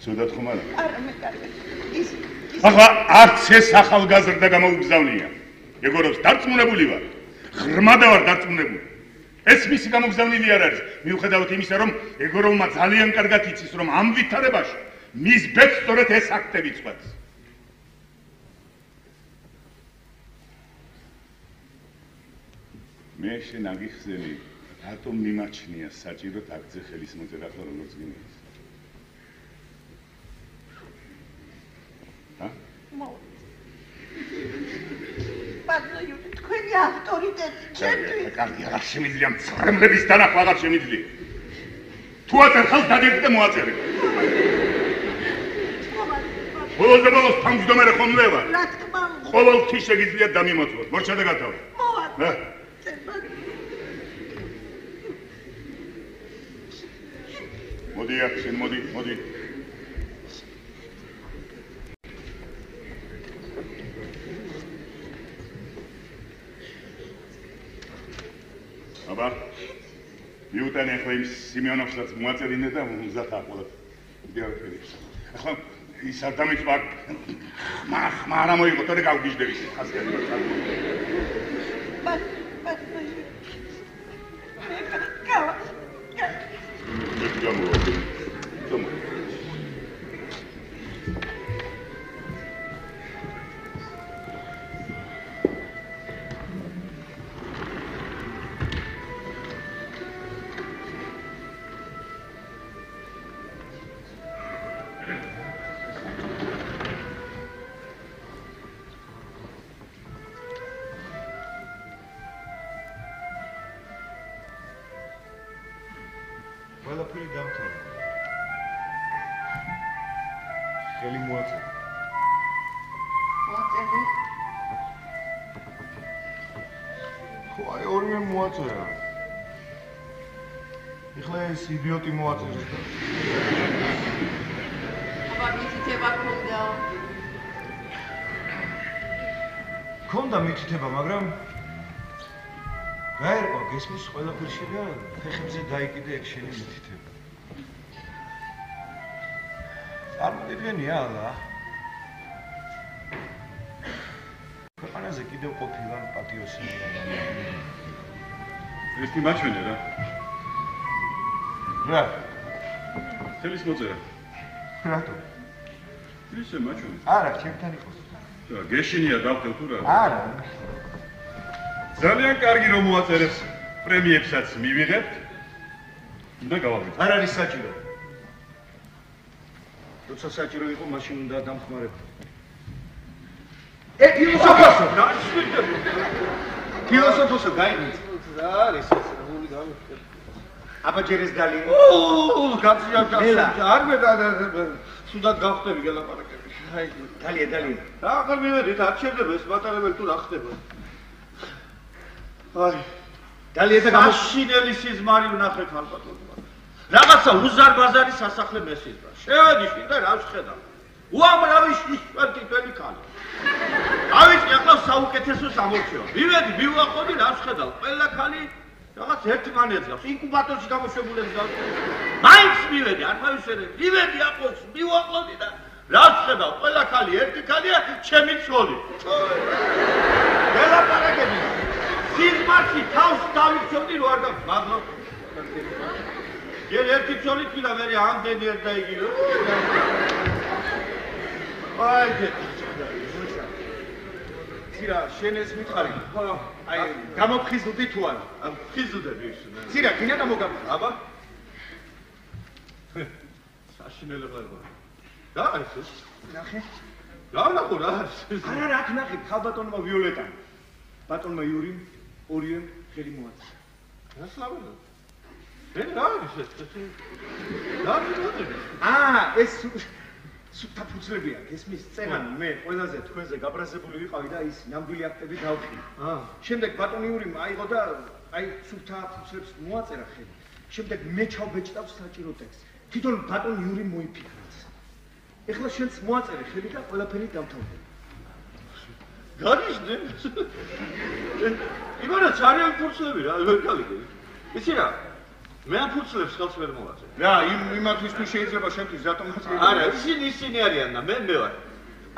ცუდად ხომ არა? არა მე კარგი. ახლა არც ეს ახალგაზრდა გამოუგზავნია. ეგორობს დარწმუნებული ვარ. ღრმადა ვარ დარწმუნებული. ეს მისი გამოგზავნილი არ არის. მიუხედავად იმისა, რომ ეგოროვმა ძალიან კარგად იცის, რომ ამ ვითარებაში მის ბედს სწორედ ეს აქტები წვეთს. მე შენ აგიხსენი, რატომ მიმაჩნია საჭიროდ აქტზე ხელის მოწერა ახლა როგორც გინდა. ბატონო იური, თქვენი ავტორიტეტი ჩემთვის. კარგია, რა შემიძლია მცრემლების დანახვა აღარ შემიძლია. თუ აწერხავს დაგეკიდე და მოაწერე. ბოლოს ბოლოს თავმჯდომარე ხომლე ვარ. რა თქმა უნდა. ყოველთვის შეგიძლიათ დამიმოწმოთ. მორჩა და გათავე. მოაწერე. მოდი აქ შენ მოდი. აბა მიუტანე ახლა იმ სიმეონოვსაც მოაწერინე და მზათა ყველა დიახები. ახლა ის არ დამიწვა ხმა არ მოიღო თორე გავგიჟდები ეს ხასიათი რა. ყველაფერი დამთავრდა. ხელი მოაწერე. მოაწერე. ხო, აი ორივე მოაწერა. ეხლა ეს იდიოტი მოაწერეს და აბა მითითება ქონდა. ქონდა მითითება, მაგრამ გაერკვა გესმის ყველაფერში და ფეხებზე დაიკიდე ეგ შენი მითითება. წარმოგიდგენია ალა? ქვეყანაზე კიდევ ყოფილან პატიოსანი. ერთი მაჩვენე რა. რა? ხელის მოწერა. რატო? ისე მაჩვენე. არა, ჩემთან იყოს. და გეშინია დავხელ თუ რა? არა. ძალიან კარგი რომ მოაწერეს, პრემიებსაც მივიღებთ. და გავავიწყოთ. არ არის საჭირო. როცა საჭირო იყო, მაშინ უნდა დამხმარებო. ფილოსოფოსო, რა შეგვიძლია? ფილოსოფოსო, გაიგეთ. რა არის ეს? რული გამიხსენ. აბა ჯერეს დალი. კაცია, არ მე და სუდად გავხდები გელაპარაკები. აი, დალია. რა ახალ მივედით, არ შეიძლება ეს მატარებელი თუ რა ხდება. აი, დალია და გამაშინელი სიზმარი ვნახე ქალბატონმა. რაღაცა უზარ-ბაზარი სასახლე მესიზრა. შევედი შინ და რა ვხედავ. უამრავი შიშველი ტიპელი ქალი. ავიწი ახლა საუკეთესოს ამორჩევა. მივედი, მივაყოდი რა ვხედავ. ყველა ქალი რაღაც ერთმანეთს გავს. ინკუბატორში გამოშვებულებს გავს. მაინც მივედი, არ მივშერე. მივედი ახლოს, მივაყოდი და რა ვხედავ. ყველა ქალი ერთი ქალია, ჩემი ცოლი. ველაპარაკები. სიზმარში თავს დავიქცევდი რო არ გაქვს, მაგრამ ჯერ ერთი ცოლი თვითონ მე ამდენი ერთ დაიგილო. აი ცირა, შენ ეს მითხარი? ხო, აი, გამოფხიზლდი თუ არა? ხიზლდები ის. ცირა, გინა და მოგაბხ. აბა. საშინელება. რა არის ეს? ნახე. რა ნახო რა არის ეს? არა, აქ ნახე, ქალბატონმა ვიოლეტამ. ბატონმა იურიმ ორივემ ხელი მოაწერა. რა სლავენა? რა არის ეს? რა ეს სუფთა ფუძლებია, გესმის წერან მე ყველაზე თქვენზე გაბრაზებული ვიყავი და ის ნამდვილი აქტები დავხი. შემდეგ ბატონ იურიმ აიღო და აი სუფთა ფუძლებს მოაწერა ხელი. შემდეგ მე ჩავბეჭდავ საჭირო ტექსტს. თვითონ ბატონ იურიმ მოიფიქრა. ეხლა შენც მოაწერე ხელი და ყველაფერი დავთავრდა. განიშნე? იმანა ძალიან ფურცლები რა, ვერ გავიგე. იცი რა? მე ამ ფურცლებს ხელს ვერ მოვაწერ. რა, იმათვის თუ შეიძლება შენთვის რატომ მოწერი? არა, ისინი არიან და მე ვარ.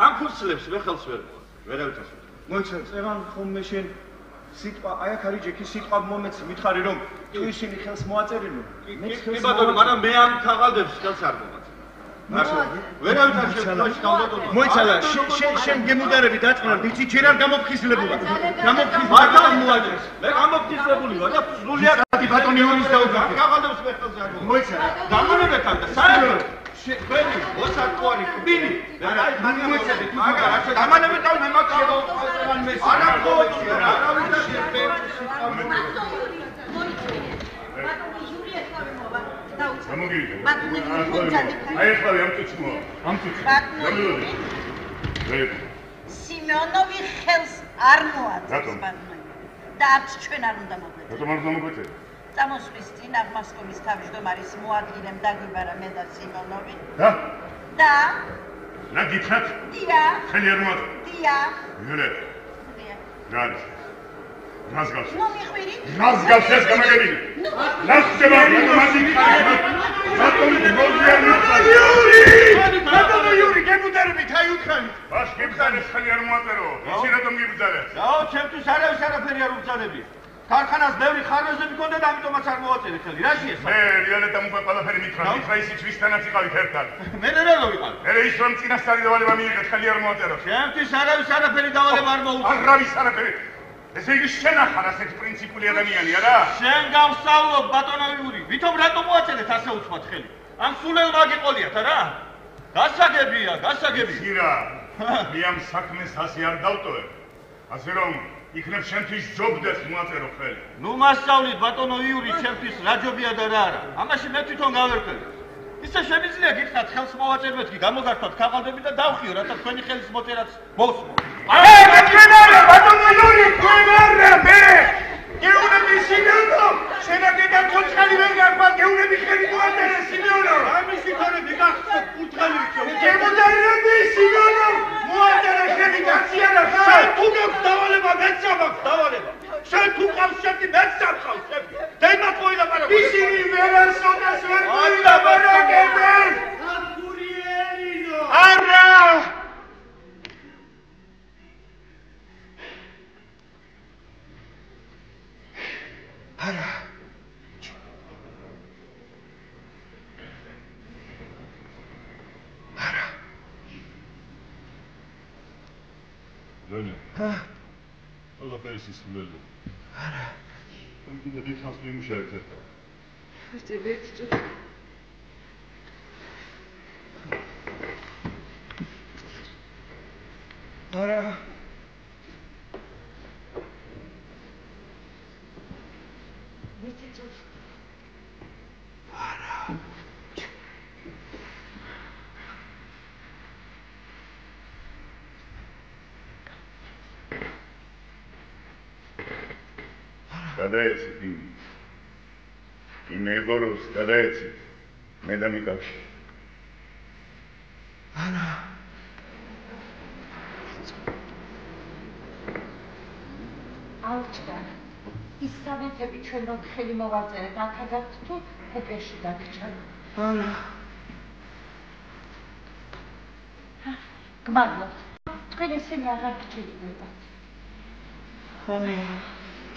ამ ფურცლებს მე ხელს ვერ მოვაწერ. ვერავითას. მოიცა, წერან ხოლმე შენ სიტყვა, აი აქ არის ჯექი სიტყვა მომეცი, მითხარი რომ თუ ისინი ხელს მოაწერინა. კი ბატონო, მაგრამ მე ამ ქაღალდებს ხელს არ მოვაწერ. ვერავითას შეფლაში ქალბატონო. მოიცა, შენ გემუდარები დაწყნა, ვიცი ჯერ არ გამოფხიზლებულა. მაგრამ მოაჭრეს. მე გამოფხიზლებული ვარ და სრულიად ბატონი იურის დაუგავდა. ქაღალდებს მე ხელს არ მოვაწერ. მოიცა, დამონებეთან და საერთოდ ხვენი, ოსაკوارი, კბილი. აი, მოიცადეთ, მაგრამ რა დამონებეთან მე მაგ შევაუწყალ მე. არა ხოჩი, არავითარ შეფერს აი ახლა ამ წუთში მოვა. ამ წუთში. სიმეონოვი ხელს არ მოაწერს ბატონო. და არც ჩვენ არ უნდა მოგვეწე. რატომ არ უნდა მოგვეწე? წამოსვლის წინ აღმასკომის თავმჯდომარის მოადგილემ დაგიბარა მე და სიმეონოვი. და? და? რა გითხრათ? დიახ. ხელი არ მოაწერე. დიახ. მერე. დიახ. რა არის? რას გავს? ნუ მიხვირი? რას გავს ეს გამაგებინე? რა ხდება მაგაზი ხარ? ბატონი იური, გებუდარებით, აი უთხარი. ბაშ გებძარეს ხელი არ მოაწერო. ისი რატომ გებძარეს? რაო, ჩემთვის არავის არაფერი არ უგზარებია. ქარხანას ბევრი ხარვეზე მქონდა და ამიტომაც არ მოვაწერე ხელი. რაში ეს? მე რეალეთამ უკვე ყველაფერი მითხრა, მითხრა ისიც ვისთანაც იყავით ერთად. მე რა ვიყავ? მე ის რომ წინასწარი დავალება მიიღეთ, ხელი არ მოაწერო. ჩემთვის არავის არაფერი დავალება არ მოუწია. არავის არაფერი. ესე იგი შენ ახარ ასეთ პრინციპული ადამიანი არა? შენ გავსწავლობ ბატონო იური, ვითომ რატომ მოაწერეთ ასე უცბად ხელი? ამ სულელ მაგიყოლიათ არა? გასაგებია. ირა, მე ამ საქმეს ასე არ დავტოვებ. ასე რომ იქნებ შენთვის ჯობდეს მოაწერო ხელი. ნუ მასწავლით ბატონო იური, ჩემთვის რა ჯობია და რა არა. ამაში მე თვითონ გავერკვევი. ისე შემიძლია გითხრათ ხელს მოვაწეროთ კი გამოგართვათ ქაღალდები და დავხიო, რათა თქვენი ხელის მოწერაც მოვსმო. მე ბატონო იური, თქვენარა მე. გეუნები სიმეონო, შენაგიდან კუთხელი ვერ გაყვა, გეუნები ხელი მოაწერე სიმეონო. ამისი ხარები გახსოვთ კუთხელი იქო. გემუდარები სიმეონო, მოაწერე ხელი გაციანა ხა. შენ თუ გაქვს დავალება, მეც მაქვს დავალება. შენ თუ ყავს შენი მეც სამყავს შენი. დეიმათ მოილაპარაკო. ისინი ვერასოდეს ვერ მოილაპარაკებენ. აკურიელინო. არა! არა. არა. ლენე. ყველაფერი სისულელია. არა. კიდე დიდხანს მიმუშავეთ ერთად. არა. არა. გადაეცით იმ ეგოროს გადაეცით მე და მიკაკი არა ალჩა ის სამეთები ჩვენ რომ ხელი მოვაწერეთ აქადაც თუ ეპეში დაგჭარ არა გმადლობ თქვენ ისინი აღარ გჭირდება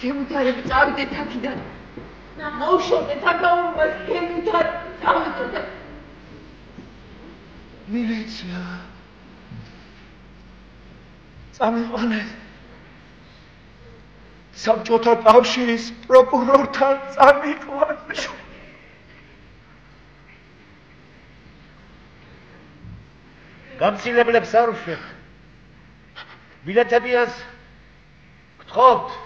გემუთარებ წავიდეთ აქიდან მოუშვოდეთ აკაურობას გემუთარებ წავიდეთ მილიცია წამიყვანეთ საბჭოთა კავშირის პროკურორთან წამიყვანეთ გამცილებლებს არ უშვებთ ბილეთებიას გთხოვთ